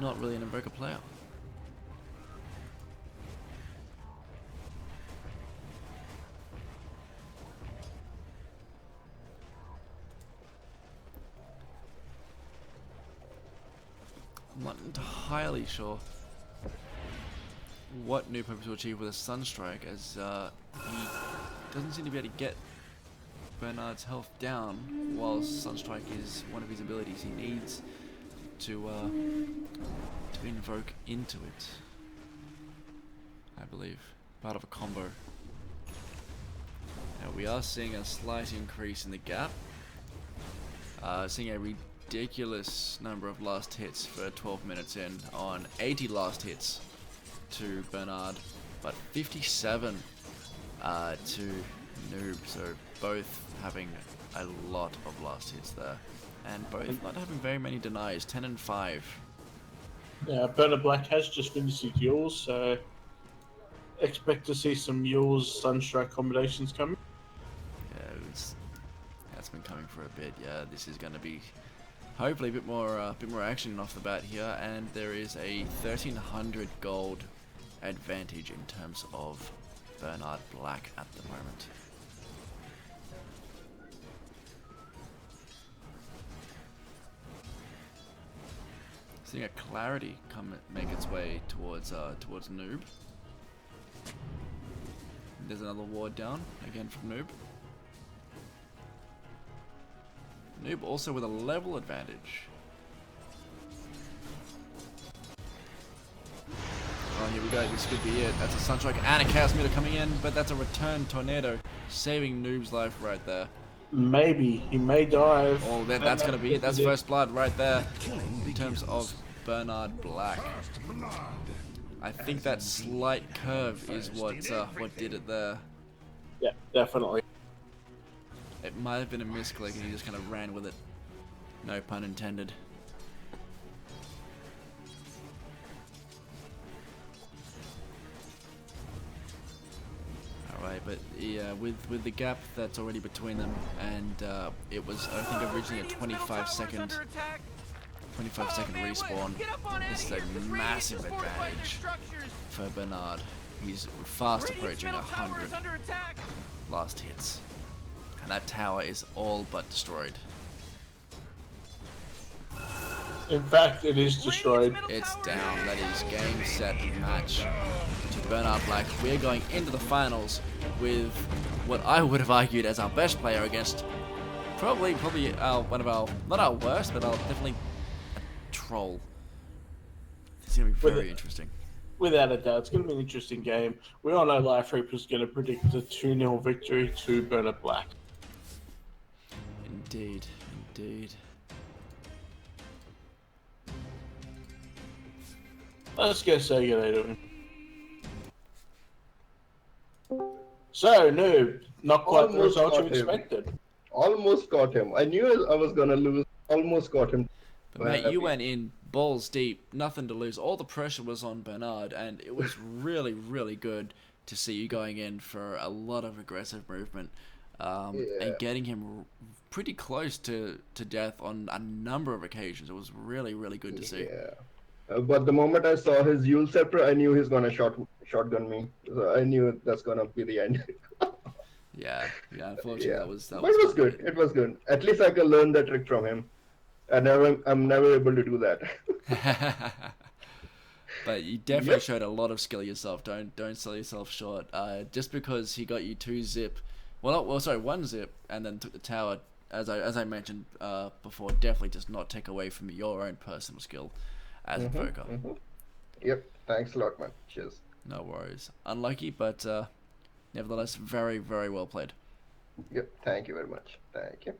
not really an Invoker player. I'm not entirely sure what Noob hopes to achieve with a Sunstrike, as he doesn't seem to be able to get Bernard's health down, while Sunstrike is one of his abilities. He needs to invoke into it, I believe, part of a combo. Now we are seeing a slight increase in the gap, seeing a ridiculous number of last hits for 12 minutes in, on 80 last hits to Bernard, but 57 to Noob, so both having a lot of last hits there, and both not having very many denies, 10 and 5. Yeah, Bernard Black has just finished his Yules, so expect to see some Yules Sunstrike combinations coming. Yeah, that's been coming for a bit. Yeah, this is going to be hopefully a bit more action off the bat here, and there is a 1300 gold advantage in terms of Bernard Black at the moment. Seeing a Clarity make its way towards Noob. There's another ward down again from Noob. Noob also with a level advantage. Oh, here we go. This could be it. That's a Sunstrike and a Chaos Meter coming in, but that's a return tornado, saving Noob's life right there. Maybe he may dive. Oh, that's gonna be it. That's first blood right there in terms of Bernard Black. I think that slight curve is what did it there. Yeah, definitely. It might have been a misclick and he just kind of ran with it. No pun intended. Alright, but yeah, with the gap that's already between them, and it was, I think, originally a 25-second respawn. This is a massive advantage for Bernard. He's fast approaching 100 last hits. And that tower is all but destroyed. In fact, it is destroyed. It's down. That is game, set, match to Bernard Black. We're going into the finals with what I would have argued as our best player against probably one of our, not our worst, but our definitely a troll. It's going to be very interesting. Without a doubt, it's going to be an interesting game. We all know Life Reaper's going to predict a 2-0 victory to Bernard Black. Indeed, indeed. Let's go say good day to him. So, Noob, not quite the result you expected. Almost got him. I knew I was going to lose. Almost got him. But mate, you went in balls deep, nothing to lose. All the pressure was on Bernard, and it was really, really good to see you going in for a lot of aggressive movement, and getting him pretty close to death on a number of occasions. It was really, really good to see. Yeah. But the moment I saw his Yule Scepter, I knew he's gonna shotgun me. So I knew that's gonna be the end. yeah, unfortunately that was but it was good. It was good. At least I can learn that trick from him. I'm never able to do that. But you definitely showed a lot of skill yourself. Don't sell yourself short. Just because he got you 2 zip, 1 zip, and then took the tower, as I mentioned before, definitely does not take away from your own personal skill as a Invoker. Yep. Thanks a lot, man. Cheers. No worries. Unlucky, but nevertheless, very, very well played. Yep. Thank you very much. Thank you.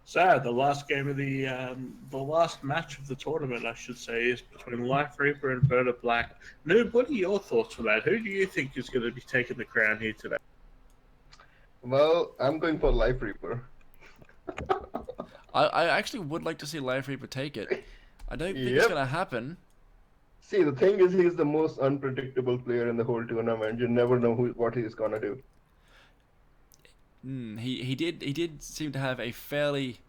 So the last game of the last match of the tournament, I should say, is between Life Reaper and Bernard Black. Noob, what are your thoughts for that? Who do you think is going to be taking the crown here today? Well, I'm going for Life Reaper. I actually would like to see Life Reaper take it. I don't think it's Yep. gonna happen. See, the thing is, he's the most unpredictable player in the whole tournament. You never know what he's gonna do. He did seem to have a fairly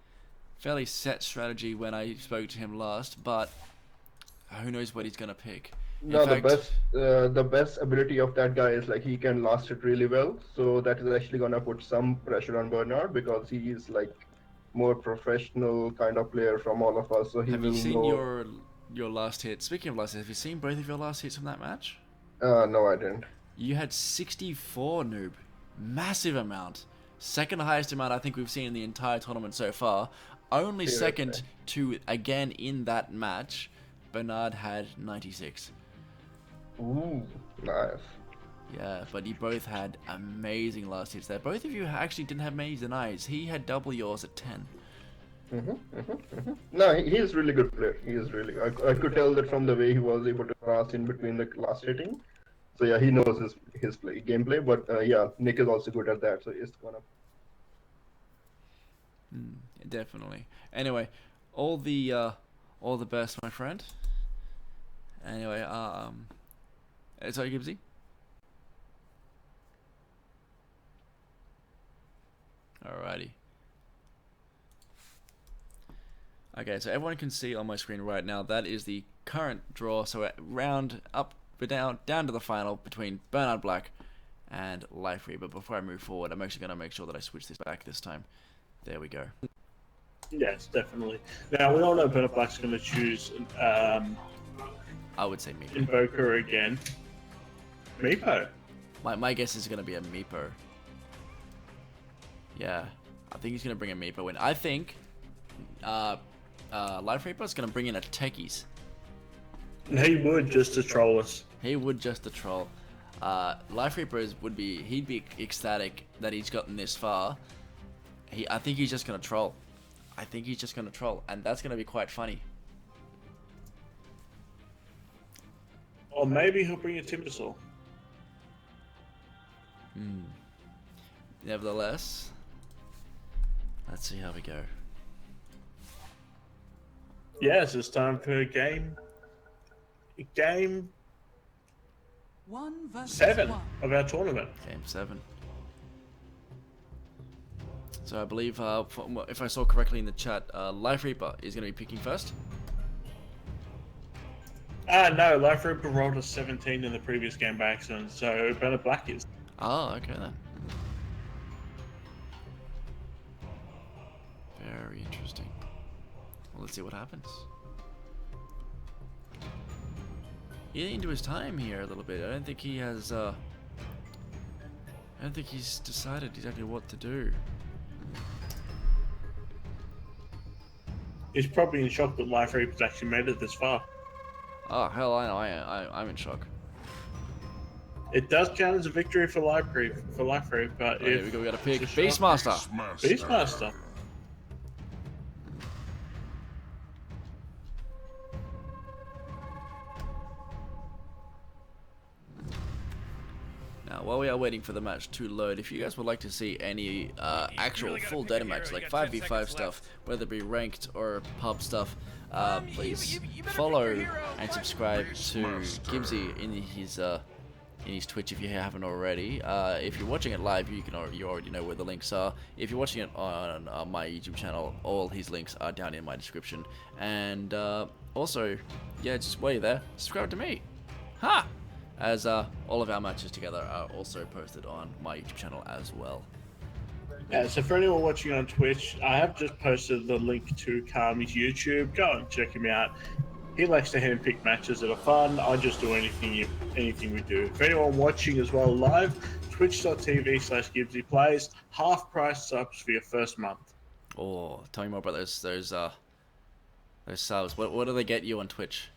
set strategy when I spoke to him last, but who knows what he's gonna pick. No, In fact, the best ability of that guy is like he can last it really well. So that is actually gonna put some pressure on Bernard because he is like more professional kind of player from all of us. So he have you will seen know. your last hit? Speaking of last hits, have you seen both of your last hits from that match? No, I didn't. You had 64, noob. Massive amount. Second highest amount I think we've seen in the entire tournament so far. Only second to, again, in that match, Bernard had 96. Ooh, nice. Yeah, but you both had amazing last hits there. Both of you actually didn't have many denies. He had double yours at 10. No, he is really good player. He is really. I could tell that from the way he was able to pass in between the last hitting. So yeah, he knows his gameplay. But yeah, Nick is also good at that. So he's gonna. Definitely. Anyway, all the best, my friend. Anyway, sorry, Gibbsy. Alrighty. Okay, so everyone can see on my screen right now that is the current draw. So round up, down to the final between Bernard Black and Life Reaper. Before I move forward, I'm actually going to make sure that I switch this back this time. There we go. Yes, definitely. Now, we all know Bernard Black's going to choose I would say Meepo. Invoker again. Meepo? My guess is going to be a Meepo. Yeah, I think he's going to bring a Meepo in. I think Life Reaper is going to bring in a Techies. He would, just to troll us. He would, just to troll. Life Reaper he'd be ecstatic that he's gotten this far. I think he's just going to troll. And that's going to be quite funny. Or maybe he'll bring a Timbersaw. Nevertheless, let's see how we go. Yes, it's time for game 1 versus 7 1. of our tournament. Game 7. So I believe, if I saw correctly in the chat, Life Reaper is going to be picking first. No, Life Reaper rolled a 17 in the previous game by accident, so Bernard Black is. Oh, okay then. Very interesting. Well, let's see what happens. Getting into his time here a little bit. I don't think he has. I don't think he's decided exactly what to do. He's probably in shock that Life Reaper's actually made it this far. Oh hell, I know. I'm in shock. It does count as a victory for Life Reaper, but Here we go. We got to pick Beastmaster. Beastmaster. Now, while we are waiting for the match to load, if you guys would like to see any actual full data match, like 5v5 stuff, whether it be ranked or pub stuff, please follow and subscribe to Gibbsy in his Twitch if you haven't already. If you're watching it live, you already know where the links are. If you're watching it on my YouTube channel, all his links are down in my description. And also, yeah, just while you're there, subscribe to me. Ha! As all of our matches together are also posted on my YouTube channel as well. Yeah, so for anyone watching on Twitch, I have just posted the link to Kami's YouTube. Go and check him out. He likes to handpick matches that are fun. I just do anything we do. For anyone watching as well live, twitch.tv/GibbsyPlays, half price subs for your first month. Oh, tell me more about those subs. What do they get you on Twitch?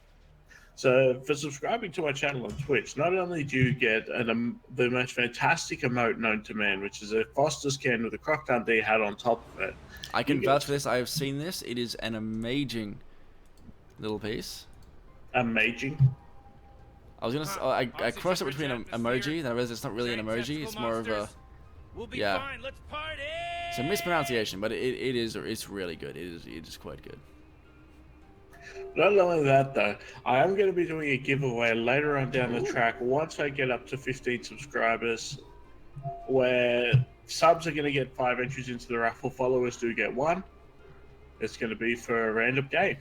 So for subscribing to my channel on Twitch, not only do you get the most fantastic emote known to man, which is a Foster's can with a Croc Dundee hat on top of it. I can vouch for this. I have seen this. It is an amazing little piece. Amazing. I was gonna. I crossed it between an emoji. Then I realized it's not really an emoji. It's more of a. We'll be Yeah. fine. Let's party. It's a mispronunciation, but it's really good. It is quite good. Not only that, though, I am going to be doing a giveaway later on down the track once I get up to 15 subscribers, where subs are going to get 5 entries into the raffle, followers do get 1. It's going to be for a random game.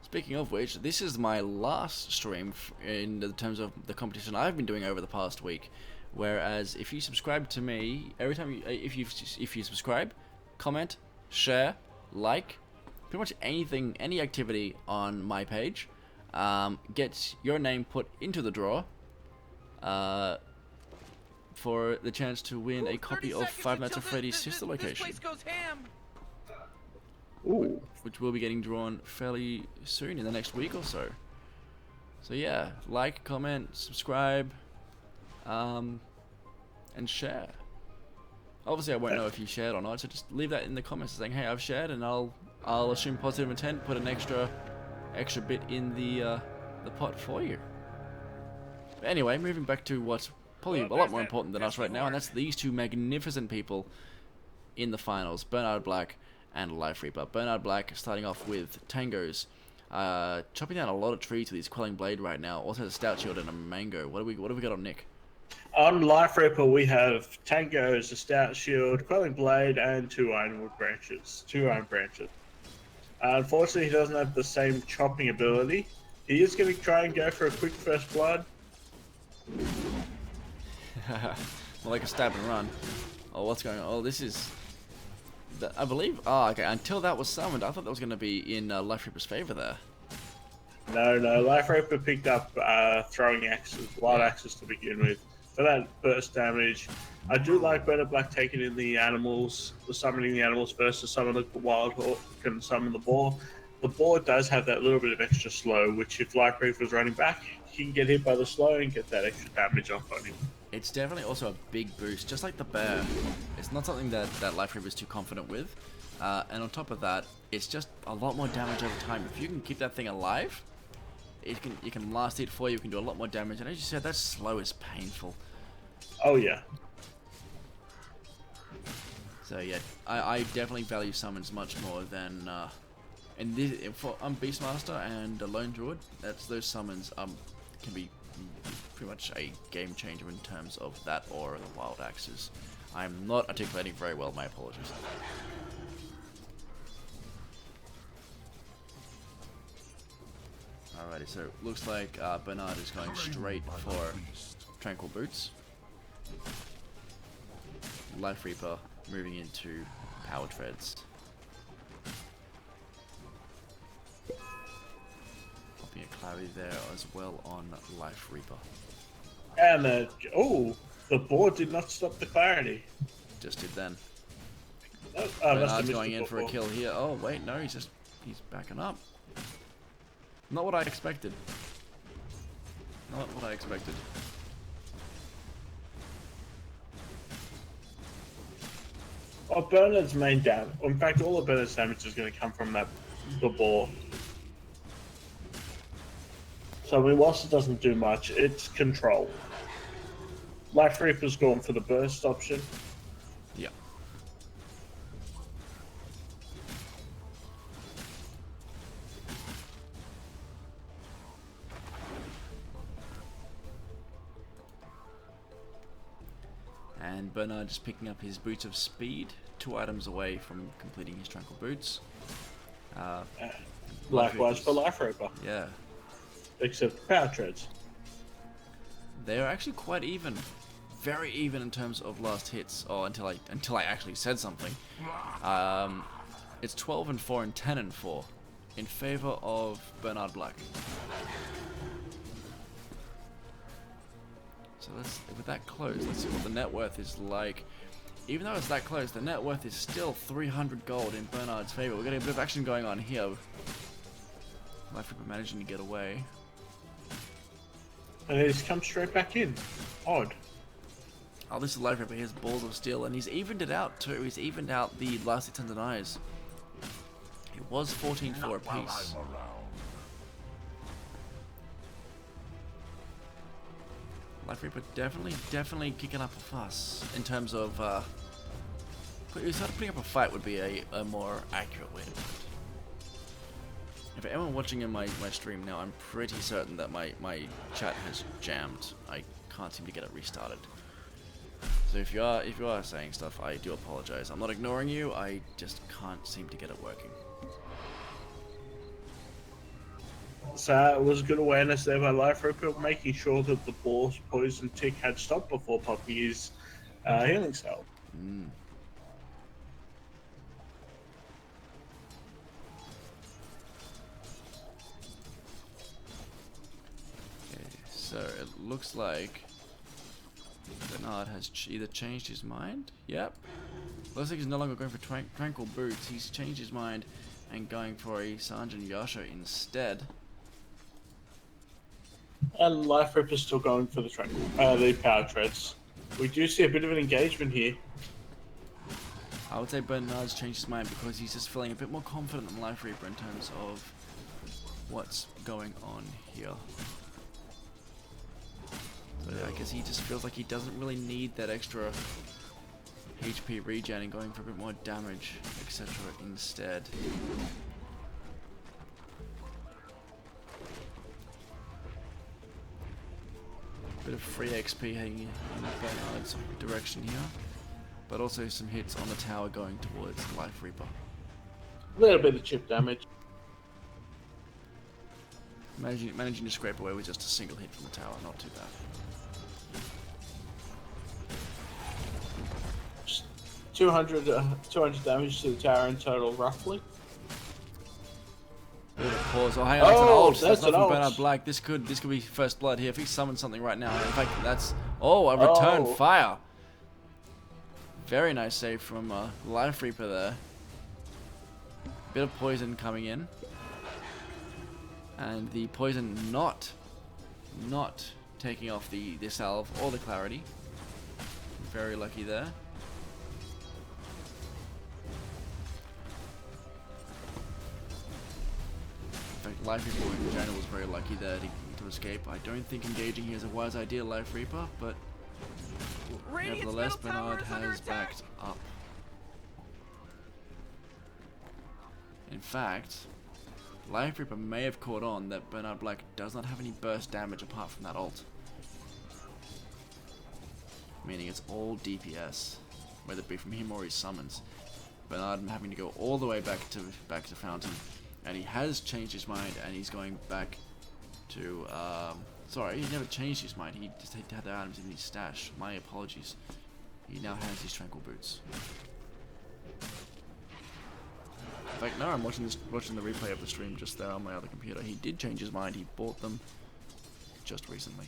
Speaking of which, this is my last stream in the terms of the competition I've been doing over the past week. Whereas if you subscribe to me, every time if you subscribe, comment, share, like, pretty much anything, any activity on my page, gets your name put into the draw for the chance to win a copy of Five Nights at Freddy's Sister Location, This place goes ham. Ooh. which will be getting drawn fairly soon in the next week or so. So yeah, like, comment, subscribe, and share. Obviously, I won't know if you shared or not, so just leave that in the comments saying, "Hey, I've shared," and I'll assume positive intent, put an extra bit in the pot for you. But anyway, moving back to what's probably a lot more important than us right now, and that's these two magnificent people in the finals: Bernard Black and Life Reaper. Bernard Black starting off with Tangos, chopping down a lot of trees with his Quelling Blade right now. Also has a Stout Shield and a Mango. What do we got on Nick? On Life Reaper, we have Tangos, a Stout Shield, Quelling Blade, and 2 Iron Branches. Unfortunately, he doesn't have the same chopping ability. He is going to try and go for a quick first blood. More like a stab and run. Oh, what's going on? Oh, this is... I believe... Oh, okay. Until that was summoned, I thought that was going to be in Life Reaper's favor there. No, Life Reaper picked up throwing axes, wild axes to begin with. For that burst damage, I do like Bernard Black taking in the animals, summoning the animals first to summon the wild hawk and summon the boar. The boar does have that little bit of extra slow, which if Life Reaper was running back, he can get hit by the slow and get that extra damage off on him. It's definitely also a big boost, just like the bear. It's not something that Life Reaper is too confident with. And on top of that, it's just a lot more damage over time. If you can keep that thing alive, you can last it for you, you can do a lot more damage. And as you said, that slow is painful. Oh yeah. So yeah, I definitely value summons much more than and this on Beastmaster and Lone Druid. Those summons can be pretty much a game changer in terms of that or the wild axes. I'm not articulating very well. My apologies. Alrighty, so looks like Bernard is going straight for Tranquil Boots. Life Reaper moving into Power Treads. Popping a Clarity there as well on Life Reaper. And the board did not stop the clarity. Just did then. Bernard's going in for a kill here. Oh wait, no, he's backing up. Not what I expected. Not what I expected. Oh, Bernard's main damage. In fact, all of Bernard's damage is going to come from the boar. So, I mean, whilst it doesn't do much, it's control. Life Reaper's gone for the burst option. Yeah. And Bernard just picking up his Boots of Speed, 2 items away from completing his Tranquil Boots. Likewise for Life Reaper. Yeah. Except Power Treads. They are actually quite even. Very even in terms of last hits. Oh, until I actually said something. It's 12-4 and 10-4 in favor of Bernard Black. So with that close, let's see what the net worth is like. Even though it's that close, the net worth is still 300 gold in Bernard's favor. We're getting a bit of action going on here. Life Reaper managing to get away. And he's come straight back in. Odd. Oh, this is Life Reaper. He has Balls of Steel, and he's evened it out too. He's evened out the last hits and denies. It was 14-4 apiece. Life Reaper definitely kicking up a fuss in terms of, putting up a fight would be a more accurate way to put it. If anyone watching in my stream now, I'm pretty certain that my chat has jammed. I can't seem to get it restarted. So if you are saying stuff, I do apologize. I'm not ignoring you, I just can't seem to get it working. So it was good awareness there by Life Reaper, making sure that the boss poison tick had stopped before popping his healing cell. Okay, so it looks like Bernard has either changed his mind. Yep. Looks like he's no longer going for Tranquil Boots. He's changed his mind and going for a Sanjin Yasha instead. And Life Reaper's still going for the power treads. We do see a bit of an engagement here. I would say Bernard's changed his mind because he's just feeling a bit more confident than Life Reaper in terms of what's going on here. So I guess he just feels like he doesn't really need that extra HP regen and going for a bit more damage, etc. instead. Bit of free XP heading in Bernard's direction here, but also some hits on the tower going towards Life Reaper. A little bit of chip damage. Managing to scrape away with just a single hit from the tower, not too bad. 200 damage to the tower in total, roughly. Bit of pause. Oh, hang on, that's an ult. That's not an from ult. Bernard Black. This could be first blood here. If he summons something right now, in fact, that's a return fire. Very nice save from Life Reaper there. Bit of poison coming in, and the poison not taking off the salve or the clarity. Very lucky there. Life Reaper in general was very lucky there to escape. I don't think engaging here is a wise idea, Life Reaper, but nevertheless, Bernard has backed up. In fact, Life Reaper may have caught on that Bernard Black does not have any burst damage apart from that ult. Meaning it's all DPS, whether it be from him or his summons. Bernard having to go all the way back to Fountain. And he has changed his mind, and he's going back to, sorry, he never changed his mind, he just had the items in his stash. My apologies. He now has his Tranquil Boots. In fact, now I'm watching the replay of the stream just there on my other computer. He did change his mind, he bought them just recently.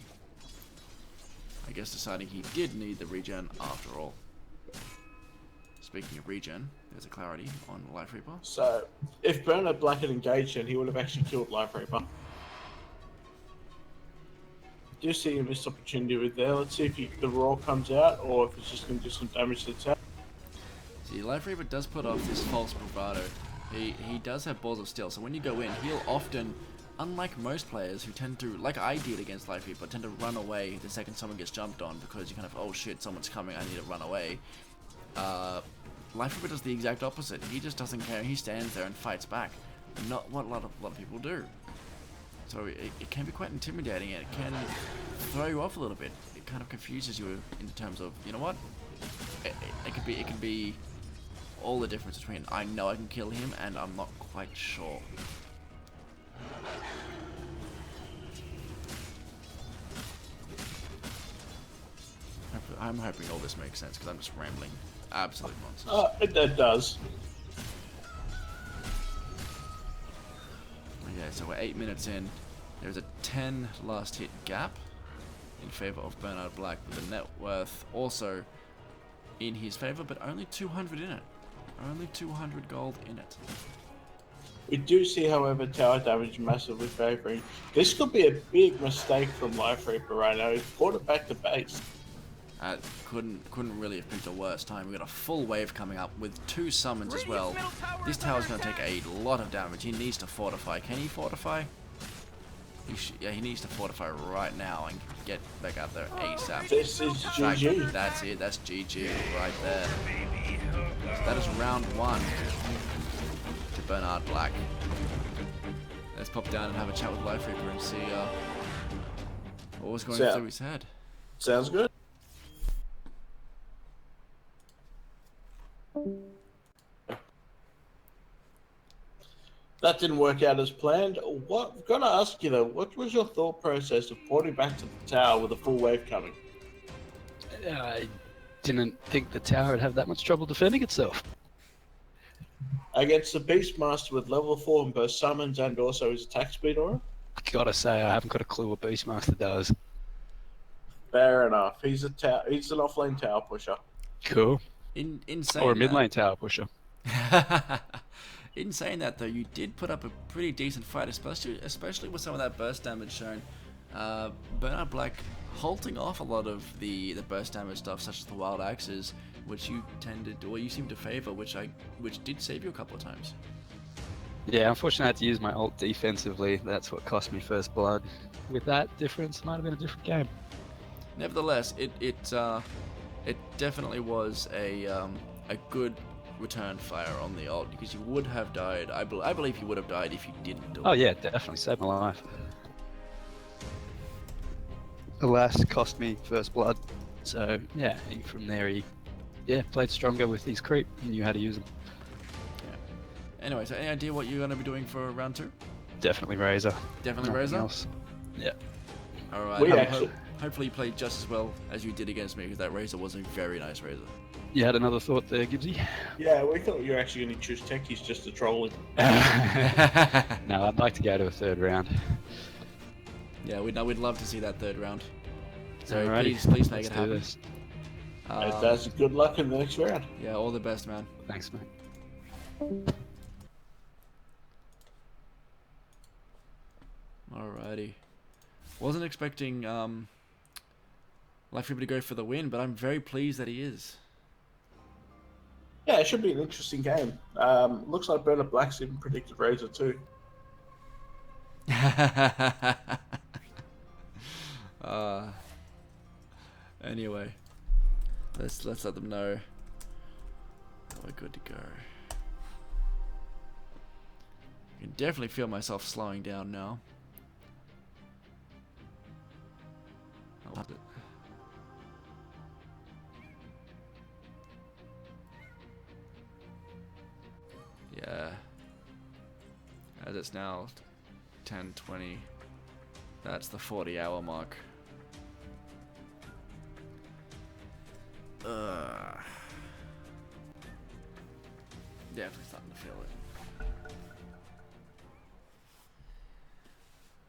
I guess deciding he did need the regen after all. Speaking of regen, there's a clarity on Life Reaper. So, if Bernard Black had engaged him, he would have actually killed Life Reaper. Do see a missed opportunity with there. Let's see if the roar comes out, or if it's just going to do some damage to the tower. See, Life Reaper does put off this false bravado. He does have balls of steel, so when you go in, he'll often, unlike most players who tend to, like I did against Life Reaper, tend to run away the second someone gets jumped on because you kind of, oh shit, someone's coming, I need to run away. Life Reaper does the exact opposite. He just doesn't care. He stands there and fights back. Not what a lot of people do. So it can be quite intimidating, and it can throw you off a little bit. It kind of confuses you in terms of, you know what? It could be all the difference between I know I can kill him and I'm not quite sure. I'm hoping all this makes sense because I'm just rambling. Absolute nonsense. It does. Okay, so we're 8 minutes in. There's a 10 last hit gap in favor of Bernard Black, with the net worth also in his favor, but only 200 in it. Only 200 gold in it. We do see, however, tower damage massively favoring. This could be a big mistake from Life Reaper right now. He's brought it back to base. Couldn't really have picked a worse time. We've got a full wave coming up with 2 summons as well. This tower's going to take a lot of damage. He needs to fortify. Can he fortify? He needs to fortify right now and get back out there ASAP. This is GG. That's it. That's GG right there. So that is round 1 to Bernard Black. Let's pop down and have a chat with Life Reaper and see what was going through his head. Sounds good. That didn't work out as planned. What? Gotta ask you though, what was your thought process of porting back to the tower with a full wave coming? I didn't think the tower would have that much trouble defending itself. Against the Beastmaster with level 4 and burst summons and also his attack speed aura? Gotta say, I haven't got a clue what Beastmaster does. Fair enough. He's an offlane tower pusher. Cool. In Or a mid lane tower pusher. In saying that though, you did put up a pretty decent fight, especially with some of that burst damage shown. Bernard Black halting off a lot of the burst damage stuff, such as the wild axes, which you you seem to favor, which did save you a couple of times. Yeah, unfortunately I had to use my ult defensively. That's what cost me first blood. With that difference, it might have been a different game. Nevertheless, it definitely was a good return fire on the ult, because you would have died. I believe you would have died if you didn't do it. Oh yeah, definitely saved my life. Alas, cost me first blood. So yeah, from there he played stronger with his creep. He knew how to use them. Yeah. Anyway, so any idea what you're going to be doing for round 2? Definitely Razor. Definitely Nothing Razor? else. Yeah. Alright, hopefully you played just as well as you did against me, because that Razor was a very nice Razor. You had another thought there, Gibbsy? Yeah, we thought you were actually going to choose techies just to troll him. No, I'd like to go to a third round. Yeah, we'd love to see that third round. So Alrighty, please make let's it do happen. this. That's good luck in the next round. Yeah, all the best, man. Thanks, mate. Alrighty. Wasn't expecting Life Reaper to go for the win, but I'm very pleased that he is. Yeah, it should be an interesting game. Looks like Bernard Black's even predicted Razor too. Anyway, let's let them know that we're good to go. I can definitely feel myself slowing down now. I love it. Yeah. As it's now 10:20. That's the 40-hour mark. Definitely starting to feel it.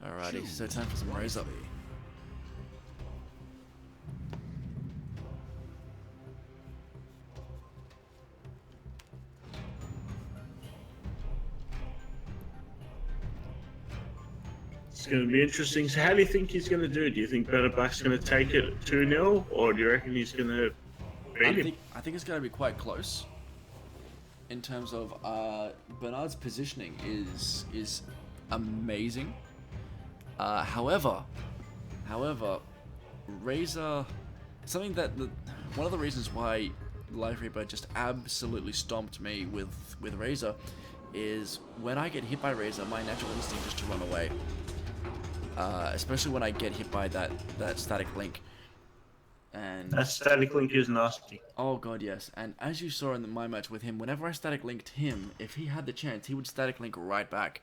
Alrighty, so time for some raise up. It's going to be interesting. So how do you think he's going to do? Do you think Bernard Black's going to take it 2-0, or do you reckon he's going to beat him? I think it's going to be quite close. In terms of Bernard's positioning is amazing. However, Razor, something that one of the reasons why Life Reaper just absolutely stomped me with Razor is when I get hit by Razor, my natural instinct is to run away. Especially when I get hit by that static link. And That static link is nasty. oh god, yes. And as you saw in my match with him, whenever I static linked him, if he had the chance, he would static link right back,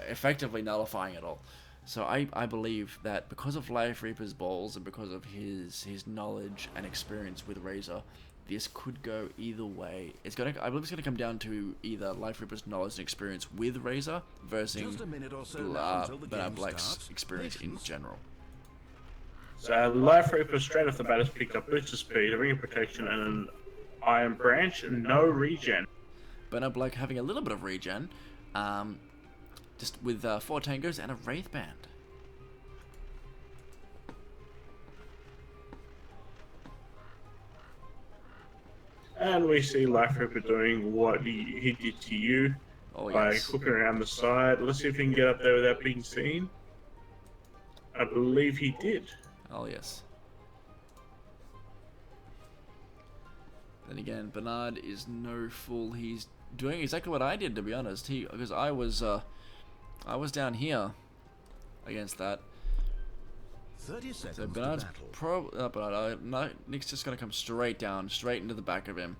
effectively nullifying it all. So I believe that because of Life Reaper's balls and because of his knowledge and experience with Razor, this could go either way. I believe it's gonna come down to either Life Reaper's knowledge and experience with Razor versus Bernard Black's experience in general. So Life Reaper straight off the bat has picked up boost of speed, a ring of protection, and an iron branch, and no regen. Bernard Black having a little bit of regen, just with 4 tangos and a wraith band. And we see Life Reaper doing what he did to you. Oh by yes. hooking around the side. Let's see if he can get up there without being seen. I believe he did. Oh yes. Then again, Bernard is no fool. He's doing exactly what I did, to be honest. Because I was down here against that. 30 seconds So Bernard's to battle. no, Nick's just gonna come straight down, straight into the back of him,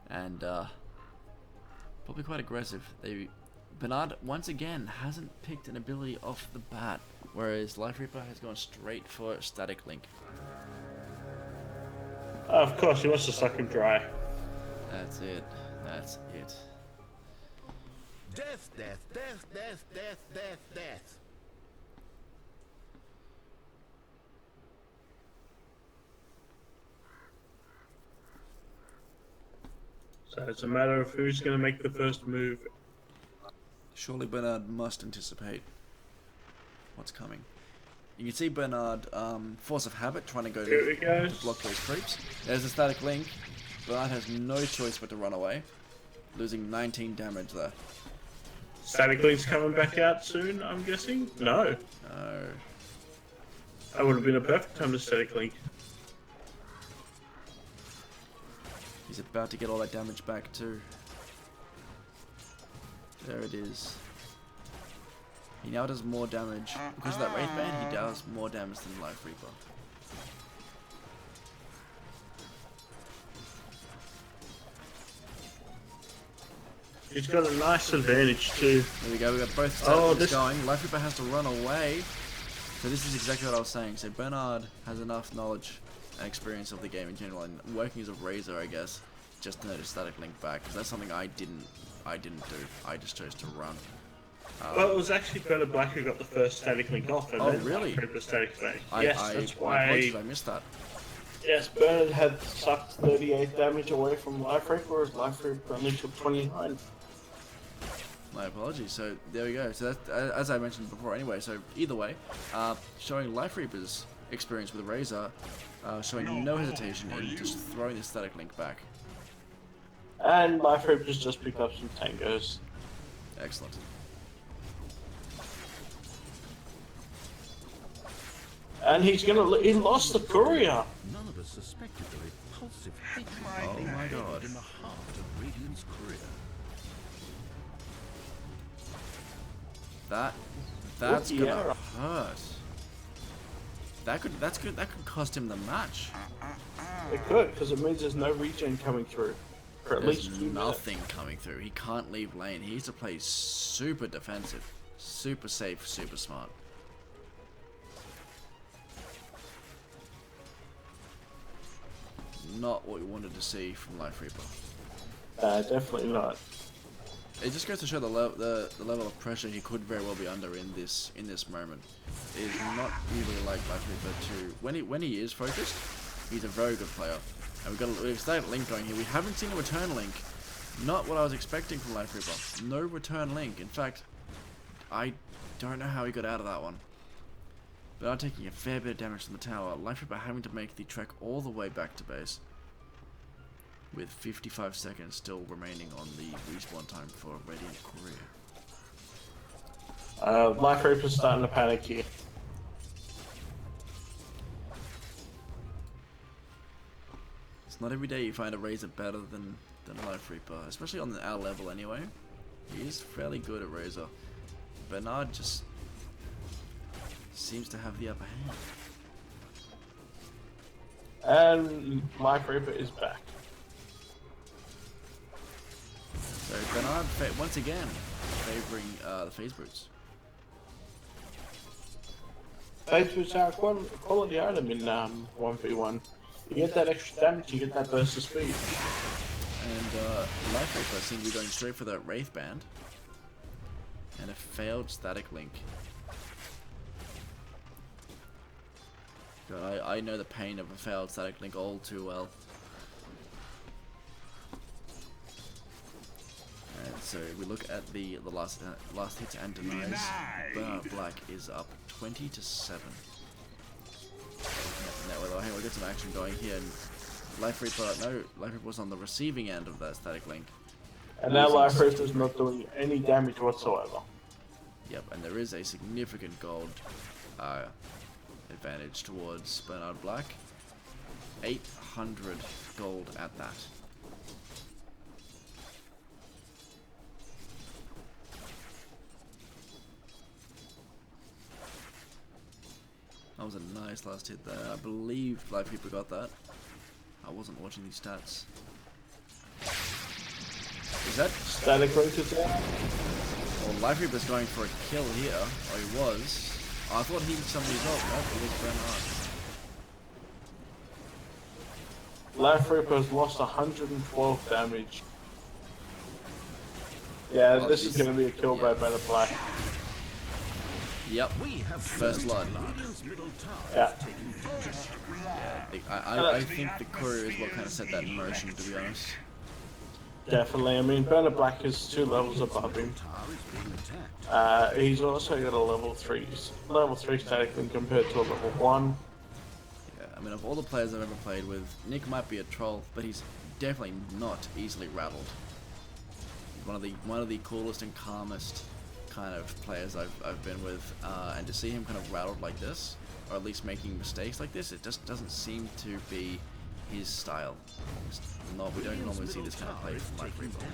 and probably quite aggressive. Bernard once again hasn't picked an ability off the bat, whereas Life Reaper has gone straight for Static Link. Of course, he wants to suck him dry. That's it. That's it. Death, death, death, death, death, death, death. So it's a matter of who's going to make the first move. Surely Bernard must anticipate what's coming. You can see Bernard, force of habit, trying to go Here he to goes. block those creeps. There's a Static Link. Bernard has no choice but to run away, losing 19 damage there. Static Link's coming back out soon, I'm guessing? No. No. That would have been a perfect time to Static Link. He's about to get all that damage back too. There it is. He now does more damage. Because of that Wraith Band, he does more damage than Life Reaper. He's got a nice advantage too. There we go, we got both Oh, Static going. Life Reaper has to run away. So this is exactly what I was saying. So Bernard has enough knowledge and experience of the game in general, and working as a Razor, I guess, just to know to Static Link back. Because that's something I didn't do. I just chose to run. Well, it was actually Bernard Black who got the first Static Link off, and Oh, then really? Reaper Static Link. My apologies, I missed that. Yes, Bernard had sucked 38 damage away from Life Reaper, whereas Life Reaper only took 29. My apologies. So there we go. So that, as I mentioned before, anyway. So either way, showing Life Reaper's experience with Razor, showing no hesitation in just throwing the Static Link back. And Life Reaper's just picked up some tangos. Excellent. And he lost the courier. None of us suspected the repulsive hate Oh my god. in the heart of Radiant's career. That's Ooh, gonna yeah. hurt. That could cost him the match. It could, because it means there's no regen coming through. For at There's least 2 nothing coming through. He can't leave lane. He needs to play super defensive, super safe, super smart. Not what we wanted to see from Life Reaper. Definitely not. It just goes to show the level of pressure he could very well be under in this moment. It is not usually like Life Reaper to when he is focused, he's a very good player. And we've started Link going here. We haven't seen a return Link. Not what I was expecting from Life Reaper. No return Link. In fact, I don't know how he got out of that one. But I'm taking a fair bit of damage from the tower. Life Reaper having to make the trek all the way back to base. With 55 seconds still remaining on the respawn time for Radiant Courier. Life Reaper's starting to panic here. It's not every day you find a Razor better than Life Reaper, especially on our level anyway. He is fairly good at Razor. Bernard just seems to have the upper hand. And Life Reaper is back. So Bernard, once again, favouring the Phase Brutes. Phase Boots are a quality item in 1v1. You get that extra damage, you get that burst of speed. And Life Reaper seems to be going straight for that Wraith Band. And a failed Static Link. God, I know the pain of a failed Static Link all too well. And so we look at the last hits and denies. Bernard Black is up 20-7. Now, hang on, we got some action going here. And Life Reaper, no, Life Reaper was on the receiving end of that static link. And now Life Reaper's not doing any damage whatsoever. Yep, and there is a significant gold advantage towards Bernard Black. 800 gold at that. That was a nice last hit there. I believe Life Reaper got that. I wasn't watching these stats. Is that Static Link is out? Well, Life Reaper's going for a kill here, or he was. Oh, I thought he was somebody's ult. No, it was Bernard. Life Reaper's lost 112 damage. Yeah, Oh, this is jeez. going to be a kill by Better Black. Yep. First blood. Yeah. I think the courier is what kind of set that in motion, to be honest. Definitely. I mean, Bernard Black is 2 levels above him. He's also got a level 3 static link compared to a level 1. Yeah, I mean, of all the players I've ever played with, Nick might be a troll, but he's definitely not easily rattled. He's one of the coolest and calmest kind of players I've been with, and to see him kind of rattled like this, or at least making mistakes like this, it just doesn't seem to be his style. We don't normally see this kind of play from Life Reaper.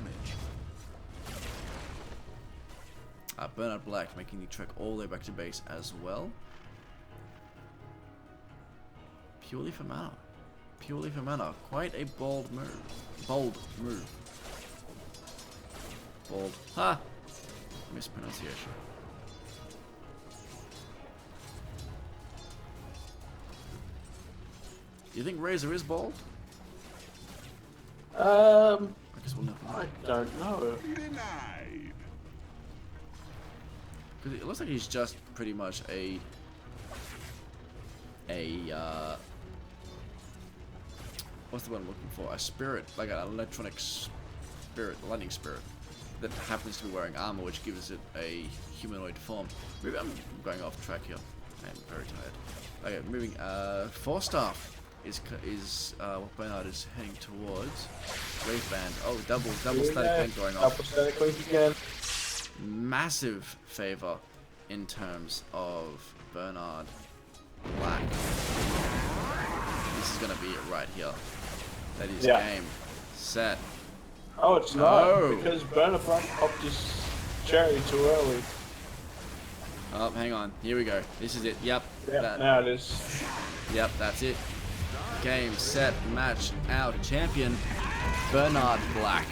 Bernard Black making the trek all the way back to base as well. Purely for mana. Purely for mana. Quite a bold move. Bold move. Bold. Ha! Mispronunciation. Do you think Razor is bold? I guess we'll never know. I don't know. Because it looks like he's just pretty much a what's the word I'm looking for? A spirit, like an electronic spirit, lightning spirit, that happens to be wearing armor, which gives it a humanoid form. Maybe I'm going off track here. I'm very tired. Okay, moving. Force Staff is what Bernard is heading towards. Wave Band. Oh, double static band going off. Double static link again. Massive favor in terms of Bernard Black. This is gonna be it right here. That is game, set. Oh, it's not, Oh. because Bernard Black popped his cherry too early. Oh, hang on. Here we go. This is it. Yep. Yeah, now it is. Yep, that's it. Game, set, match, out. Champion, Bernard Black.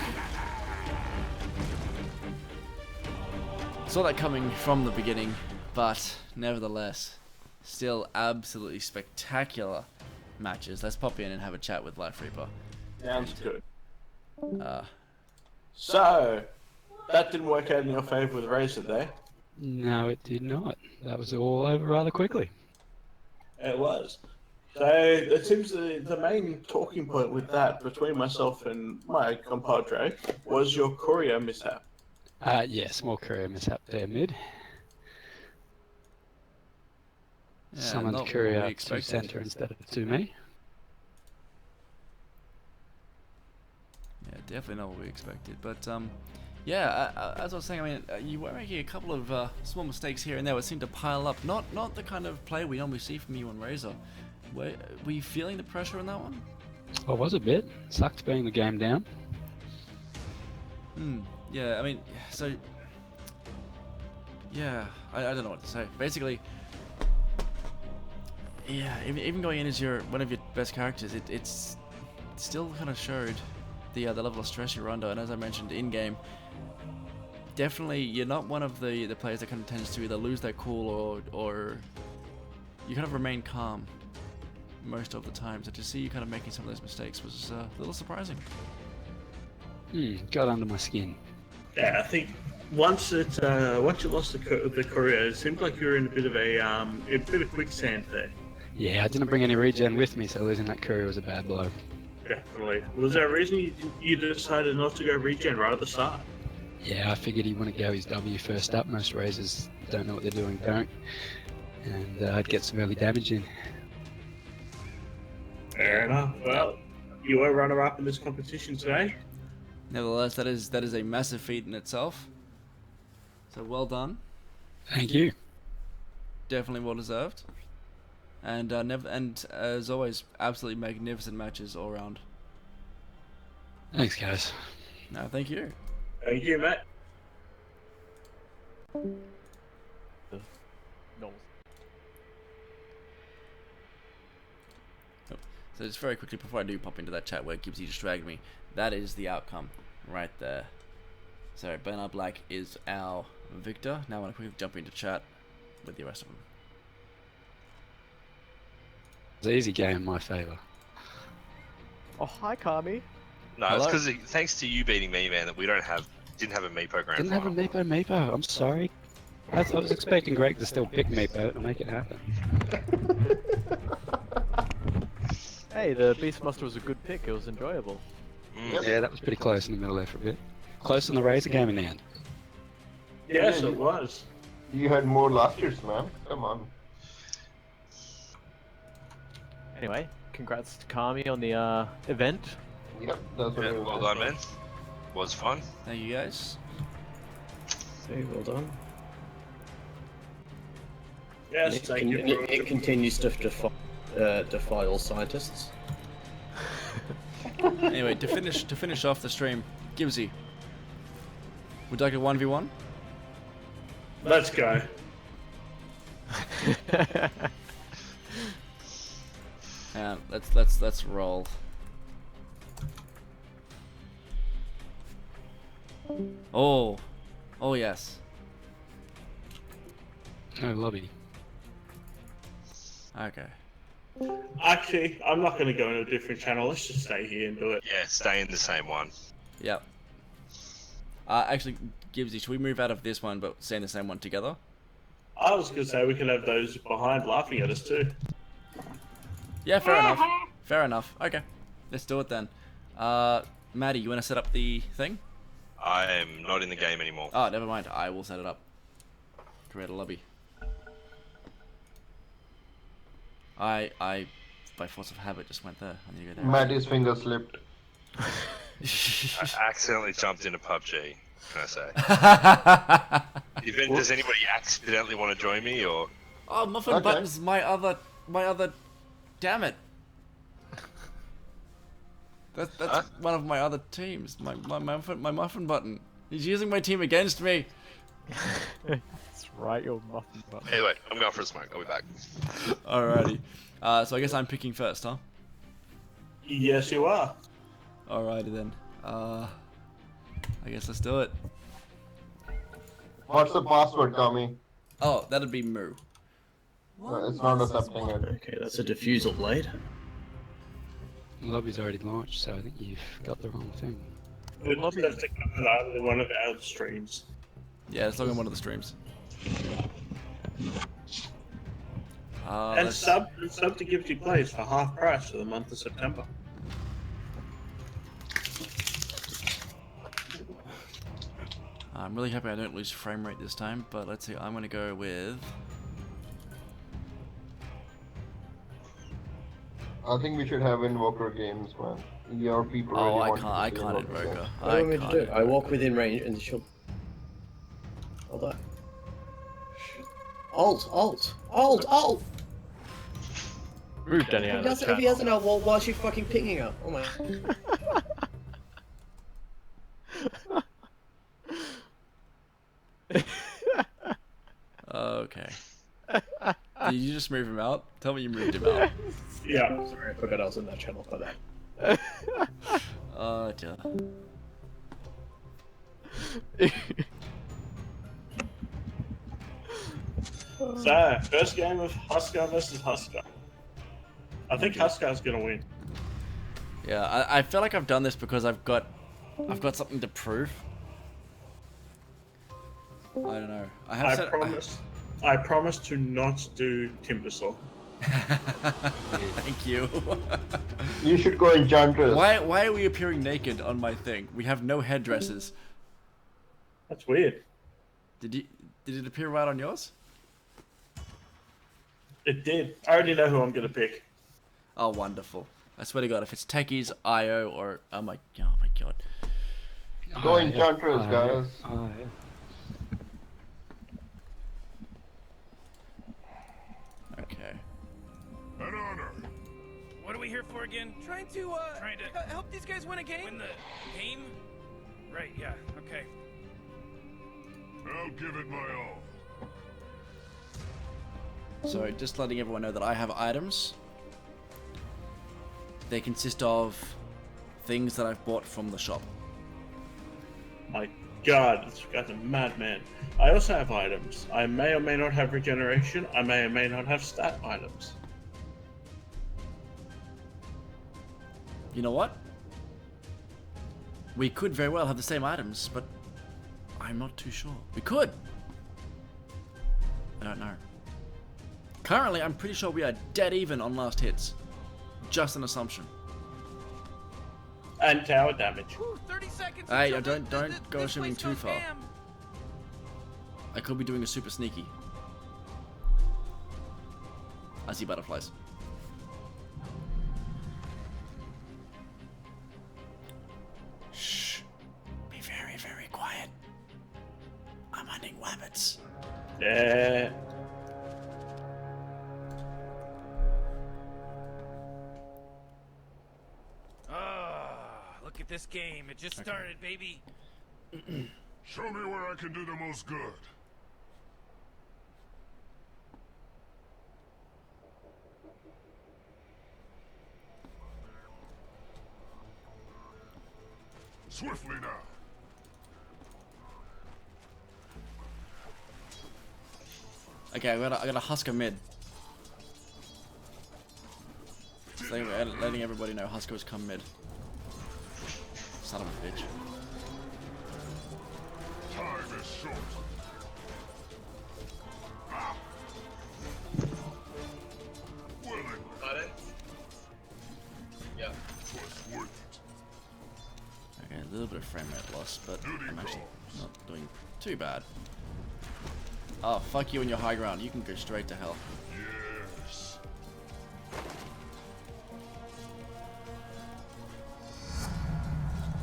Saw that coming from the beginning, but nevertheless, still absolutely spectacular matches. Let's pop in and have a chat with Life Reaper. Sounds good. So, that didn't work out in your favour with Razor there. No, it did not. That was all over rather quickly. It was. So, it seems the main talking point with that, between myself and my compadre, was your courier mishap. Yeah, small courier mishap there mid. Yeah, Summoned not what courier we to expected. center instead of to me. Yeah, definitely not what we expected. But yeah, as I was saying, I mean, you were making a couple of small mistakes here and there, which seemed to pile up. Not the kind of play we normally see from you and Razor. Were you feeling the pressure in that one? I was a bit. Sucked being the game down. Yeah, I mean, so yeah, I don't know what to say. Basically, yeah, even going in as one of your best characters, it's still kind of showed the level of stress you're under. And as I mentioned in game, definitely you're not one of the players that kind of tends to either lose their cool or you kind of remain calm most of the time. So to see you kind of making some of those mistakes was a little surprising. Got under my skin. Yeah, I think once you lost the courier, it seemed like you were in a bit of quicksand there. Yeah, I didn't bring any regen with me, so losing that courier was a bad blow. Definitely. Was there a reason you decided not to go regen right at the start? Yeah, I figured he'd want to go his W first up. Most Razors don't know what they're doing, don't. And I'd get some early damage in. Fair enough. Well, you were runner-up in this competition today. Nevertheless, that is a massive feat in itself. So well done. Thank you. Definitely well deserved. And as always, absolutely magnificent matches all around. Thanks, guys. No, thank you. Thank you, mate. No. So just very quickly before I do pop into that chat where Gibbsy just dragged me, that is the outcome right there. So Bernard Black is our victor. Now I want to quickly jump into chat with the rest of them. It's an easy game in my favour. Oh, hi, Kami. No, Hello? it's because thanks to you beating me, man, that we didn't have a Meepo grand Didn't have a final. Meepo. I'm sorry. I was expecting Greg to still pick Meepo to make it happen. Hey, the Beastmaster was a good pick. It was enjoyable. Yeah, that was pretty close in the middle there for a bit. Close in the Razor game in the end. Yes, it was. You had more last year's, man. Come on. Anyway, congrats to Kami on the event. Yep, that's what Yeah, it was. well done, man. Was fun. Thank you guys. Very well done. Yes, It, thank you. it continues to defy all scientists. Anyway, to finish off the stream, Gibbsy, would you like a 1v1? Let's go. Yeah, let's roll. Oh yes. No lobby. Okay. Actually, I'm not going to go in a different channel. Let's just stay here and do it. Yeah, stay in the same one. Yep. Actually, Gibbsy, should we move out of this one but stay in the same one together? I was going to say we could have those behind laughing at us too. Yeah, fair enough. Fair enough. Okay, let's do it then. Maddie, you want to set up the thing? I am not in the game anymore. Oh, never mind. I will set it up. Create a lobby. I by force of habit just went there. I need to go there. Maddie's finger slipped. I accidentally jumped into PUBG. Can I say? Does anybody accidentally want to join me, or? Oh, Muffin Button's my other. Damn it. That's one of my other teams. My Muffin Button. He's using my team against me. That's right, your Muffin Button. Anyway, I'm going for a smoke. I'll be back. Alrighty. So I guess I'm picking first, huh? Yes, you are. Alrighty then. I guess let's do it. What's the password, Tommy? Oh, that'd be Moo. It's not accepting it. Okay, that's a diffusal blade. The lobby's already launched, so I think you've got the wrong thing. We'd love to come out of one of our streams. Yeah, it's not on one of the streams. And sub to Gifty Plays for half price for the month of September. I'm really happy I don't lose frame rate this time, but let's see. I'm gonna go with. I think we should have Invoker games, man. Your people Oh, really I want to see can't Invoker invoker. games. What do you want me to do? I walk within range and she'll... Hold on. Alt! Move Danny out of the If he chat. doesn't know, well, why is she fucking pinging her? Oh my... Okay. Did you just move him out? Tell me you moved him out. Yeah. Sorry, I forgot I was in that channel for that. Oh, dear. So, first game of Husker versus Husker. I think Huskar's gonna win. Yeah, I feel like I've done this because I've got something to prove. I don't know. I promise to not do Timbersaw. Thank you. You should go Enchantress. Why are we appearing naked on my thing? We have no headdresses. That's weird. Did it appear right on yours? It did. I already know who I'm gonna pick. Oh, wonderful. I swear to God, if it's techies, IO, or oh my God. Go Enchantress, guys. Okay. An honor. What are we here for again? Trying to help these guys win a game. Win the game? Right. Yeah. Okay. I'll give it my all. So just letting everyone know that I have items. They consist of things that I've bought from the shop. My God, this guy's a madman. I also have items. I may or may not have regeneration. I may or may not have stat items. You know what? We could very well have the same items, but I'm not too sure. We could. I don't know. Currently, I'm pretty sure we are dead even on last hits. Just an assumption. And tower damage. Ooh, 30 seconds. Hey, until don't go this assuming place too goes far. ham. I could be doing a super sneaky. I see butterflies. Shh. Be very, very quiet. I'm hunting rabbits. Yeah. Look at this game. It just started, baby. Show me where I can do the most good. Swiftly now. Okay, I got a Husker mid. So letting everybody know Husker has come mid. Son of a bitch. Time is short. Willing. Got it? Yeah. Twas worth it. Okay, a little bit of frame rate loss, but I'm actually not doing too bad. Oh, fuck you and your high ground. You can go straight to hell. Yes.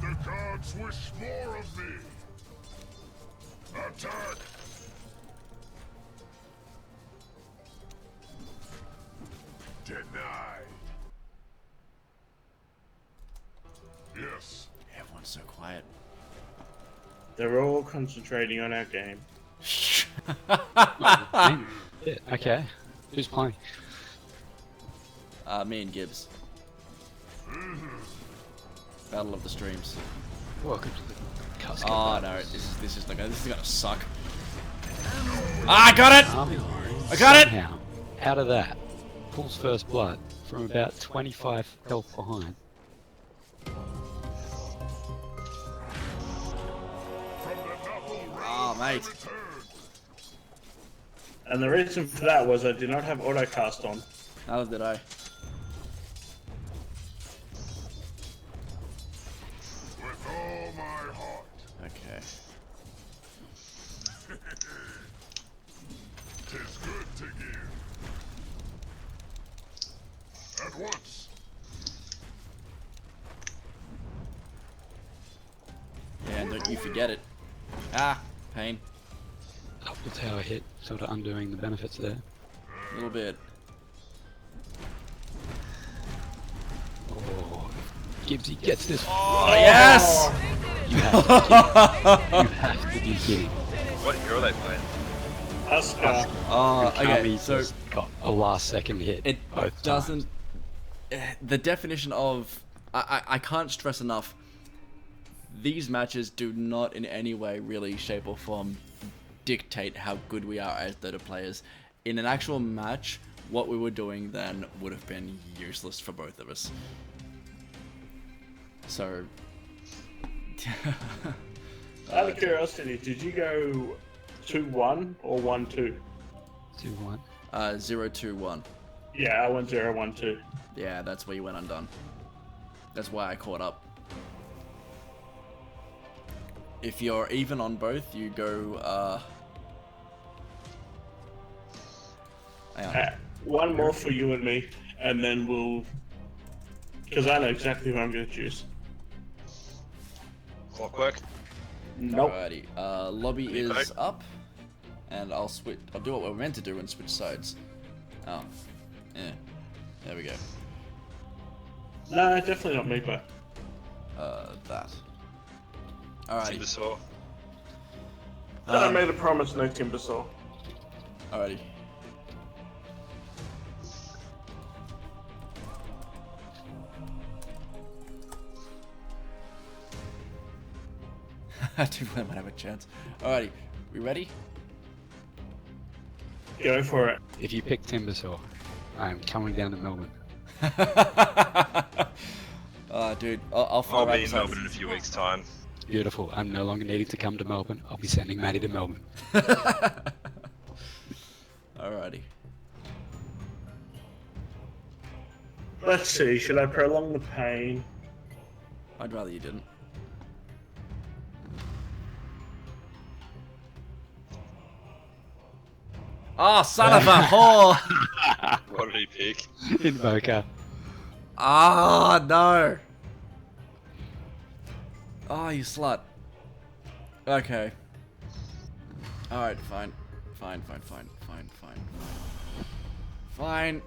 The gods wish more of me. Attack! Denied. Yes. Everyone's so quiet. They're all concentrating on our game. Yeah, okay. Who's playing? Me and Gibbs. Battle of the streams. Welcome to the Cusker. Oh no, this is gonna suck. Ah, I got it! I got it! Somehow, out of that, pulls first blood from about 25 health behind. Oh, mate. And the reason for that was I did not have autocast on. How did I? With all my heart. Okay. Tis good to give. At once. Yeah, and don't you forget it. Ah, pain. Up the tower hit, sort of undoing the benefits there. A little bit. Oh, Gibbsy gets this. Oh, yes! You have to be kidding. What hero are they playing? Husker. Oh, okay, Kami so just got a last second hit. it both doesn't. times. The definition of I can't stress enough. These matches do not in any way, really, shape or form, dictate how good we are as DOTA players. In an actual match, what we were doing then would have been useless for both of us. So. Out of curiosity, did you go 2-1 or 1-2? 2-1. 0-2-1. Yeah, I went 0-1-2. Yeah, that's where you went undone. That's why I caught up. If you're even on both, you go, hang on. One more for you and me, and then we'll Because I know exactly who I'm going to choose. Clockwork. Nope. Alrighty. Lobby is up, and I'll switch. I'll do what we're meant to do and switch sides. Oh, yeah. There we go. No, definitely not me, but. That. Alrighty. Timbersaw. I made a promise, no Timbersaw. Alrighty. I do think I might have a chance. Alrighty, we ready? Go for it. If you pick Timbersaw, I'm coming down to Melbourne. Dude, I'll fly I'll right be in beside Melbourne you. in a few weeks' time. Beautiful. I'm no longer needing to come to Melbourne. I'll be sending Maddie to Melbourne. Alrighty. Let's see, should I prolong the pain? I'd rather you didn't. Oh, son of a whore! What did he pick? Invoker. Ah, no! Oh, you slut. Okay. Alright, fine. Fine. Fine.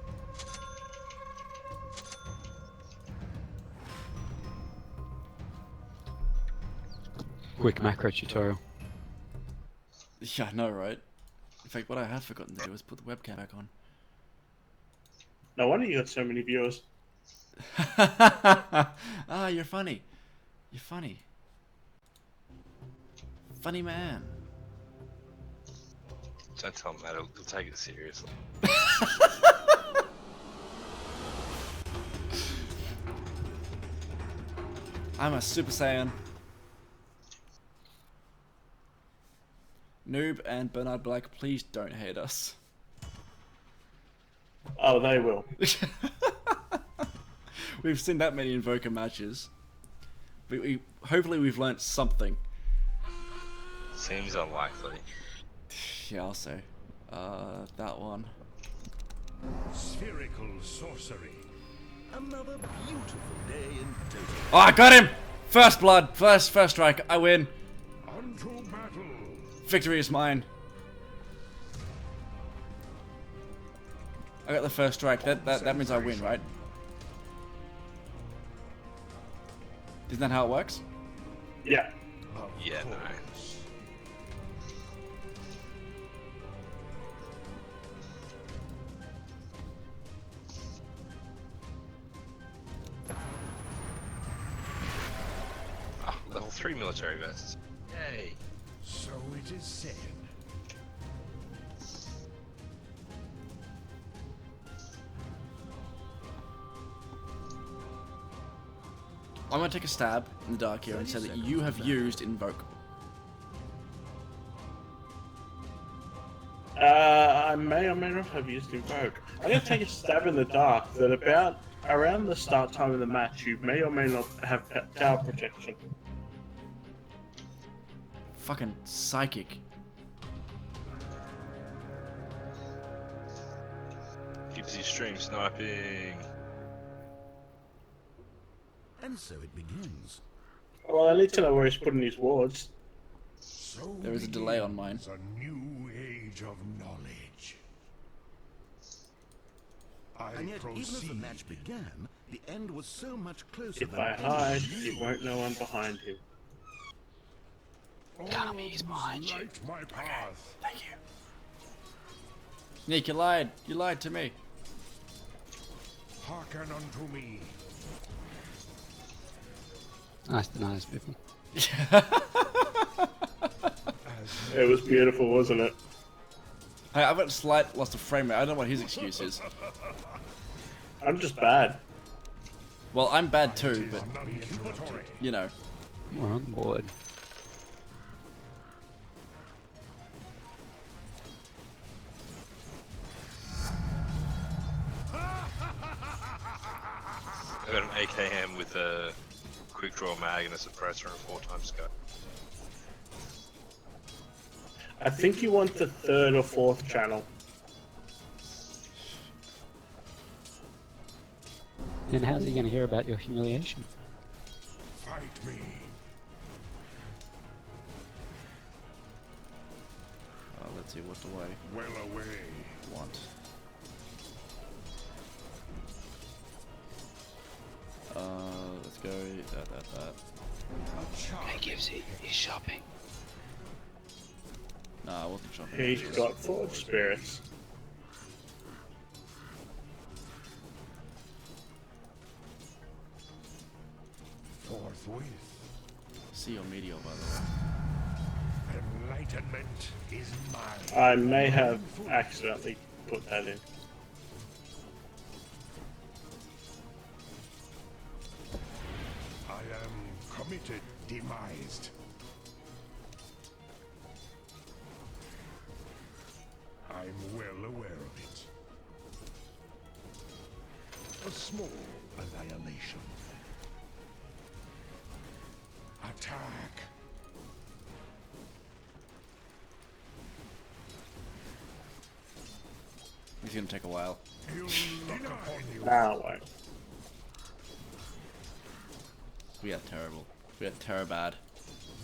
Quick macro tutorial. Yeah, I know, right? In fact, what I have forgotten to do is put the webcam back on. No wonder you got so many viewers. Ah, you're funny. You're funny. Funny man. Don't tell Matt, he'll take it seriously. I'm a Super Saiyan. Noob and Bernard Black, please don't hate us. Oh, they will. We've seen that many Invoker matches. Hopefully we've learnt something. Seems unlikely. Yeah, I'll say. That one. Spherical sorcery. Another beautiful day in DOTA. Oh, I got him! First blood, first strike, I win. Unto battle. Victory is mine. I got the first strike. That means I win, right? Isn't that how it works? Yeah. Yeah, no. Ah, level 3 military vests. Yay. So it is said. I'm gonna take a stab in the dark here and say that you have used Invoke. I may or may not have used Invoke. I'm going to take a stab in the dark that about around the start time of the match, you may or may not have tower protection. Fucking psychic. Keeps you stream sniping. And so it begins. Well, I need to know where he's putting his wards. So There is a delay on mine. begins a new age of knowledge. And yet, even as the match began, the end was so much closer If than I anyone hide, knew. he won't know I'm behind him. Tell me he's behind you. Light my path. Thank you. Nick, you lied. You lied to me. Hearken unto me. Nice to nice people. It was beautiful, wasn't it? Hey, I've got a slight loss of frame rate. I don't know what his excuse is. I'm just bad. Well, I'm bad too, but you know. We're on board. I got an AKM with a quick draw mag and a suppressor and 4x scope. I think you want the third or fourth channel. Then how's he going to hear about your humiliation? Fight me. Let's see, what do I Well away. want? Let's go that. He gives you. He's shopping. Nah, I wasn't shopping. He's got forge spirits. Forthwith. See your meteor, by the way. Enlightenment is mine. I may have accidentally put that in. I am committed, demised. I'm well aware of it. A small annihilation. Attack. It's gonna take a while. Now, wait. We are terrible. We are terror bad.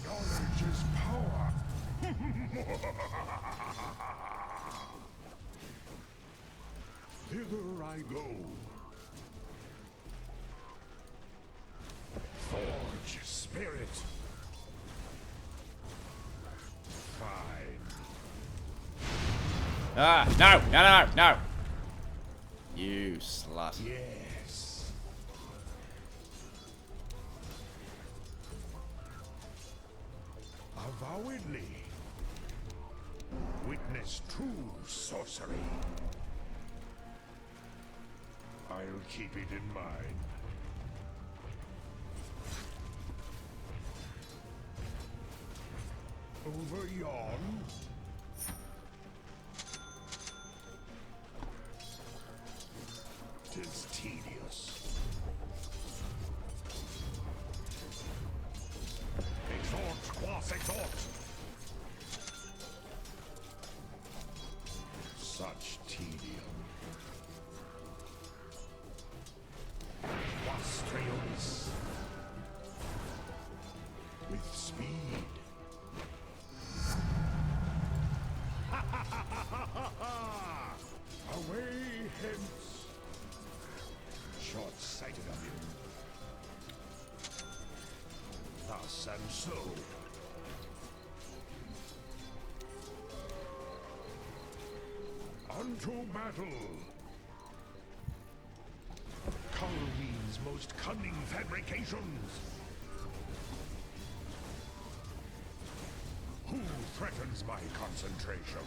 Knowledge is power. Hither I go. Forge spirit. Fine. Ah, no! You slut. Yes. Avowedly. Witness true sorcery. I'll keep it in mind. Over yon. Tis tedious. Exhort, quas exhort. Such tedium. Quas trioris. With speed. Away hence. Short-sighted of him. Thus and so. Unto battle. Kamilian's most cunning fabrications. Who threatens my concentration?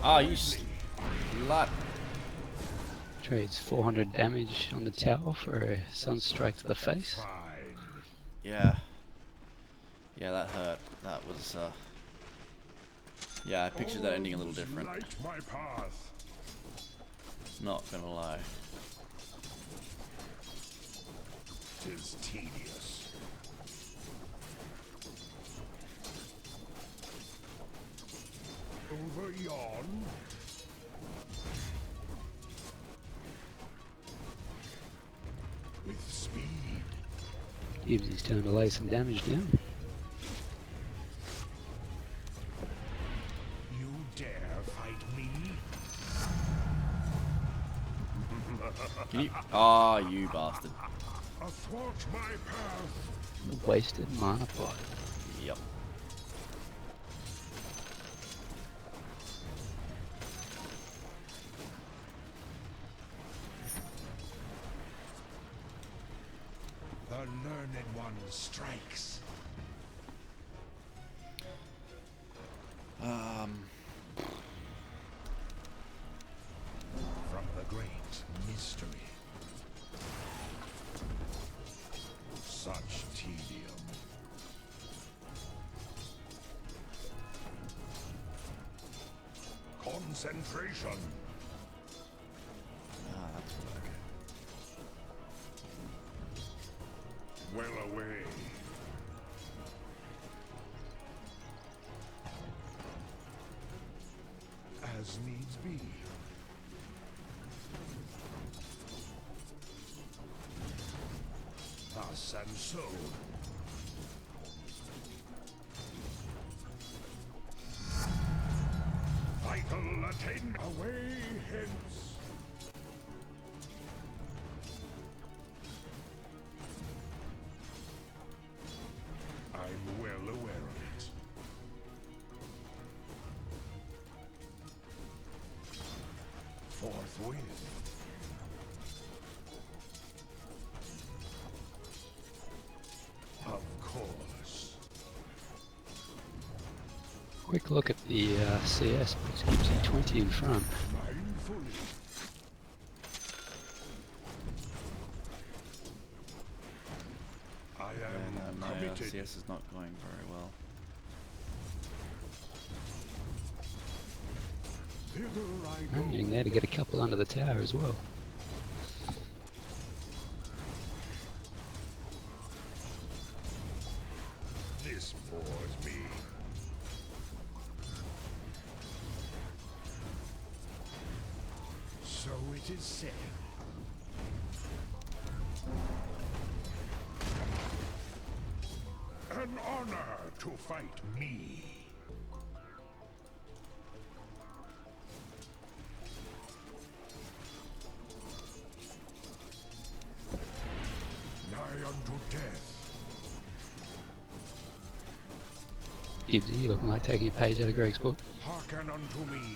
Oh, you slut. Trades 400 damage on the tower for a sunstrike to the face. Yeah. Yeah, that hurt. That was, yeah, I pictured that ending a little different. Light my path. Not gonna lie. Tis tedious. Over yon. With speed. Gives his turn to lay some damage down. You dare fight me? Can you? Ah, oh, you bastard. Athwart my path. Wasted mana pot. Yep. The learned one strikes. From the great mystery. Such tedium. Concentration. Ah, that's okay. away. As needs be. Thus and so. Vital attainment. Away hence. I'm well aware of it. Forthwith. Of course. Quick look at the CS, which keeps you 20 in front. Mindfully. I am My committed. CS is not going very well. Thither I go. I'm getting there to get a couple under the tower as well. This bores me. So it is said. An honor to fight me. Nigh unto death. Gibbsy, looking like taking a page out of Greg's book. Hearken unto me.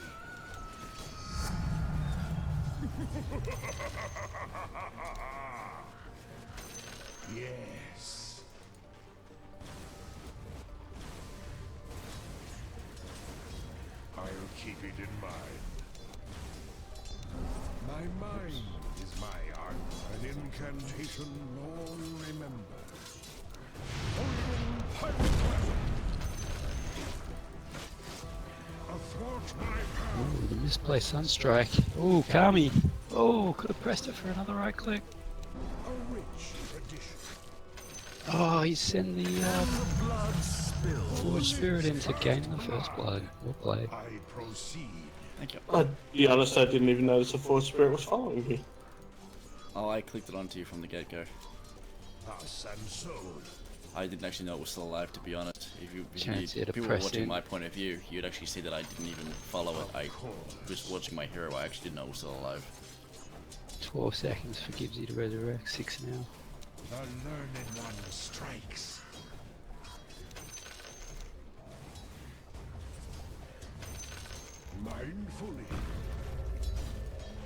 Yes. I'll keep it in mind. My mind is my art, an incantation long remembered. Athwart my path. Ooh, the misplaced Sunstrike. Ooh, Kami. Oh, could have pressed it for another right click. A rich tradition. Oh, he's sent the Blood spills. Forge Spirit in to gain the first blood. Well played. I proceed. Thank you. I'll be honest, I didn't even notice the Force Spirit was following me. Oh, I clicked it onto you from the get-go. Thus and so. I didn't actually know it was still alive, to be honest. Chance here to people were press watching in. my point of view, you'd actually see that I didn't even follow it. I was watching my hero, I actually didn't know it was still alive. 12 seconds for Gibbsy to resurrect. 6 now. The learned one strikes. Mindfully.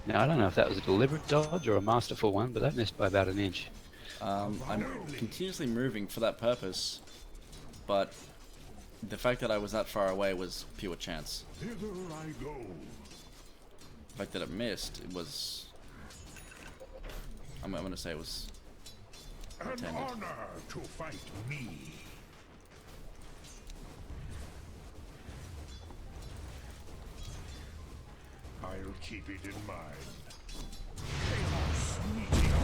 Now, I don't know if that was a deliberate dodge or a masterful one, but that missed by about an inch. I'm continuously moving for that purpose, but the fact that I was that far away was pure chance. Thither I go. The fact that it missed, it was... I'm gonna say it was An intended. honor to fight me. I'll keep it in mind. Chaos meeting on.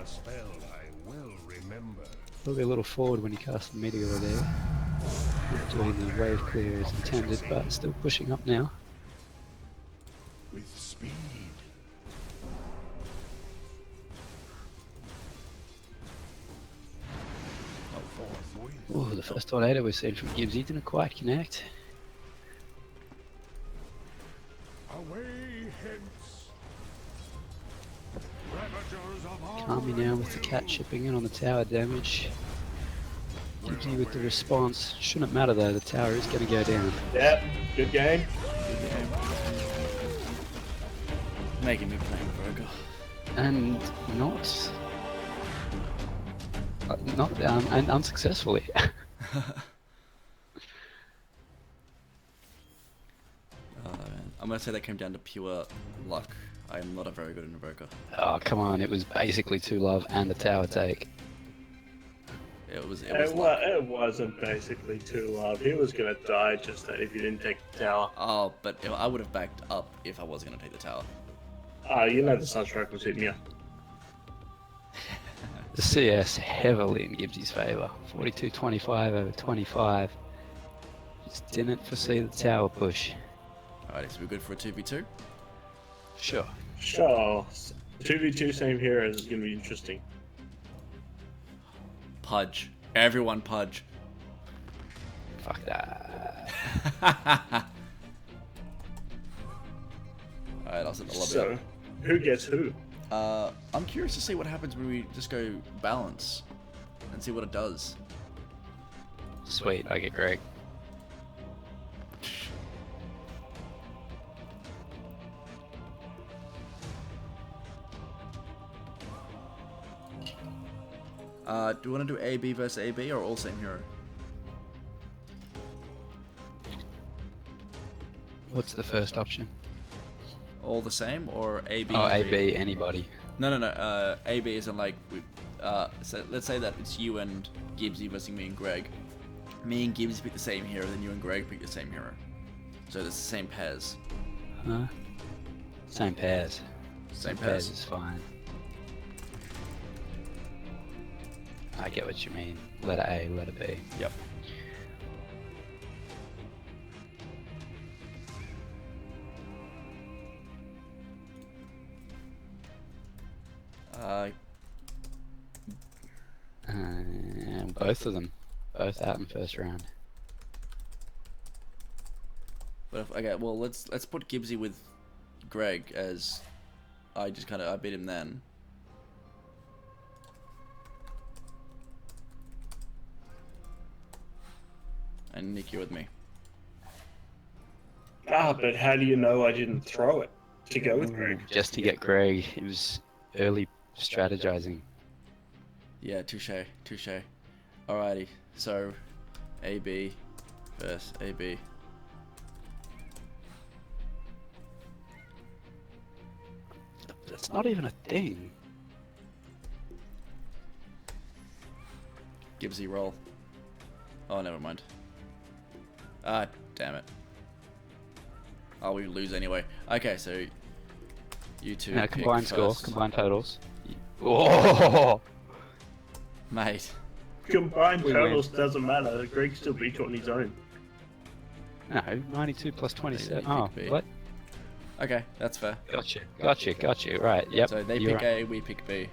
A spell I well remember. Probably a little forward when he cast the Meteor there. Not doing the wave clear as intended, but still pushing up now. With speed. Forthwith. Oh, the first tornado we've seen from Gibbsy didn't quite connect. Away hence. Ravagers of Kami now with the cat chipping in on the tower damage. Gibbsy with the response. Shouldn't matter though, the tower is going to go down. Yep, good game. Making me playing Virgo. And and unsuccessfully. Man. I'm gonna say that came down to pure luck. I am not a very good invoker. Oh, come on, it was basically 2 love and the tower take. It was luck. It wasn't basically too love. He was gonna die just then if you didn't take the tower. Oh, but I would have backed up if I was gonna take the tower. You know the Sunstrike was hitting you. The CS heavily in Gibbsy's favour. 42-25 over 25. Just didn't foresee the tower push. Alright, so we're good for a 2v2? Sure. Sure. 2v2 same heroes is going to be interesting. Pudge. Everyone pudge. Fuck that. Alright, I'll set the lobby So, up. who gets who? I'm curious to see what happens when we just go balance and see what it does. Sweet, I get Greg. Do you want to do AB versus AB or all same hero? What's the first option? All the same or AB? Oh, AB, anybody. No. AB isn't like, so let's say that it's you and Gibbsy versus me and Greg. Me and Gibbs pick the same hero, then you and Greg pick the same hero. So it's the same pairs. Huh? Same pairs. Same pairs pairs. is fine. I get what you mean. Letter A, letter B. Yep. Both of them. Both out in first round. But if, okay, well let's put Gibbsy with Greg as I beat him then. And Nick, you're with me. But how do you know I didn't throw it to go with Greg? Just to get Greg. It was early strategizing. Yeah, touche. Alrighty, so AB versus AB. That's not even a thing. Gibbsy roll. Oh, never mind. Ah, damn it. Oh, we lose anyway. Okay, so you two. Now, pick combined score, first. combined totals. Oh! Mate. Combined We totals doesn't matter. Greg still beat you on his own. No, 92 plus 27. Pick Oh, B. what? Okay, that's fair. Gotcha. Right, yep. So they you're pick right. A, we pick B.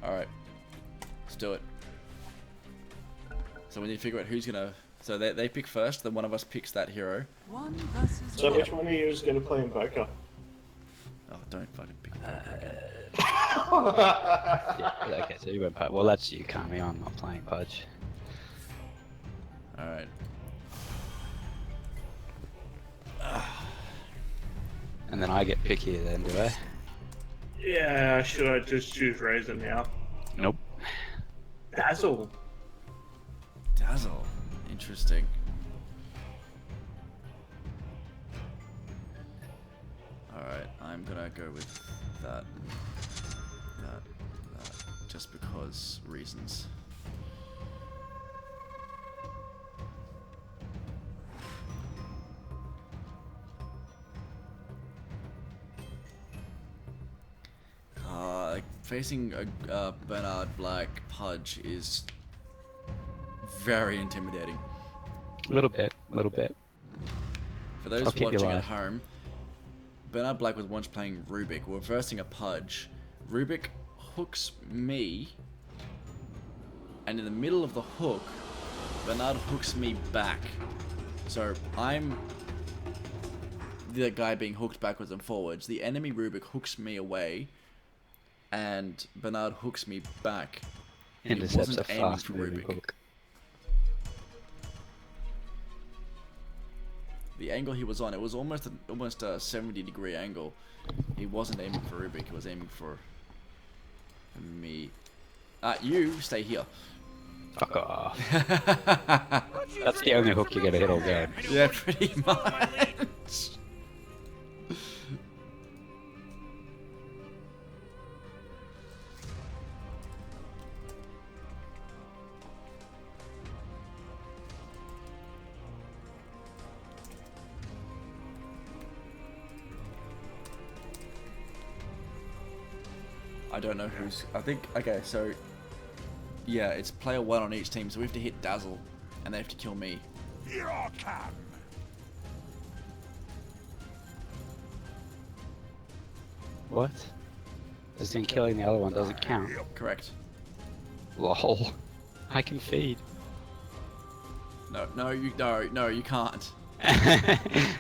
Alright. Let's do it. So we need to figure out who's gonna... So they pick first, then one of us picks that hero. One versus So one. which one of you is going to play in poker? Oh, don't fucking pick Yeah, okay, so you went Pudge. Well, that's you, Kamilian. I'm not playing Pudge. Alright. And then I get picky then, do I? Yeah, should I just choose Razor now? Nope. Dazzle. Dazzle. Interesting. Alright, I'm gonna go with that. Just because reasons. Facing a Bernard Black Pudge is very intimidating. A little bit. For those I'll keep you watching at alive. home, Bernard Black was once playing Rubik. We're versing a Pudge. Rubik hooks me, and in the middle of the hook, Bernard hooks me back. So I'm the guy being hooked backwards and forwards. The enemy Rubik hooks me away, and Bernard hooks me back. And he Intercepts a wasn't aiming fast for moving Rubik. hook. The angle he was on, it was almost a 70-degree angle. He wasn't aiming for Rubik, he was aiming for me. You stay here. Fuck off. That's the only hook you're gonna hit all game. Yeah, pretty much. I don't know who's. I think. Okay, so. Yeah, it's player 1 on each team, so we have to hit Dazzle, and they have to kill me. Here I come. What? As in killing the other one doesn't count. Correct. Lol. I can feed. No, you can't.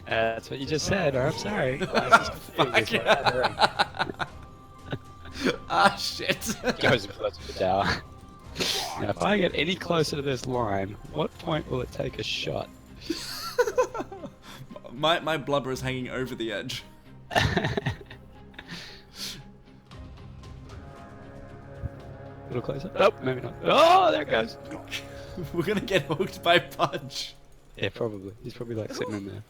That's what you just said, or I'm sorry. Ah, shit. Goes close to the tower. Now, if I get any closer to this line, what point will it take a shot? my blubber is hanging over the edge. A little closer. Nope, maybe not. Oh, there it goes. We're gonna get hooked by Pudge. Yeah, probably. He's probably like sitting in there.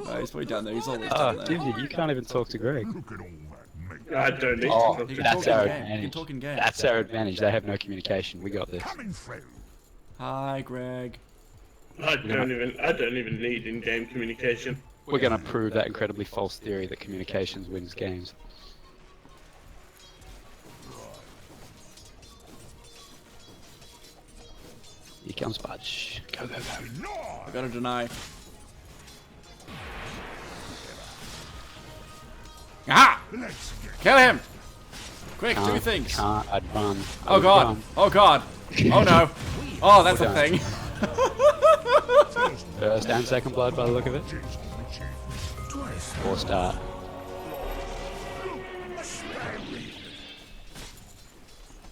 No, he's probably down there. He's always Oh, down there. Dimsy, you can't even talk to Greg. I don't need Oh, to. that's our He can advantage. talk in game. That's our advantage. They have no communication. We got this. Hi, Greg. I don't even need in-game communication. We're gonna prove that incredibly false theory that communications wins games. Here comes Pudge. Go, go, go. I gotta deny. Ah! Kill him! Quick, do things. Can't, I'd run. Oh god. Oh god. Oh no. Oh, that's a thing. First and second blood by the look of it. Or start.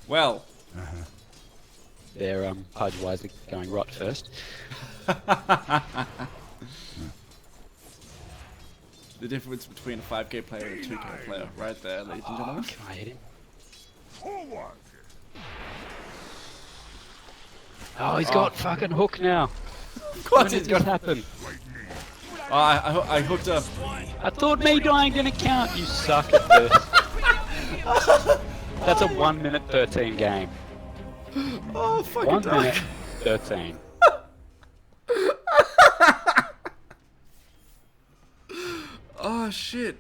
Well. They're Pudge wisely going rot first. The difference between a 5k player and a 2k player, right there, ladies and gentlemen. Can I hit him? Forward. Oh, he's got fucking hook now. Of course When he's did this got. happen? Oh, I hooked up. I thought me dying didn't count. You suck at this. That's a 1 minute 13 game. Oh, fucking 1 dog. minute 13. Oh shit.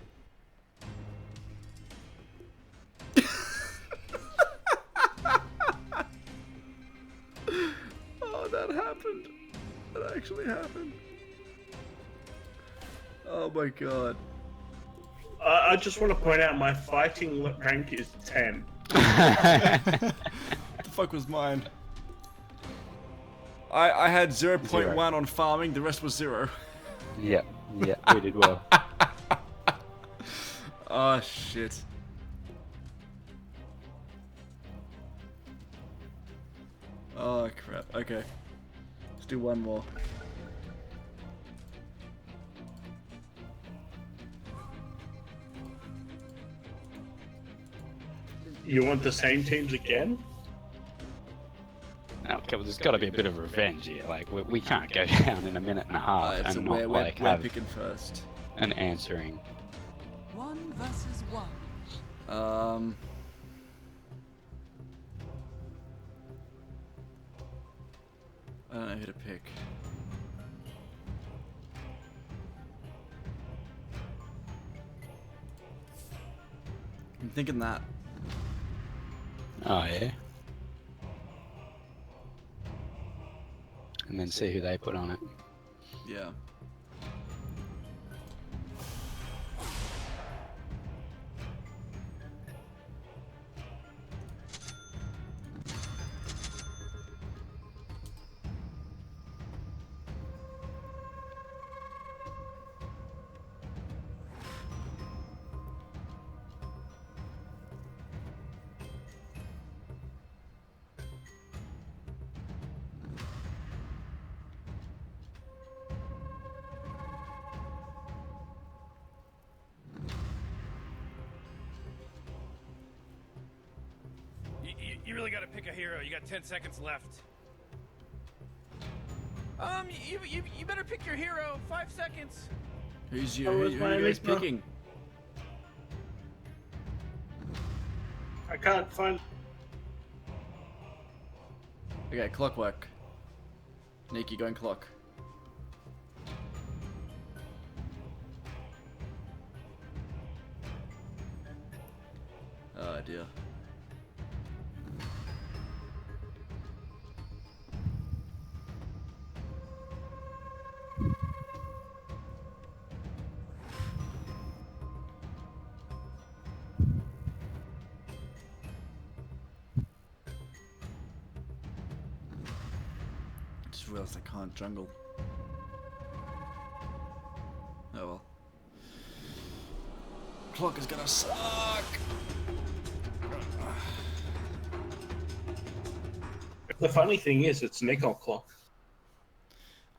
Oh, that happened. That actually happened. Oh my god. I just want to point out my fighting rank is 10. The fuck was mine? I had 0.1 on farming, the rest was 0. Yeah, yeah, we did well. Oh shit. Oh crap, okay. Let's do one more. You want the same teams again? Okay, well, there's got to be a bit of revenge here. Like, we can't go down in a minute and a half So and not, like, we're have picking first. an answering. 1 versus 1. I don't know who to pick. I'm thinking that. Oh, yeah? And then see who they put on it. Yeah. You really gotta pick a hero. You got 10 seconds left. You better pick your hero. 5 seconds. Who's Oh, who it's you my guys enigma. picking? I can't find. Okay, clockwork. Nikki, going clock. Oh dear. Just realized I can't jungle. Oh well. Clock is gonna suck! The funny thing is, it's Nickel clock.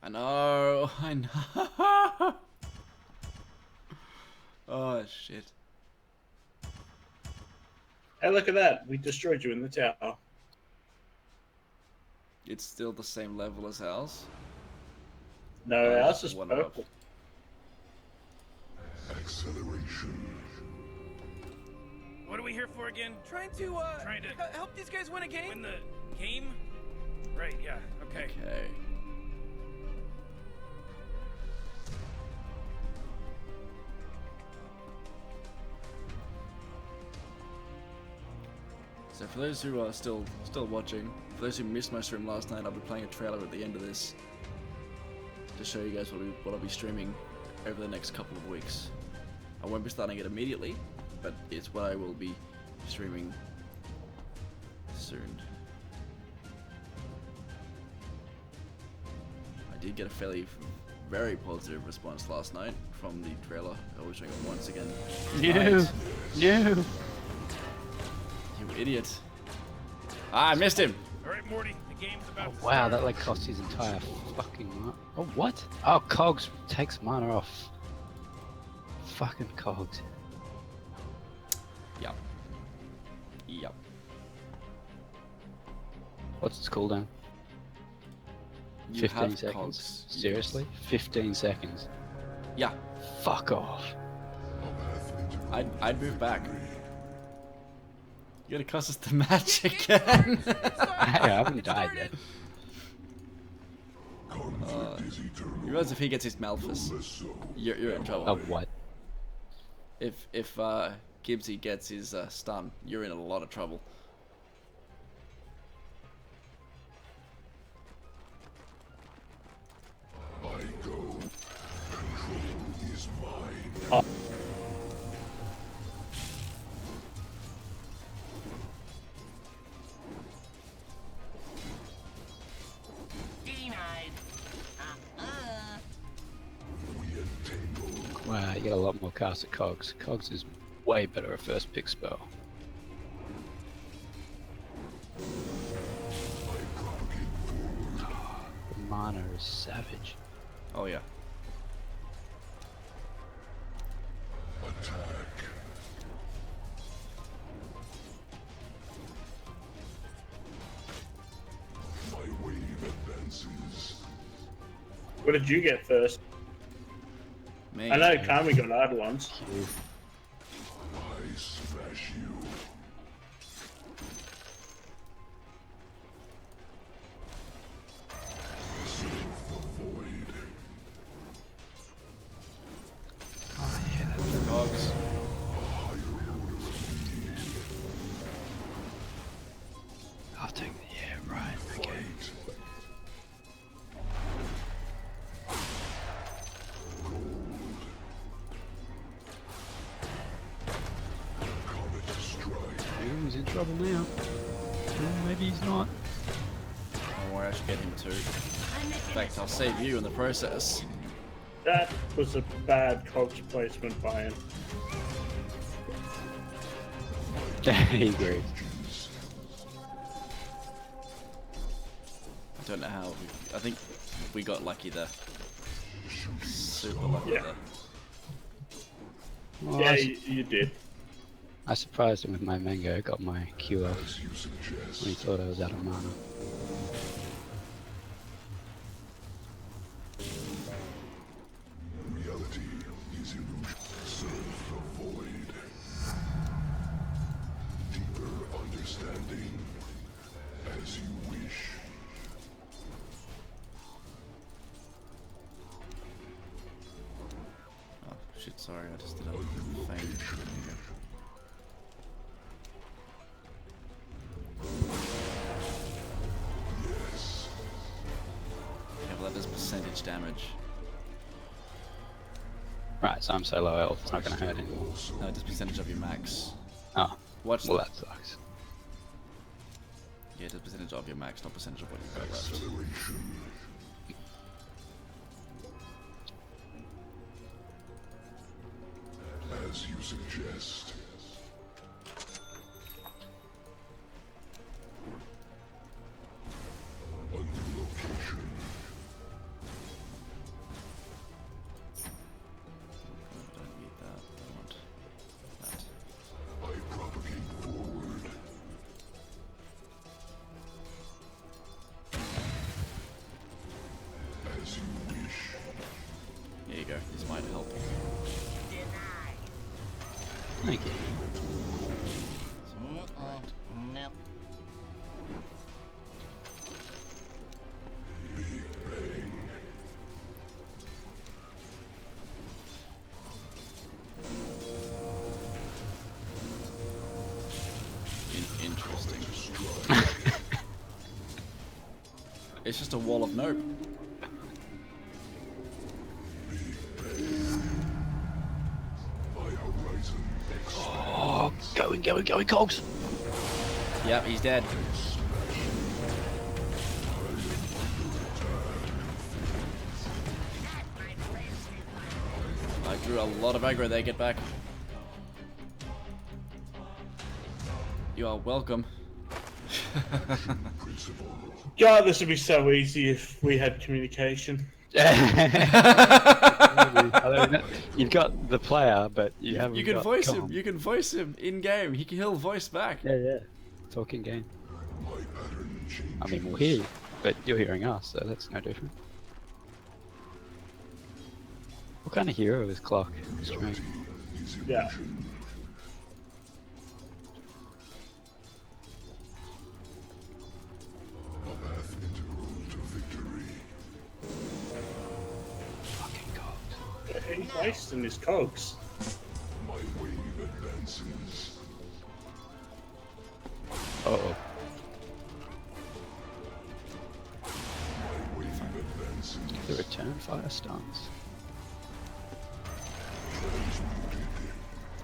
I know, I know. Oh shit. Hey, look at that. We destroyed you in the tower. It's still the same level as ours. No, Oh, ours just is one purple. Acceleration. What are we here for again? Trying to help these guys win a game. Win the game? Right, yeah. Okay. Okay. So for those who are still watching, for those who missed my stream last night, I'll be playing a trailer at the end of this to show you guys what I'll be streaming over the next couple of weeks. I won't be starting it immediately, but it's what I will be streaming soon. I did get a very positive response last night from the trailer. I was showing it once again. No, no. You idiot. Ah, I missed him. Alright, Morty, the game's about to Wow, start. that like cost his entire fucking mana. Oh, what? Oh, Cogs takes mana off. Fucking Cogs. Yep. Yep. What's its cooldown? You 15 have seconds? cogs. Seriously? 15 seconds? Yeah. Fuck off. I'd move back. You're gonna cost us the match again. I haven't died yet. You realize if he gets his Malphus, you're in trouble. Of what? If Gibbsy gets his stun, you're in a lot of trouble. I go. Control is mine. Wow, you get a lot more cast at Cogs. Cogs is way better a first pick spell. The mana is savage. Oh yeah. Attack. My wave advances. What did you get first? Me. I know Kami got Eidolons. I smash you. Serve the void. Oh yeah, Cogs. I'll take the right, okay. Ooh, he's in trouble now. Ooh, maybe he's not. Don't worry, I should get him too. In fact, I'll save you in the process. That was a bad cogs placement by him. He agrees. I don't know how. I think we got lucky there. Super lucky Yeah. there. Well, Yeah, you did. I surprised him with my mango, got my Q off when he thought I was out of mana. Reality is illusion. Serve the void. Deeper understanding as you wish. Oh shit, sorry, I just did a feint. much damage. Right, so I'm so low health, it's not going to hurt anymore. No, just percentage of your max. Oh, Watch well that sucks. Yeah, just percentage of your max, not percentage of what you've got left. As you suggest. A new location. I don't need that. I want that. I propagate forward. As you wish. There you go. This might help. Thank you. Nope. Interesting. It's just a wall of nope. Oh, going, Cogs! Yep, he's dead. I drew a lot of aggro there, get back. You are welcome. God, this would be so easy if we had communication. You've got the player, but you haven't. You can got voice com. him. You can voice him in game. He'll voice back. Yeah. Talking game. I mean, we'll hear you, but you're hearing us, so that's no different. What kind of hero is Clock? Strange. Yeah. Fucking Cogs. He's wasting his cogs. My wave advances. Uh-oh. My wave advances. The return fire stance.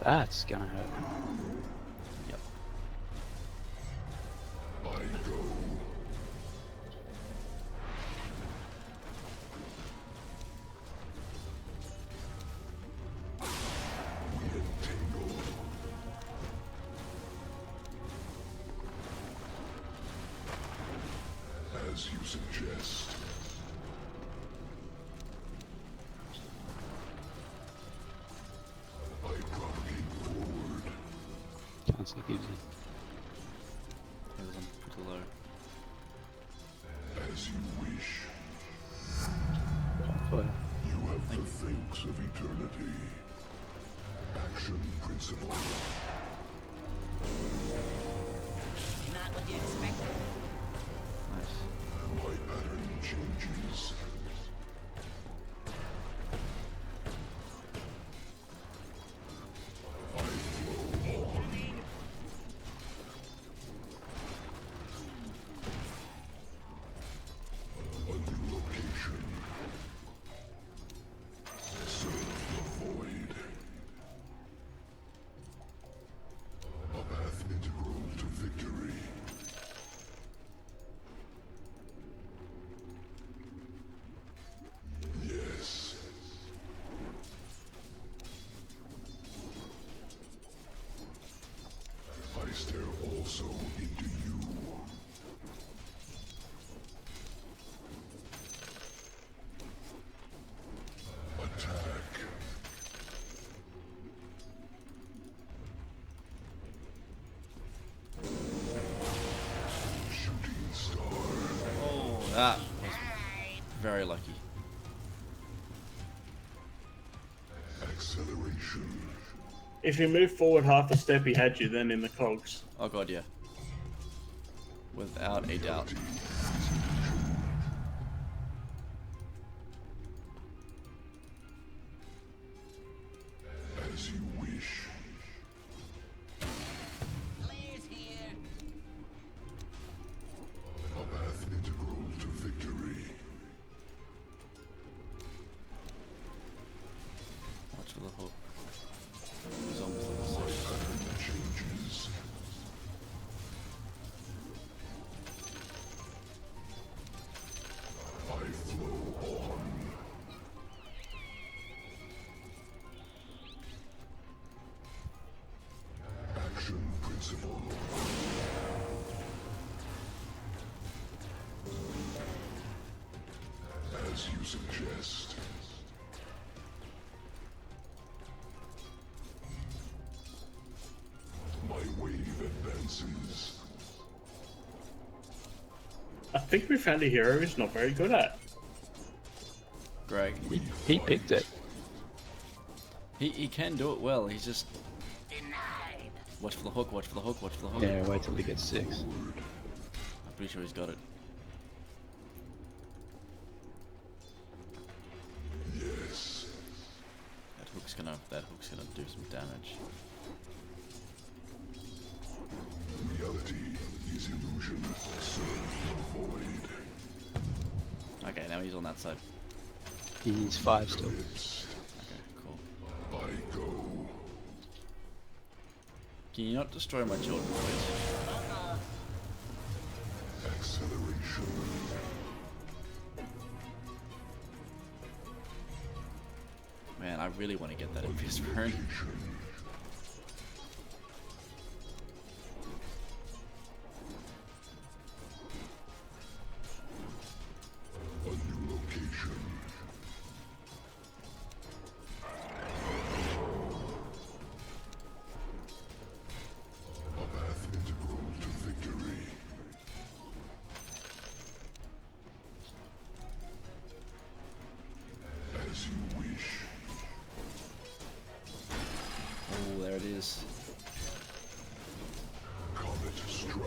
That's gonna hurt. Yep. I go. We entangle. As you suggest. I propagate forward. Can't see Gibbsy. It was on pretty low. As you wish. Fire. You have the thanks of eternity. Action principle. Not what you expected. Nice. My pattern changes. I flow on. A new location. Serve the void. A path integral to victory. Yes. I stare also into you. Attack. Shooting star. Oh, that was very lucky. Acceleration. If you move forward half a step, he had you then in the cogs. Oh god, yeah. Without a doubt. As you wish. Players here. A path integral to victory. Action principle. As you suggest. My wave advances. I think we found a hero he's not very good at. Greg. He picked it. He can do it well. He's just watch for the hook. Watch for the hook. Watch for the hook. Yeah, wait till he gets 6. I'm pretty sure he's got it. Yes. That hook's gonna do some damage. Reality is illusion. Serve the void. Okay, now he's on that side. He's 5 still. Okay, cool. I go. Can you not destroy my children, please? Acceleration. Man, I really want to get that envious rune. A new location. A path integral to victory. As you wish. Oh, there it is. Comet strike.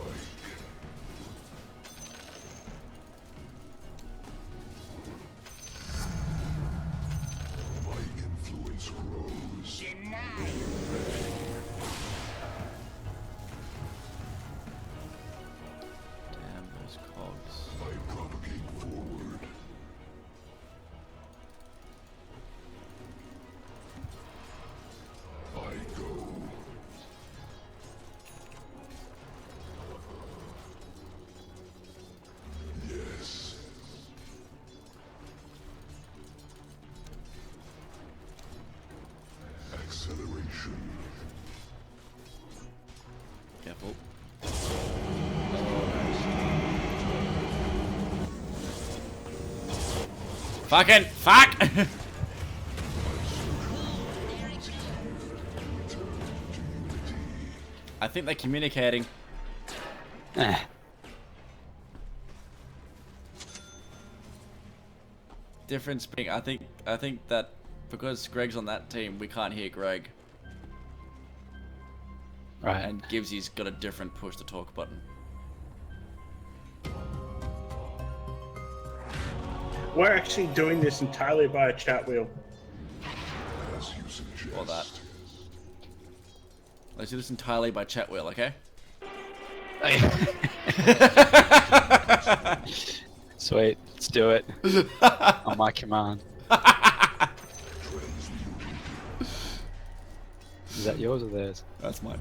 My influence grows. Damn those cogs. I propagate forward. I go. Yes. Acceleration. Careful. Fucking fuck! I think they're communicating. Eh. Difference being, I think that because Greg's on that team, we can't hear Greg, Right. and Gibbsy's got a different push to talk button. We're actually doing this entirely by a chat wheel. As you suggest. Or that. Let's do this entirely by chat wheel, okay? Sweet, let's do it. On my command. Is that yours or theirs? That's mine.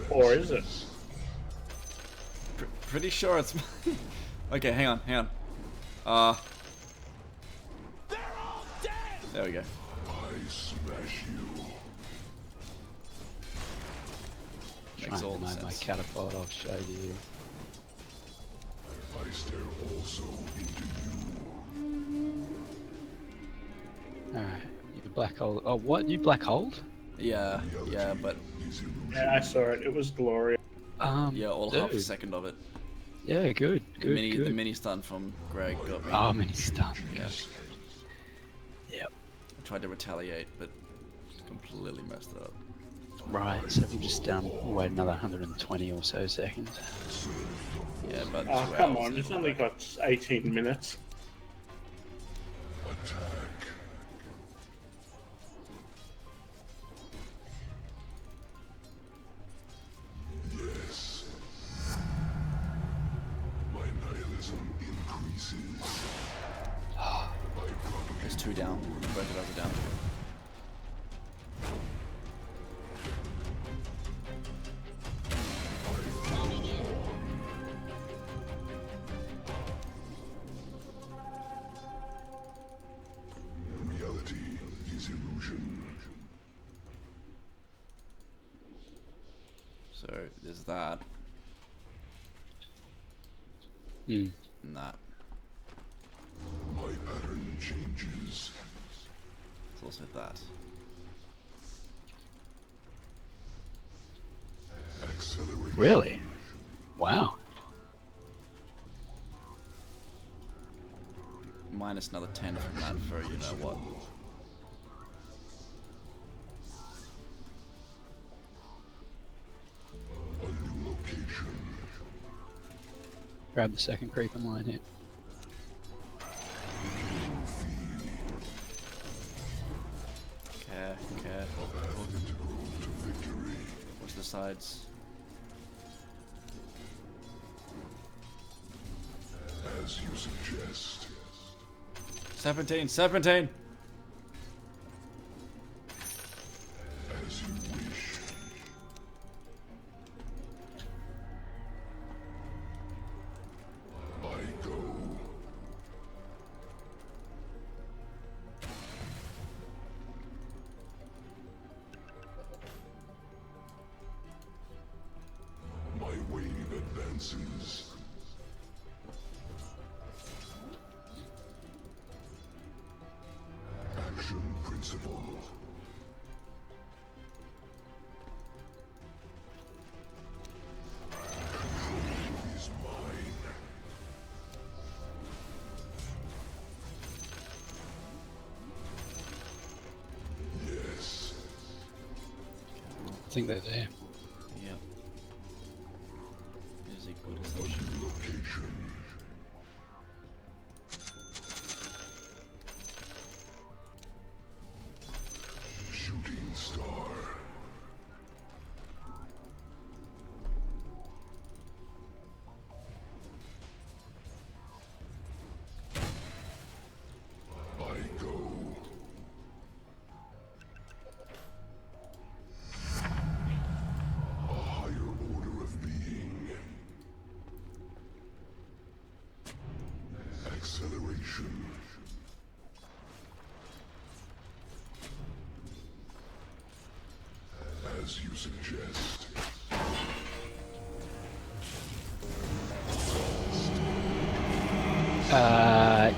Or is it? Pretty sure it's mine. Okay, hang on. There we go. I smash you. Makes all the my sense. catapult, I'll show you. I stare also into you. Alright, you black hole. Oh, what? You black hole? Yeah, but Yeah, I saw it. It was glorious. yeah, all half a second of it. Yeah, good. The mini stun from Greg got me. Oh, mini stun. Yeah. Yep. I tried to retaliate, but completely messed it up. Right, so we'll just wait another 120 or so seconds. Yeah, but Oh, come on. It's only got 18 minutes. Attack. Yes. My nihilism increases. There's 2 down. Both of us are down. Reality is illusion. So there's that. Hmm. And that. My pattern changes. There's also that. Accelerate. Really? Wow. Minus another 10 from that for you know what. A new location. Grab the second creep in line here. Careful. Watch the sides. As you suggest. Serpentine! Serpentine! As you wish. I go. My wave advances. Action principle. Control is mine. Yes. I think they're there. Yep. Is a good assumption. Location. Shooting star. I go. A higher order of being. Acceleration. As you suggest.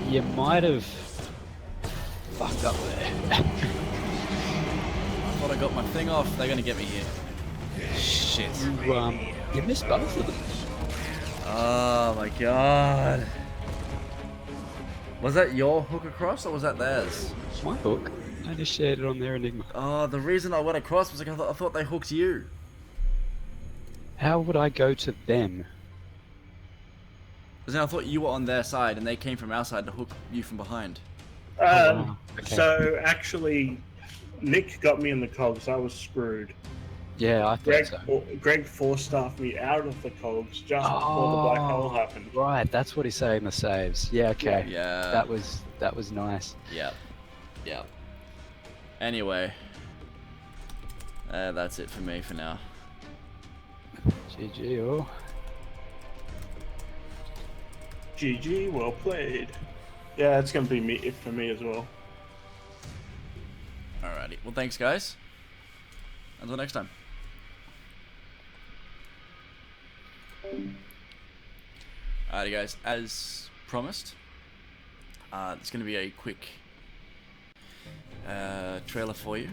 You might have fucked up there. I thought I got my thing off. They're gonna get me here. Shit. You missed both of them. Oh my god. Was that your hook across or was that theirs? It's my hook. I just shared it on their Enigma. Oh, the reason I went across was like I thought they hooked you. How would I go to them? Because then I thought you were on their side and they came from our side to hook you from behind. wow. Okay. So actually, Nick got me in the cogs. I was screwed. Yeah, I thought so. Greg force-staffed me out of the cogs just before the black hole happened. Right, that's what he's saying. The saves. Yeah, okay. Yeah. That was nice. Yeah. Yeah. Anyway. That's it for me for now. GG, oh. GG, well played. Yeah, it's gonna be it for me as well. Alrighty. Well, thanks, guys. Until next time. Alrighty, guys. As promised, there's going to be a quick trailer for you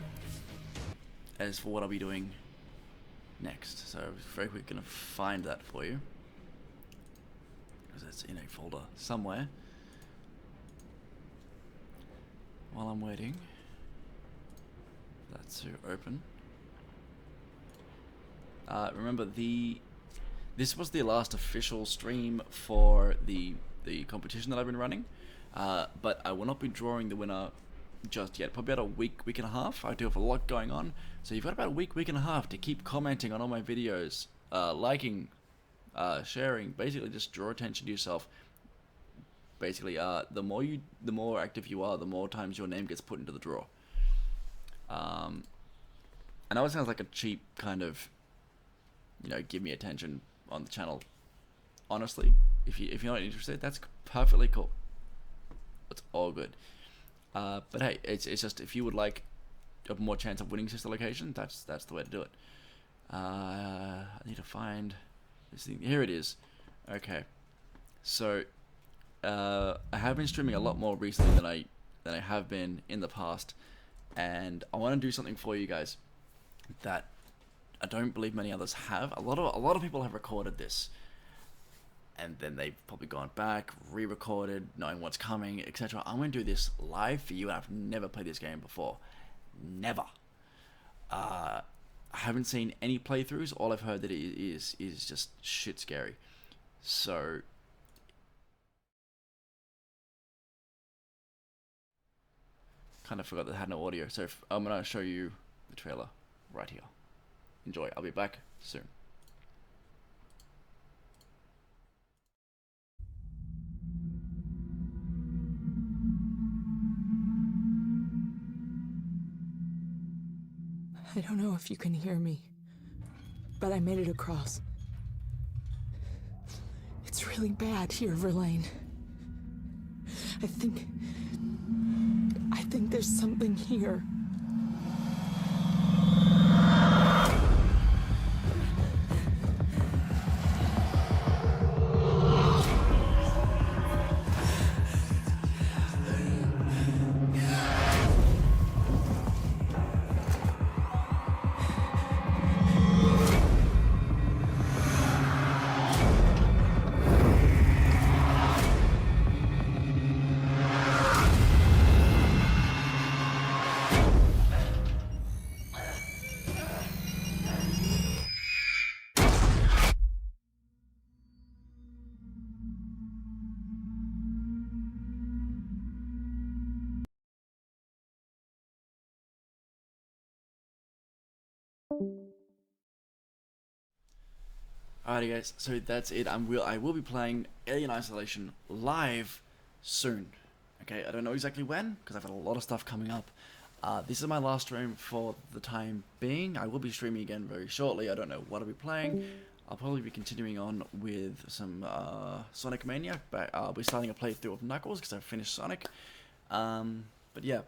as for what I'll be doing next. So, very quick, going to find that for you because it's in a folder somewhere. While I'm waiting for that to open. Remember, this was the last official stream for the competition that I've been running, but I will not be drawing the winner just yet. Probably about a week and a half. I do have a lot going on, so you've got about a week and a half to keep commenting on all my videos, liking, sharing. Basically, just draw attention to yourself. Basically, the more active you are, the more times your name gets put into the draw. I know it sounds like a cheap kind of, give me attention on the channel. Honestly, if you're not interested, that's perfectly cool. It's all good. But hey, it's just if you would like a more chance of winning sister location, that's the way to do it. I I need to find this thing. Here it is. Okay. So, I have been streaming a lot more recently than I have been in the past, and I want to do something for you guys that I don't believe many others have. A lot of people have recorded this, and then they've probably gone back, re-recorded, knowing what's coming, etc. I'm going to do this live for you, and I've never played this game before. Never. I haven't seen any playthroughs. All I've heard that it is just shit scary. So kind of forgot that I had no audio. So I'm gonna show you the trailer right here. Enjoy. I'll be back soon. I don't know if you can hear me, but I made it across. It's really bad here, Verlaine. I think there's something here. Alrighty guys, so that's it. I will be playing Alien Isolation live soon. Okay, I don't know exactly when, because I've got a lot of stuff coming up. This is my last stream for the time being. I will be streaming again very shortly. I don't know what I'll be playing. I'll probably be continuing on with some Sonic Mania, but I'll be starting a playthrough of Knuckles, because I've finished Sonic. But yeah,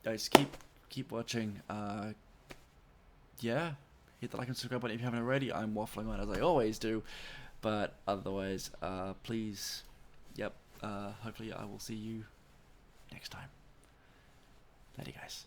guys, keep watching. Yeah. Hit the like and subscribe button if you haven't already. I'm waffling on as I always do, but otherwise, please, hopefully I will see you next time. Later, guys.